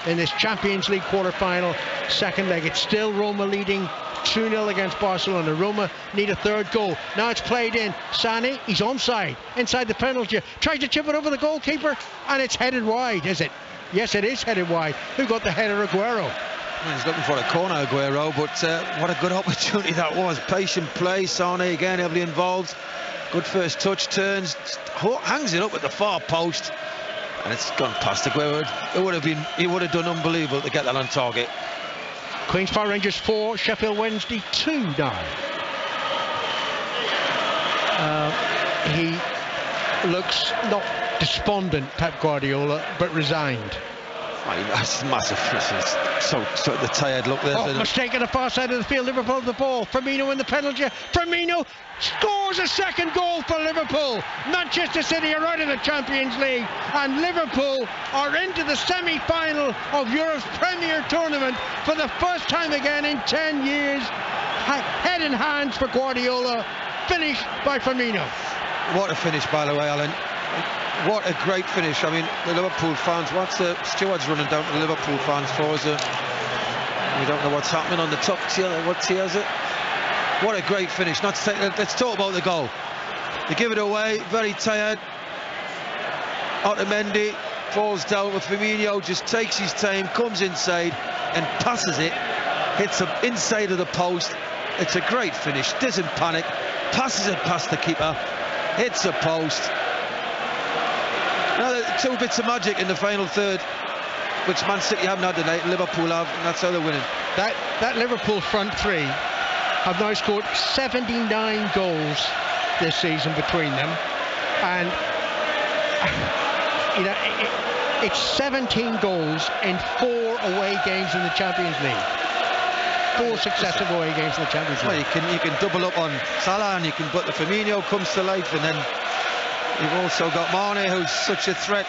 in this Champions League quarter-final second leg. It's still Roma leading 2-0 against Barcelona. Roma need a third goal. Now it's played in. Sané, he's onside, inside the penalty. Tries to chip it over the goalkeeper, and it's headed wide, is it? Yes, it is headed wide. Who got the header? Aguero. Well, he's looking for a corner, Aguero, but what a good opportunity that was. Patient play. Sané again heavily involved. Good first touch, turns, hangs it up at the far post, and it's gone past Aguero. He would have done unbelievable to get that on target. Queen's Park Rangers 4, Sheffield Wednesday 2 now. He looks not despondent, Pep Guardiola, but resigned. That's massive. So the tired look there. Mistake on the far side of the field. Liverpool have the ball. Firmino in the penalty. Firmino scores a second goal for Liverpool. Manchester City are out of the Champions League, and Liverpool are into the semi-final of Europe's Premier Tournament for the first time again in 10 years. Head in hands for Guardiola. Finish by Firmino. What a finish, by the way, Alan. What a great finish. I mean, the Liverpool fans, what's the stewards running down to the Liverpool fans for us? We don't know what's happening on the top tier. What tier is it? What a great finish. Let's talk about the goal. They give it away, very tired. Otamendi falls down with Firmino, just takes his time, comes inside and passes it. Hits the inside of the post. It's a great finish. Doesn't panic. Passes it past the keeper. Hits the post. Now, 2 bits of magic in the final third, which Man City haven't had tonight, Liverpool have, and that's how they're winning. That Liverpool front three have now scored 79 goals this season between them, and you know it's 17 goals in 4 away games in the Champions League. 4 successive away games in the Champions League. Well, you can double up on Salah, and you can put the Firmino comes to life, and then you've also got Mane, who's such a threat.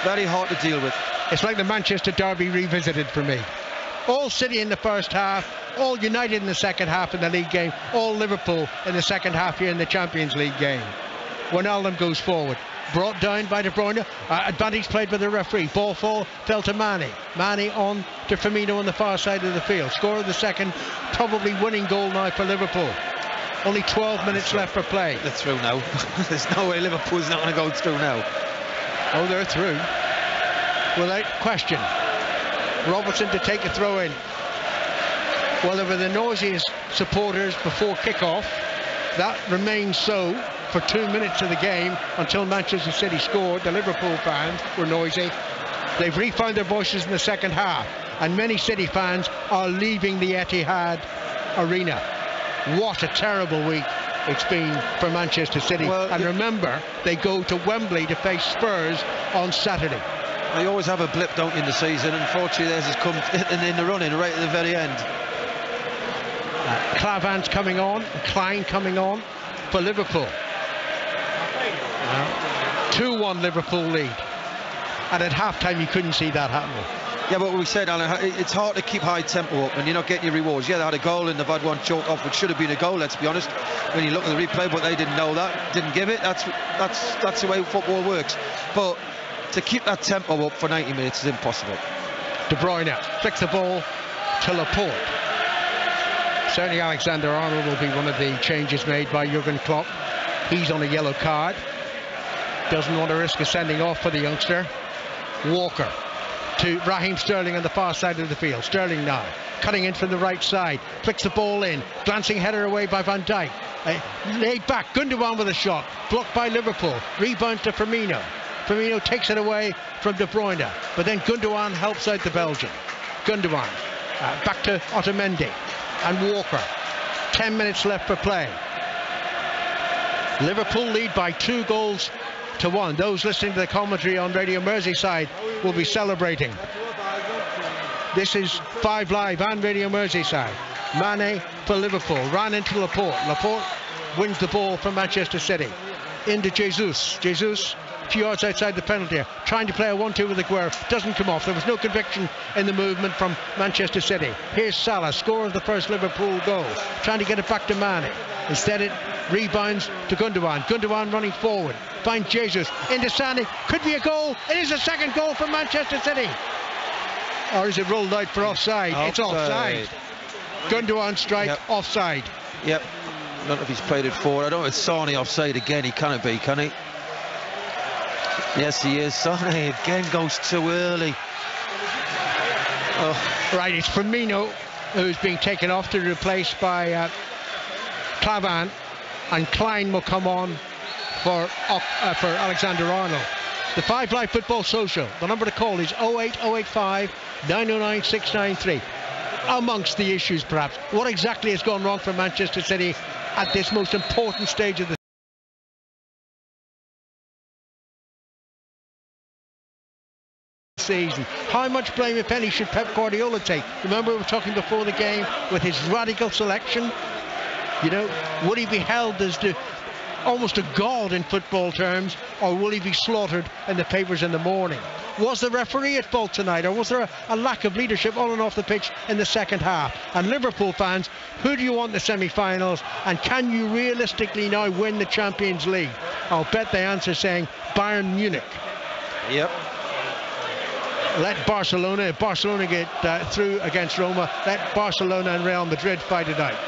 Very hard to deal with. It's like the Manchester derby revisited for me. All City in the first half, all United in the second half in the league game, all Liverpool in the second half here in the Champions League game. Wijnaldum goes forward, brought down by De Bruyne. Advantage played by the referee. Ball fell to Mane. Mane on to Firmino on the far side of the field. Score of the second, probably winning goal now for Liverpool. Only 12 minutes left for play. They're through now. There's no way Liverpool's not going to go through now. Oh, they're through. Without question. Robertson to take a throw in. Well, there were the noisiest supporters before kick-off. That remains so for 2 minutes of the game until Manchester City scored. The Liverpool fans were noisy. They've refound their voices in the second half, and many City fans are leaving the Etihad Arena. What a terrible week it's been for Manchester City. Well, and remember, they go to Wembley to face Spurs on Saturday. They always have a blip, don't you, in the season. Unfortunately, theirs has come in the running right at the very end. Klavan's coming on, Klein coming on for Liverpool. 2-1 Liverpool lead. And at half-time, you couldn't see that happening. Yeah, but we said, Alan, it's hard to keep high tempo up and you're not getting your rewards. Yeah, they had a goal and they've had one choked off, which should have been a goal, let's be honest, when you look at the replay, but they didn't know that, didn't give it. That's the way football works. But to keep that tempo up for 90 minutes is impossible. De Bruyne flicks the ball to Laporte. Certainly Alexander-Arnold will be one of the changes made by Jurgen Klopp. He's on a yellow card. Doesn't want to risk a sending off for the youngster. Walker to Raheem Sterling on the far side of the field. Sterling now cutting in from the right side, flicks the ball in, glancing header away by Van Dijk, laid back, Gundogan with a shot, blocked by Liverpool, rebounds to Firmino. Firmino takes it away from De Bruyne, but then Gundogan helps out the Belgian. Gundogan back to Otamendi and Walker. 10 minutes left for play. Liverpool lead by 2-1. Those listening to the commentary on Radio Merseyside will be celebrating. This is 5 Live and Radio Merseyside. Mane for Liverpool, ran into Laporte. Laporte wins the ball from Manchester City. Into Jesus. Jesus, a few yards outside the penalty area, trying to play a 1-2 with Aguero. Doesn't come off. There was no conviction in the movement from Manchester City. Here's Salah, scores the first Liverpool goal. Trying to get it back to Mane. Instead it rebounds to Gundogan. Gundogan running forward. Finds Jesus. Into Sané. Could be a goal. It is a second goal for Manchester City. Or is it rolled out for offside? It's offside. Gundogan strike, offside. Yep. I don't know if he's played it forward. I don't know if it's Sané offside again. He can't be, can he? Yes, he is. Sané again goes too early. Oh. Right, it's Firmino who's being taken off to be replaced by Clavan, and Klein will come on for Alexander Arnold. The 5 Live Football Social. The number to call is 08085 909 693. Amongst the issues, perhaps, what exactly has gone wrong for Manchester City at this most important stage of the season? How much blame, if any, should Pep Guardiola take? Remember, we were talking before the game with his radical selection. You know, would he be held as almost a god in football terms, or will he be slaughtered in the papers in the morning? Was the referee at fault tonight, or was there a lack of leadership on and off the pitch in the second half? And Liverpool fans, who do you want in the semi-finals, and can you realistically now win the Champions League? I'll bet they answer saying Bayern Munich. Yep. Let Barcelona, if Barcelona get through against Roma, let Barcelona and Real Madrid fight it out.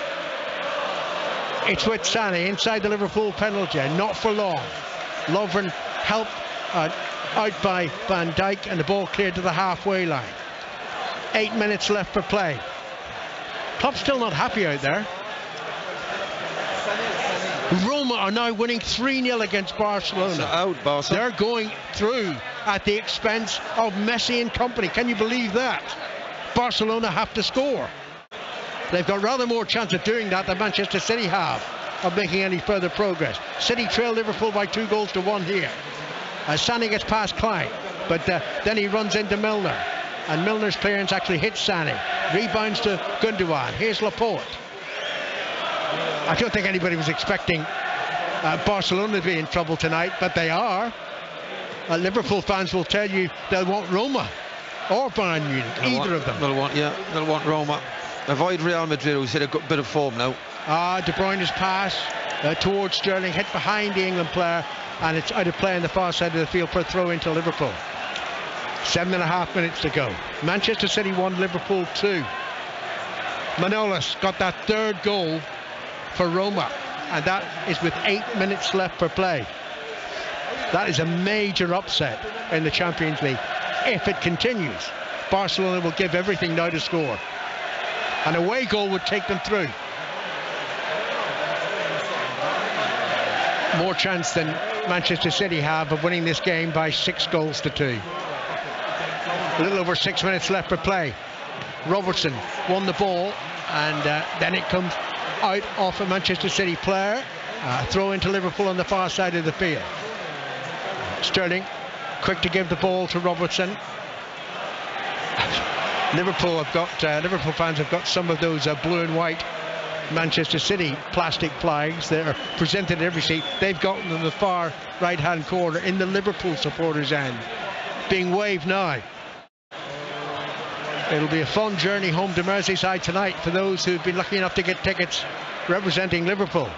It's with Sané inside the Liverpool penalty, not for long. Lovren helped out by Van Dijk, and the ball cleared to the halfway line. 8 minutes left for play. Klopp's still not happy out there. Roma are now winning 3-0 against Barcelona. Out, Barcelona. They're going through at the expense of Messi and company. Can you believe that? Barcelona have to score. They've got rather more chance of doing that than Manchester City have of making any further progress. City trail Liverpool by 2-1 here. Sané gets past Klein, but then he runs into Milner, and Milner's clearance actually hits Sané. Rebounds to Gundogan. Here's Laporte. I don't think anybody was expecting Barcelona to be in trouble tonight, but they are. Liverpool fans will tell you they'll want Roma or Bayern Munich, either of them. They'll want Roma. Avoid Real Madrid, who's hit a good bit of form now. De Bruyne's pass towards Sterling, hit behind the England player, and it's out of play on the far side of the field for a throw into Liverpool. 7.5 minutes to go. Manchester City 1, Liverpool 2. Manolas got that third goal for Roma, and that is with 8 minutes left for play. That is a major upset in the Champions League. If it continues, Barcelona will give everything now to score. An away goal would take them through. More chance than Manchester City have of winning this game by 6-2. A little over 6 minutes left for play. Robertson won the ball, and then it comes out off a Manchester City player. Throw into Liverpool on the far side of the field. Sterling quick to give the ball to Robertson. Liverpool fans have got some of those blue and white Manchester City plastic flags that are presented at every seat. They've got them in the far right hand corner in the Liverpool supporters end, being waved now. It'll be a fun journey home to Merseyside tonight for those who've been lucky enough to get tickets representing Liverpool.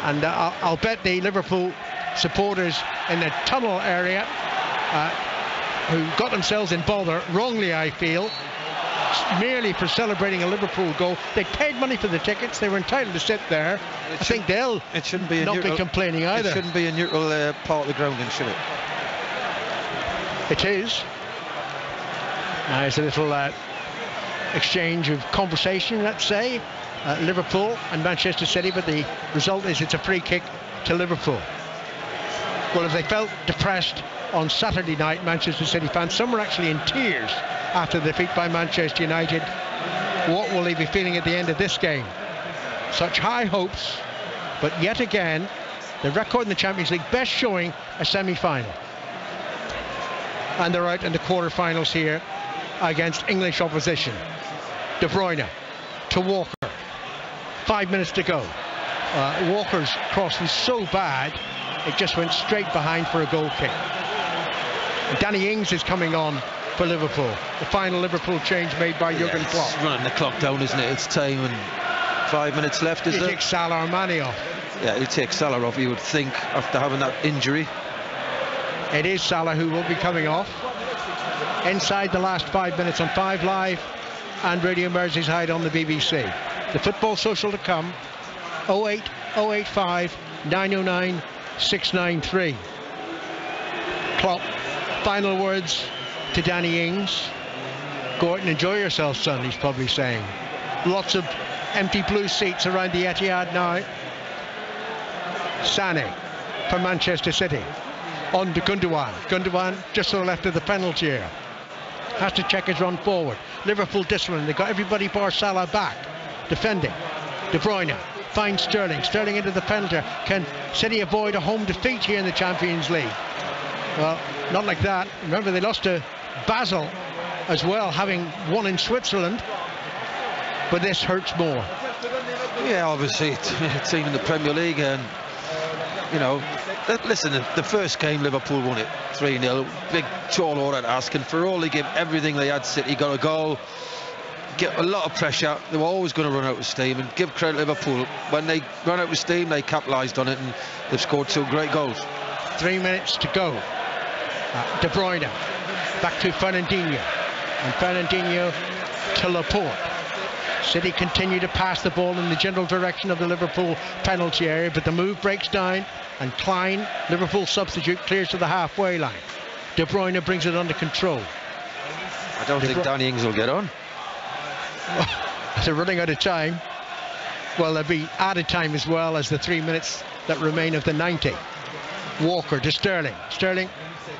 And I'll bet the Liverpool supporters in the tunnel area who got themselves in bother, wrongly I feel, merely for celebrating a Liverpool goal. They paid money for the tickets, they were entitled to sit there. I think they'll not be complaining either. It shouldn't be a neutral part of the ground, then, should it? It is. There's a little exchange of conversation, let's say, Liverpool and Manchester City, but the result is it's a free kick to Liverpool. Well, if they felt depressed on Saturday night, Manchester City fans, some were actually in tears after the defeat by Manchester United. What will they be feeling at the end of this game? Such high hopes, but yet again The record in the Champions League, best showing a semi-final. And they're out in the quarter-finals here against English opposition. De Bruyne to Walker. 5 minutes to go. Walker's cross was so bad, it just went straight behind for a goal kick. And Danny Ings is coming on for Liverpool. The final Liverpool change made by Jurgen Klopp. It's running the clock down, isn't it? It's time and 5 minutes left, is He there? takes Salah or Mane off. Yeah, he'll take Salah off, you would think, after having that injury. It is Salah who will be coming off. Inside the last 5 minutes on 5 Live and Radio Merseyside on the BBC. The football social to come, 08 085 909 693. Klopp, final words to Danny Ings. Go out and enjoy yourself, son, he's probably saying. Lots of empty blue seats around the Etihad now. Sané for Manchester City. On to Gundogan. Gundogan just to the left of the penalty area. Has to check his run forward. Liverpool discipline. They got everybody bar Salah back. Defending. De Bruyne finds Sterling. Sterling into the penalty area. Can City avoid a home defeat here in the Champions League? Well, not like that. Remember, they lost to Basel as well, having won in Switzerland. But this hurts more. Yeah, obviously, it's a team in the Premier League, and you know, listen, the first game Liverpool won it 3-0, big tall order asking for all. They gave everything they had. City got a goal, get a lot of pressure. They were always going to run out of steam, and give credit to Liverpool. When they ran out of steam, they capitalised on it, and they've scored 2 great goals. 3 minutes to go. De Bruyne back to Fernandinho, and Fernandinho to Laporte. City continue to pass the ball in the general direction of the Liverpool penalty area, but the move breaks down, and Klein, Liverpool substitute, clears to the halfway line. De Bruyne brings it under control. I don't think Danny Ings will get on. They're running out of time. Well, there'll be added time as well as the 3 minutes that remain of the 90. Walker to Sterling. Sterling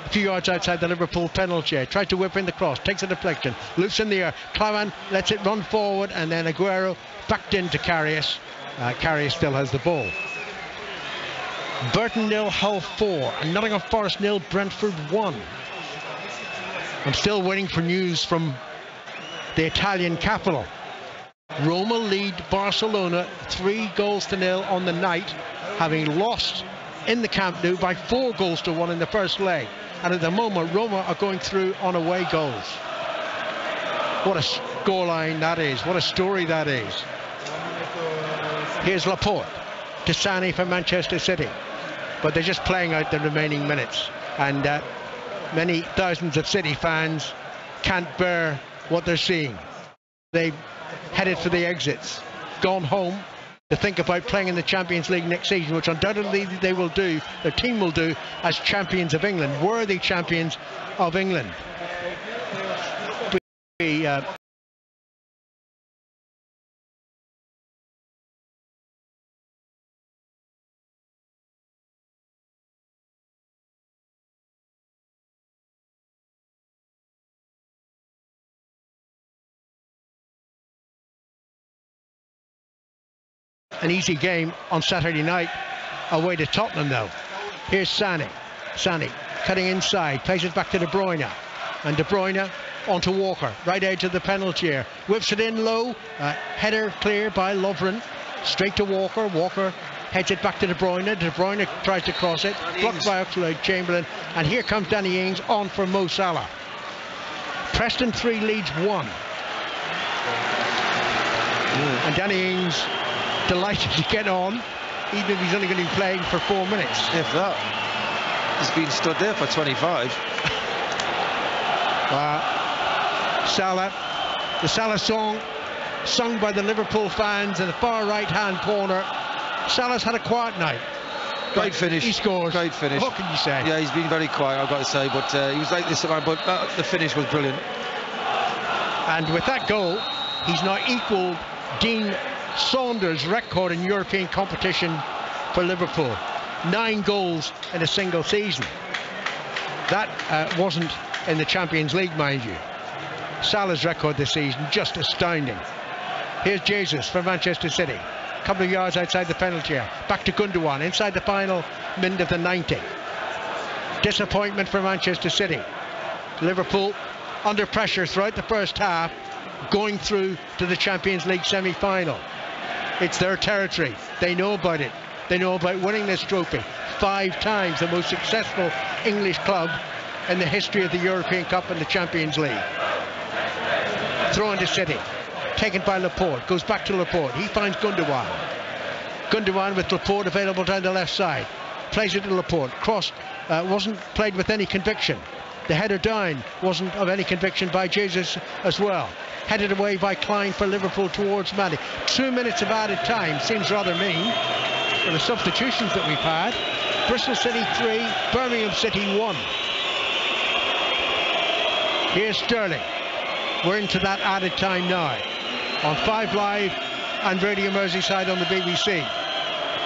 a few yards outside the Liverpool penalty area. Tries to whip in the cross, takes a deflection, loops in the air. Klavan lets it run forward, and then Aguero backed into Karius. Karius still has the ball. Burton 0, Hull 4, and Nottingham Forest 0, Brentford 1. I'm still waiting for news from the Italian capital. Roma lead Barcelona 3-0 on the night, having lost in the Camp Nou by 4-1 in the first leg. And at the moment, Roma are going through on away goals. What a scoreline that is. What a story that is. Here's Laporte to Sané for Manchester City. But they're just playing out the remaining minutes. And many thousands of City fans can't bear what they're seeing. They've headed for the exits, gone home to think about playing in the Champions League next season, which undoubtedly they will do, their team will do, as champions of England, worthy champions of England. An easy game on Saturday night away to Tottenham, though. Here's Sané. Sané cutting inside, plays it back to De Bruyne, and De Bruyne onto Walker, right edge of the penalty area, whips it in low, header clear by Lovren, straight to Walker. Walker heads it back to De Bruyne. De Bruyne tries to cross it, blocked by Oxlade-Chamberlain, and here comes Danny Ings on for Mo Salah. Preston 3, Leeds 1. And Danny Ings delighted to get on, even if he's only going to be playing for 4 minutes. If that. He's been stood there for 25. Salah, the Salah song sung by the Liverpool fans in the far right hand corner. Salah's had a quiet night. Great finish. He scores. Great finish. What can you say? Yeah, he's been very quiet, I've got to say, but he was like this around, but the finish was brilliant. And with that goal, he's now equalled Dean Saunders' record in European competition for Liverpool. 9 goals in a single season. That wasn't in the Champions League, mind you. Salah's record this season, just astounding. Here's Jesus for Manchester City. a couple of yards outside the penalty area. Back to Gundogan inside the final minute of the 90. Disappointment for Manchester City. Liverpool under pressure throughout the first half, going through to the Champions League semi-final. It's their territory. They know about it. They know about winning this trophy. 5 times the most successful English club in the history of the European Cup and the Champions League. Throw into City. Taken by Laporte. Goes back to Laporte. He finds Gundogan. Gundogan with Laporte available down the left side. Plays it to Laporte. Cross wasn't played with any conviction. The header down wasn't of any conviction by Jesus as well. Headed away by Klein for Liverpool towards Manny. 2 minutes of added time seems rather mean for the substitutions that we've had. Bristol City 3, Birmingham City 1. Here's Sterling. We're into that added time now on 5 Live and Radio Merseyside on the BBC.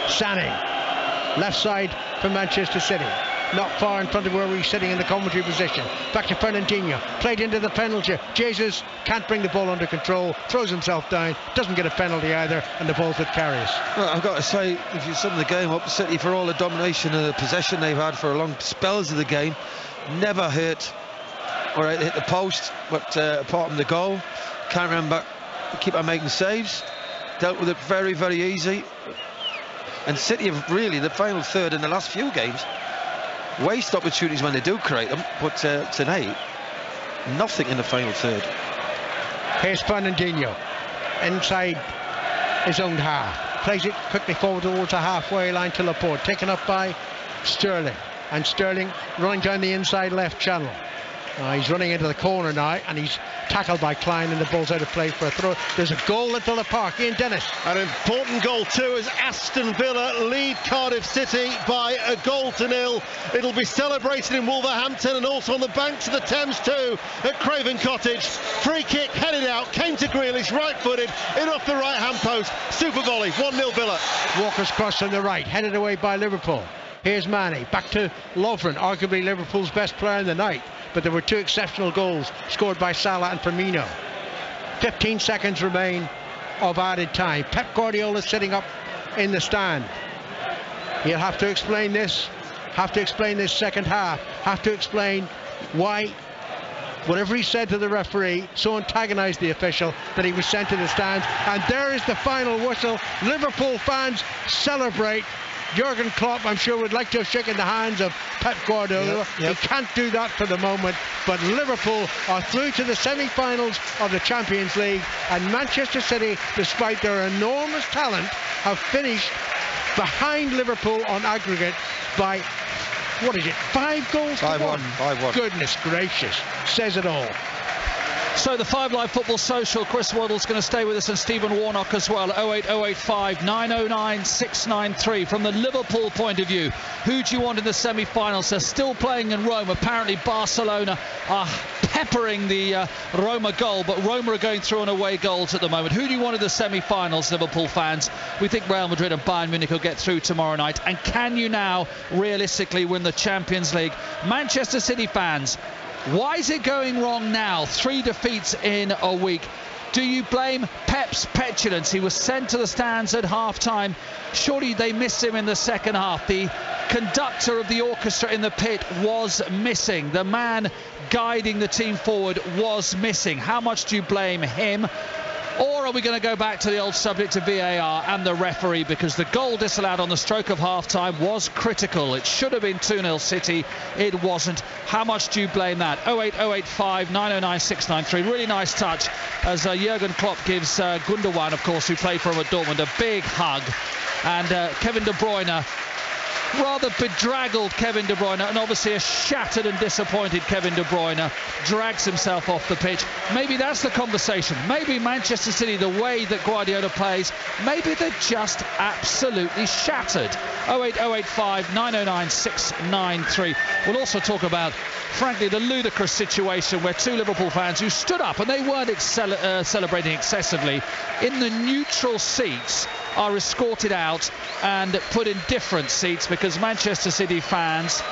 Sané, left side for Manchester City. Not far in front of where we're sitting in the commentary position. Back to Fernandinho. Played into the penalty. Jesus can't bring the ball under control. Throws himself down. Doesn't get a penalty either. And the ball's with Karius. Well, I've got to say, if you sum the game up, City, for all the domination and the possession they've had for long spells of the game, never hit or hit the post, but apart from the goal, can't remember. Keep on making saves. Dealt with it very, very easy. And City have really, the final third in the last few games, waste opportunities when they do create them, but tonight, nothing in the final third. Here's Fernandinho inside his own half. Plays it quickly forward towards the halfway line to Laporte. Taken up by Sterling. And Sterling running down the inside left channel. He's running into the corner now, and he's tackled by Klein, and the ball's out of play for a throw. There's a goal at Villa Park. Ian Dennis. An important goal too, as Aston Villa lead Cardiff City by 1-0. It'll be celebrated in Wolverhampton and also on the banks of the Thames too at Craven Cottage. Free kick headed out, came to Grealish, right-footed, in off the right-hand post. Super volley, 1-0 Villa. Walker's cross on the right, headed away by Liverpool. Here's Manny, back to Lovren, arguably Liverpool's best player in the night. But there were 2 exceptional goals scored by Salah and Firmino. 15 seconds remain of added time. Pep Guardiola sitting up in the stand. He'll have to explain this. Have to explain this second half. Have to explain why whatever he said to the referee so antagonised the official that he was sent to the stands. And there is the final whistle. Liverpool fans celebrate. Jurgen Klopp, I'm sure, would like to have shaken the hands of Pep Guardiola. He can't do that for the moment, but Liverpool are through to the semi-finals of the Champions League, and Manchester City, despite their enormous talent, have finished behind Liverpool on aggregate by, 5 goals? 5-1. 5-1. Goodness gracious, says it all. So the 5 Live Football Social, Chris Waddle's going to stay with us, and Stephen Warnock as well. 08085 909 693. From the Liverpool point of view, who do you want in the semi-finals? They're still playing in Rome. Apparently Barcelona are peppering the Roma goal, but Roma are going through on away goals at the moment. Who do you want in the semi-finals, Liverpool fans? We think Real Madrid and Bayern Munich will get through tomorrow night. And can you now realistically win the Champions League? Manchester City fans, why is it going wrong now? 3 defeats in a week. Do you blame Pep's petulance? He was sent to the stands at half-time. Surely they missed him in the second half. The conductor of the orchestra in the pit was missing. The man guiding the team forward was missing. How much do you blame him? Or are we going to go back to the old subject of VAR and the referee, because the goal disallowed on the stroke of half-time was critical. It should have been 2-0 City. It wasn't. How much do you blame that? 08085 909 693. Really nice touch as Jurgen Klopp gives Gundogan, of course, who played for him at Dortmund, a big hug. And Kevin De Bruyne, rather bedraggled Kevin De Bruyne, and obviously a shattered and disappointed Kevin De Bruyne, drags himself off the pitch. Maybe that's the conversation. Maybe Manchester City, the way that Guardiola plays, maybe they're just absolutely shattered. 08085 909 693. We'll also talk about, frankly, the ludicrous situation where 2 Liverpool fans who stood up, and they weren't celebrating excessively, in the neutral seats, are escorted out and put in different seats because Manchester City fans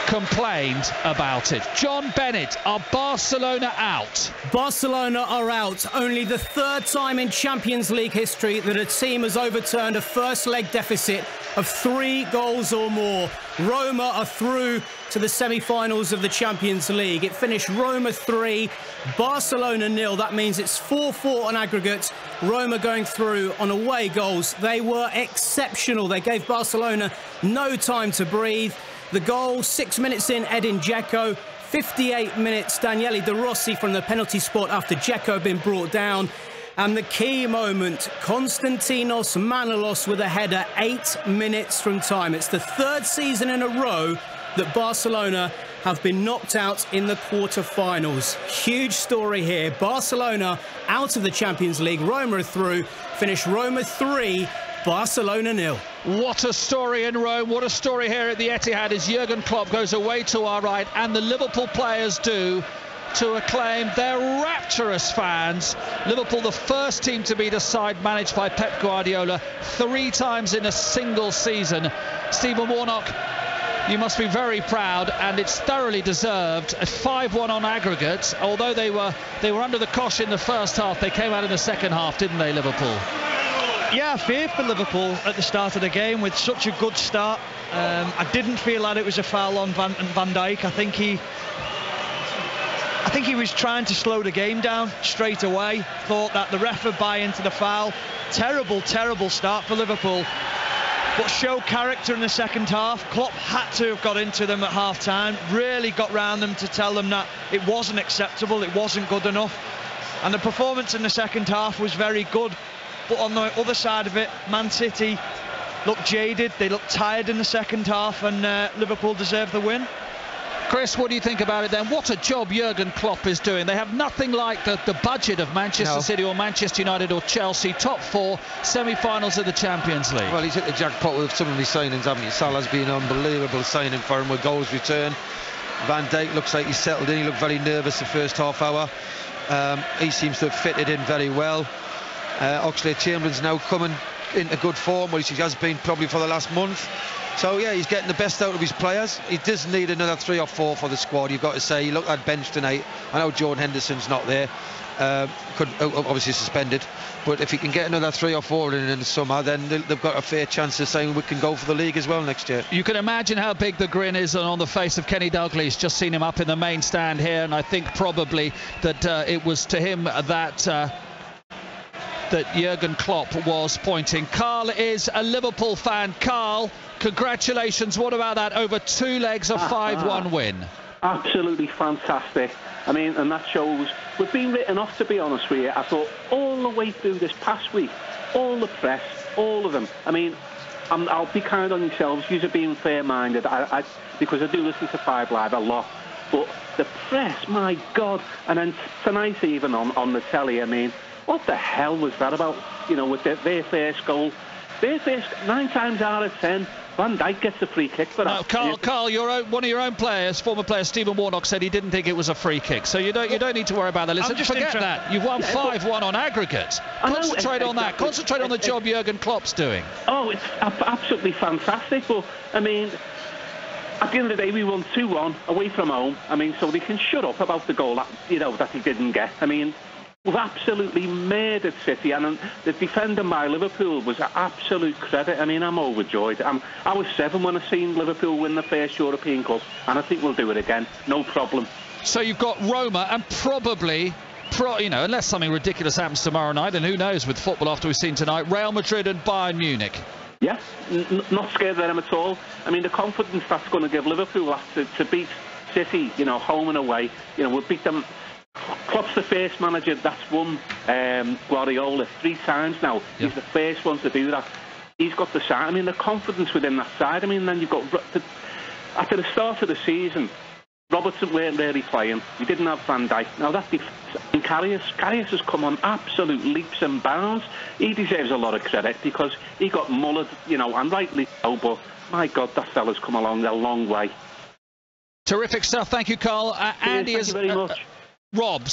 complained about it. John Bennett, are Barcelona out? Barcelona are out. Only the third time in Champions League history that a team has overturned a first leg deficit of 3 goals or more. Roma are through to the semi-finals of the Champions League. It finished Roma 3, Barcelona 0. That means it's 4-4 on aggregate. Roma going through on away goals. They were exceptional. They gave Barcelona no time to breathe. The goal, 6 minutes in, Edin Dzeko. 58 minutes, Daniele De Rossi from the penalty spot after Dzeko had been brought down. And the key moment, Konstantinos Manolos with a header 8 minutes from time. It's the third season in a row that Barcelona have been knocked out in the quarter-finals. Huge story here. Barcelona out of the Champions League. Roma are through. Finish Roma 3, Barcelona 0. What a story in Rome, what a story here at the Etihad as Jurgen Klopp goes away to our right, and the Liverpool players do, to acclaim their rapturous fans. Liverpool, the first team to beat a side managed by Pep Guardiola 3 times in a single season. Stephen Warnock, you must be very proud, and it's thoroughly deserved. A 5-1 on aggregate. Although they were under the cosh in the first half, they came out in the second half, didn't they, Liverpool? Yeah, I feared for Liverpool at the start of the game with such a good start. I didn't feel that it was a foul on Van Dijk. I think he was trying to slow the game down straight away. Thought that the ref would buy into the foul. Terrible start for Liverpool. But show character in the second half. Klopp had to have got into them at half-time. Really got round them to tell them that it wasn't acceptable, it wasn't good enough. And the performance in the second half was very good. But on the other side of it, Man City looked jaded, they looked tired in the second half, and Liverpool deserved the win. Chris, what do you think about it then? What a job Jurgen Klopp is doing. They have nothing like the budget of Manchester City or Manchester United or Chelsea. Top 4 semi-finals of the Champions League. Well, he's hit the jackpot with some of his signings, haven't he? Salah's been an unbelievable signing for him with goals returned. Van Dijk looks like he's settled in. He looked very nervous the first half hour. He seems to have fitted in very well. Oxlade-Chamberlain's now coming into good form, which he has been probably for the last month. So yeah, he's getting the best out of his players. He does need another 3 or 4 for the squad, you've got to say. He looked at bench tonight. I know Jordan Henderson's not there, obviously suspended, but if he can get another 3 or 4 in the summer, then they've got a fair chance of saying we can go for the league as well next year. You can imagine how big the grin is on the face of Kenny Dalglish. Just seen him up in the main stand here, and I think probably that it was to him that Jurgen Klopp was pointing. Carl is a Liverpool fan. Carl, congratulations. What about that over 2 legs, a 5-1 win? Absolutely fantastic. I mean, and that shows we've been written off, to be honest with you. I thought all the way through this past week, all the press, all of them. I mean, I'll be kind on yourselves. You're being fair-minded, because I do listen to 5 Live a lot. But the press, my God. And then tonight even on the telly, I mean, what the hell was that about? You know, with their first goal. 9 times out of 10, Van Dijk gets a free kick for that. Carl, one of your own players, former player Stephen Warnock, said he didn't think it was a free kick. So you don't need to worry about that. Listen, forget that. You've won 5-1 on aggregate. Concentrate on that. Concentrate on the job Jurgen Klopp's doing. Oh, it's absolutely fantastic. But I mean, at the end of the day, we won 2-1 away from home. I mean, so they can shut up about the goal that he didn't get. I mean, we've absolutely murdered City, and the defender by Liverpool was an absolute credit. I mean, I'm overjoyed. I was 7 when I seen Liverpool win the first European Cup, and I think we'll do it again, no problem. So you've got Roma, and probably, unless something ridiculous happens tomorrow night, and who knows with football after we've seen tonight, Real Madrid and Bayern Munich. Yeah, not scared of them at all. I mean, the confidence that's going to give Liverpool to beat City, home and away. We'll beat them. Klopp's the first manager that's won Guardiola 3 times now. Yep. He's the first one to do that. He's got the side. I mean, the confidence within that side. I mean, then you've got after the start of the season, Robertson weren't really playing. We didn't have Van Dijk. Now that and Karius has come on absolute leaps and bounds. He deserves a lot of credit because he got mullered, and rightly so. But my God, that fella's come along a long way. Terrific stuff. Thank you, Carl. Andy, thank you very much. Rob.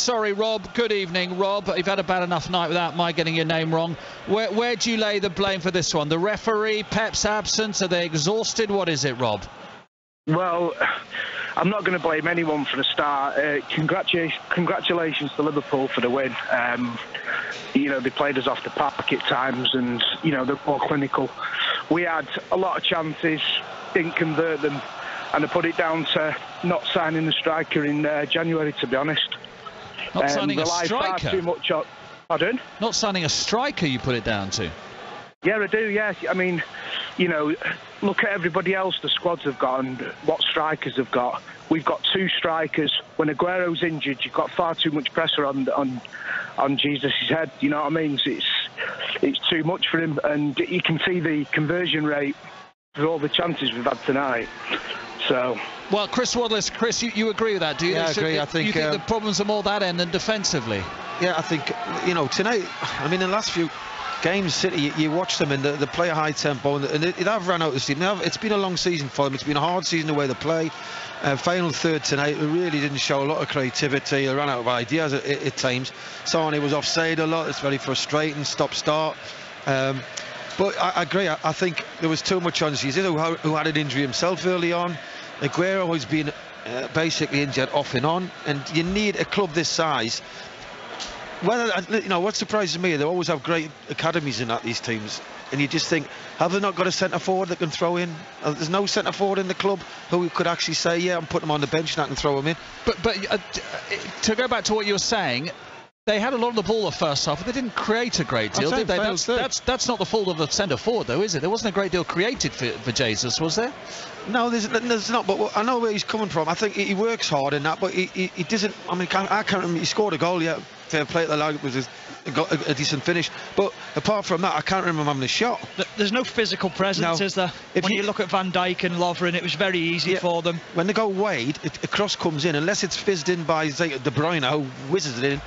Good evening, Rob. You've had a bad enough night without my getting your name wrong. Where do you lay the blame for this one? The referee, Pep's absence? Are they exhausted? What is it, Rob? Well, I'm not going to blame anyone for the start. Congratulations to Liverpool for the win. You know, they played us off the park at times, and, you know, they're more clinical. We had a lot of chances, didn't convert them, and I put it down to not signing the striker in January, to be honest. Not signing a striker? Far too much on, pardon? Not signing a striker, you put it down to? Yeah, I do, yeah. I mean, you know, look at everybody else the squads have got and what strikers have got. We've got 2 strikers. When Aguero's injured, you've got far too much pressure on Jesus' head. You know what I mean? So it's too much for him, and you can see the conversion rate for all the chances we've had tonight. So. Well, Chris Waddles, Chris, you agree with that, do you? Yeah, I agree. I think you think the problems are more that end than defensively. Yeah, I think, you know, tonight, I mean, in the last few games, City, you watch them and they play a high tempo, and they have run out of steam. It's been a long season for them. It's been a hard season the way they play. Final third tonight, they really didn't show a lot of creativity. They ran out of ideas at times. Sane was offside a lot. It's very frustrating. Stop-start. But I agree. I think there was too much on Jesus, who had an injury himself early on. Aguero has been basically injured off and on, and you need a club this size. Whether, you know, what surprises me, they always have great academies in these teams, and you just think, have they not got a centre forward that can throw in? There's no centre forward in the club who could actually say, yeah, I'm putting him on the bench and I can throw him in. But to go back to what you were saying, they had a lot of the ball the first half, but they didn't create a great deal, did they? That's not the fault of the centre forward, though, is it? There wasn't a great deal created for Jesus, was there? No, there's not. But I know where he's coming from. I think he works hard in that, but he doesn't. I mean, I can't remember. He scored a goal, yeah. Fair play to the lad, it was a decent finish. But apart from that, I can't remember having a shot. There's no physical presence, is there? When you look at Van Dijk and Lovren, it was very easy for them. When they go wide, a cross comes in, unless it's fizzed in by, say, De Bruyne, who whizzes it in.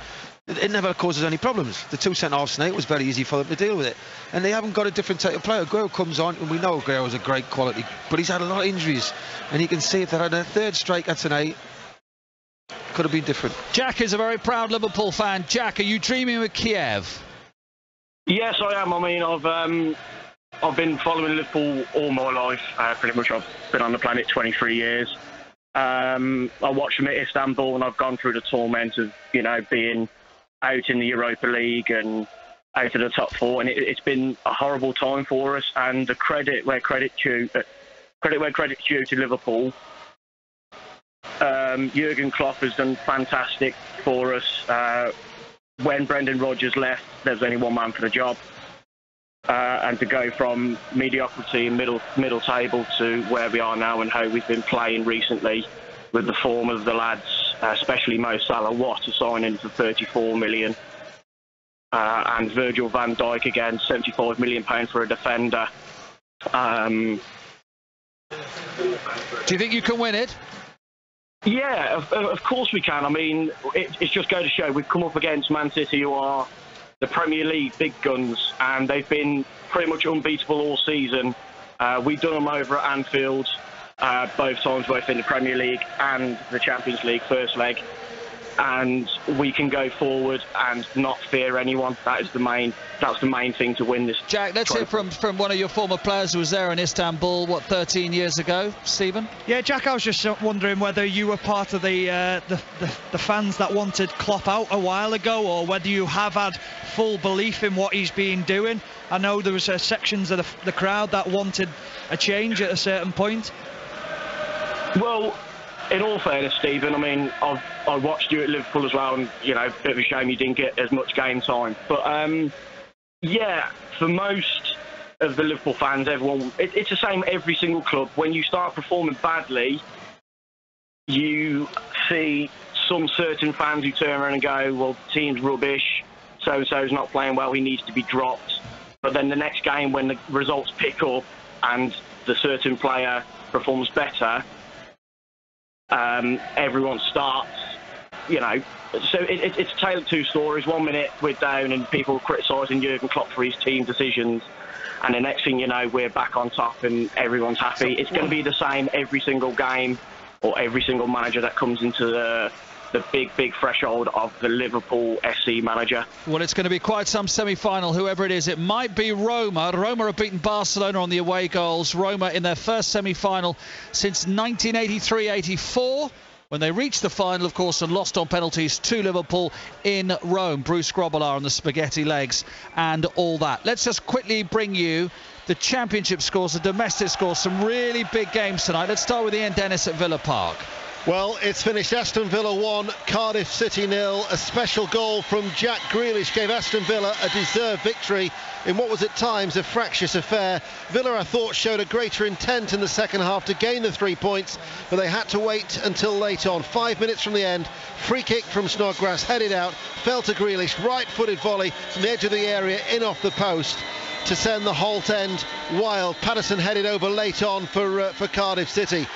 It never causes any problems. The 2 centre-halves tonight, it was very easy for them to deal with it. And they haven't got a different type of player. Aguero comes on, and we know Aguero is a great quality, but he's had a lot of injuries. And you can see if they had a third striker tonight, could have been different. Jack is a very proud Liverpool fan. Jack, are you dreaming with Kiev? Yes, I am. I mean, I've been following Liverpool all my life. Pretty much, I've been on the planet 23 years. I watched them at Istanbul, and I've gone through the torment of, you know, being out in the Europa League and out of the top 4, and it's been a horrible time for us. And the credit where credit's due to Liverpool. Jurgen Klopp has done fantastic for us. When Brendan Rodgers left, there was only one man for the job, and to go from mediocrity and middle table to where we are now and how we've been playing recently with the form of the lads, especially Mo Salah, what a signing for 34 million. And Virgil van Dijk again, £75 million for a defender. Do you think you can win it? Yeah, of course we can. I mean, it's just going to show we've come up against Man City, who are the Premier League big guns, and they've been pretty much unbeatable all season. We've done them over at Anfield, both times, both in the Premier League and the Champions League first leg. And we can go forward and not fear anyone. That's the main thing to win this. Jack, let's hear from one of your former players who was there in Istanbul, 13 years ago, Stephen? Yeah, Jack, I was just wondering whether you were part of the fans that wanted Klopp out a while ago, or whether you have had full belief in what he's been doing. I know there was sections of the crowd that wanted a change at a certain point. Well, in all fairness, Stephen, I mean, I watched you at Liverpool as well, and, you know, bit of a shame you didn't get as much game time. But, yeah, for most of the Liverpool fans, everyone, it's the same every single club. When you start performing badly, you see some certain fans who turn around and go, well, the team's rubbish, so-and-so's not playing well, he needs to be dropped. But then the next game, when the results pick up and the certain player performs better, everyone starts, you know. So it's a tale of two stories. 1 minute we're down and people criticising Jurgen Klopp for his team decisions, and the next thing you know, we're back on top and everyone's happy. It's going to be the same every single game, or every single manager that comes into the big threshold of the Liverpool SC manager. Well, it's going to be quite some semi-final, whoever it is. It might be Roma. Roma have beaten Barcelona on the away goals. Roma in their first semi-final since 1983-84. When they reached the final, of course, and lost on penalties to Liverpool in Rome. Bruce Grobbelaar on the spaghetti legs and all that. Let's just quickly bring you the championship scores, the domestic scores, some really big games tonight. Let's start with Ian Dennis at Villa Park. Well, it's finished Aston Villa 1, Cardiff City 0. A special goal from Jack Grealish gave Aston Villa a deserved victory in what was at times a fractious affair. Villa, I thought, showed a greater intent in the second half to gain the 3 points, but they had to wait until late on. 5 minutes from the end, free kick from Snodgrass, headed out, fell to Grealish, right-footed volley from the edge of the area, in off the post to send the Holt end wild. Patterson headed over late on for Cardiff City.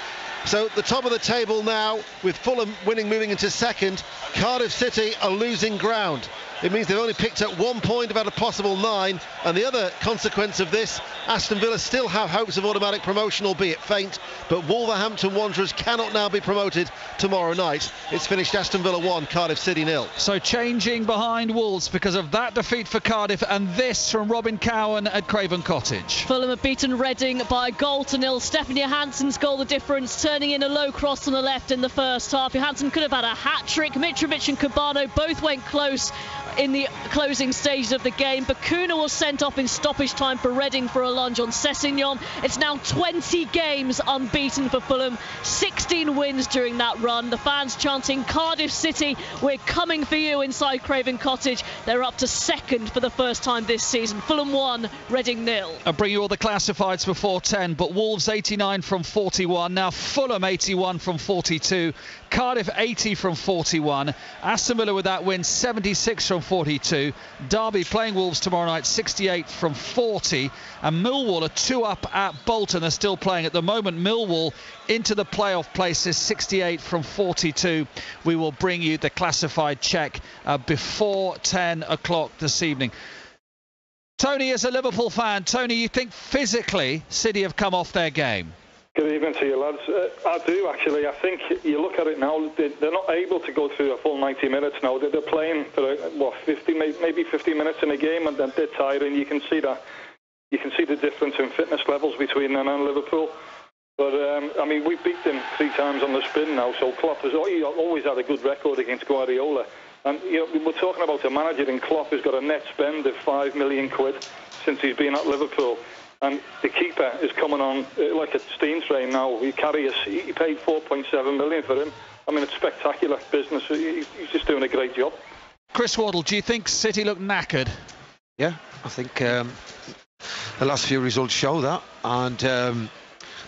So the top of the table now, with Fulham winning, moving into second. Cardiff City are losing ground. It means they've only picked up 1 point about a possible 9, and the other consequence of this, Aston Villa still have hopes of automatic promotion, albeit faint, but Wolverhampton Wanderers cannot now be promoted tomorrow night. It's finished Aston Villa 1, Cardiff City 0. So changing behind Wolves because of that defeat for Cardiff, and this from Robin Cowan at Craven Cottage. Fulham have beaten Reading by 1-0. Stefan Johansson's goal the difference, turning in a low cross on the left in the first half. Johansson could have had a hat-trick. Mitrovic and Cabano both went close in the closing stages of the game. Bakuna was sent off in stoppage time for Reading for a lunge on Sessegnon. It's now 20 games unbeaten for Fulham, 16 wins during that run. The fans chanting Cardiff City, we're coming for you inside Craven Cottage. They're up to second for the first time this season. Fulham 1, Reading 0. I'll bring you all the classifieds before 10, but Wolves 89 from 41. Now Fulham 81 from 42. Cardiff 80 from 41. Aston Villa with that win 76 from 42. Derby playing Wolves tomorrow night 68 from 40. And Millwall are 2 up at Bolton. They're still playing at the moment. Millwall into the playoff places 68 from 42. We will bring you the classified check before 10 o'clock this evening. Tony, as a Liverpool fan, Tony, you think physically City have come off their game? Good evening to you, lads. I do, actually. I think you look at it now, they're not able to go through a full 90 minutes now. They're playing for, 50, maybe 50 minutes in a game, and they're tired, and you can see that. You can see the difference in fitness levels between them and Liverpool. But, I mean, we've beat them 3 times on the spin now, so Klopp has always had a good record against Guardiola. And, you know, we're talking about a manager in Klopp who's got a net spend of £5 million since he's been at Liverpool. And the keeper is coming on like a steam train now. He paid 4.7 million for him. I mean, it's spectacular business. He's just doing a great job. Chris Waddle, do you think City look knackered? Yeah, I think the last few results show that, and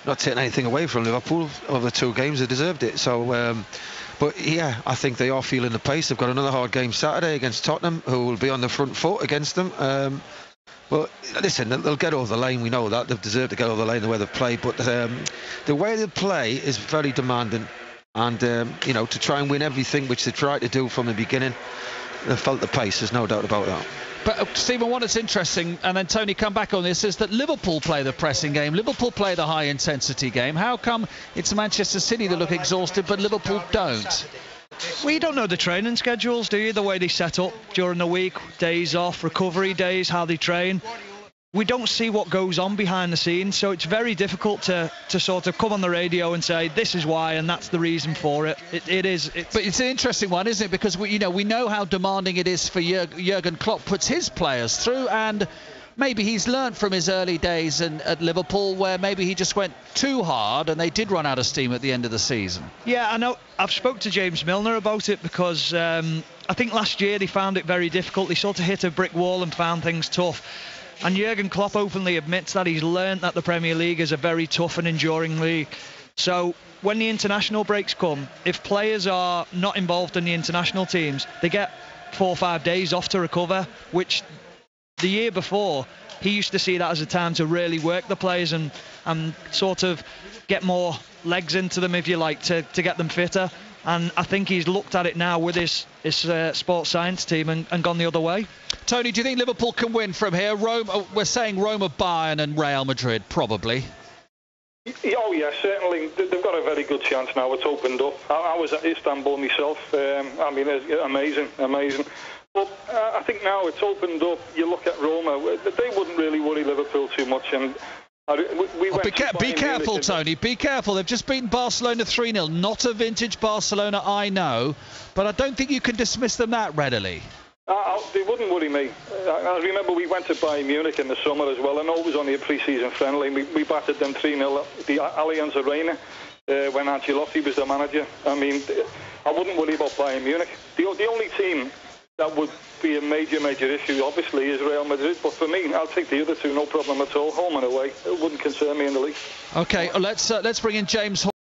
not taking anything away from Liverpool. Over the 2 games, they deserved it. So, but yeah, I think they are feeling the pace. They've got another hard game Saturday against Tottenham, who will be on the front foot against them. Well, listen, they'll get over the line. We know that. They've deserved to get over the line the way they play. But the way they play is very demanding. And, you know, to try and win everything, which they tried to do from the beginning, they felt the pace. There's no doubt about that. But, Stephen, what is interesting, and then Tony, come back on this, is that Liverpool play the pressing game. Liverpool play the high-intensity game. How come it's Manchester City that look exhausted, but Liverpool don't? Well, you don't know the training schedules, do you? The way they set up during the week, days off, recovery days, how they train. We don't see what goes on behind the scenes, so it's very difficult to sort of come on the radio and say this is why and that's the reason for it. It is. But it's an interesting one, isn't it? Because we know how demanding it is for Jurgen Klopp puts his players through, and maybe he's learnt from his early days at Liverpool, where maybe he just went too hard and they did run out of steam at the end of the season. Yeah, I know. I've spoke to James Milner about it because I think last year they found it very difficult. They sort of hit a brick wall and found things tough. And Jurgen Klopp openly admits that he's learnt that the Premier League is a very tough and enduring league. So when the international breaks come, if players are not involved in the international teams, they get 4 or 5 days off to recover, which the year before he used to see that as a time to really work the players and sort of get more legs into them, if you like, to get them fitter. And I think he's looked at it now with his sports science team and gone the other way. Tony, do you think Liverpool can win from here? Rome, we're saying Roma, Bayern and Real Madrid, probably. Oh yeah, certainly. They've got a very good chance now. It's opened up. I was at Istanbul myself. I mean, it's amazing. But I think now it's opened up. You look at Roma, they wouldn't really worry Liverpool too much. And be careful, Tony. Be careful. They've just beaten Barcelona 3-0. Not a vintage Barcelona, I know. But I don't think you can dismiss them that readily. They wouldn't worry me. I remember we went to Bayern Munich in the summer as well. I know it was only a pre-season friendly. We battered them 3-0 at the Allianz Arena when Ancelotti was the manager. I mean, I wouldn't worry about Bayern Munich. The only team that would be a major issue, obviously, is Real Madrid. But for me, I'll take the other two, no problem at all, home and away. It wouldn't concern me in the least. OK, let's bring in James Hall.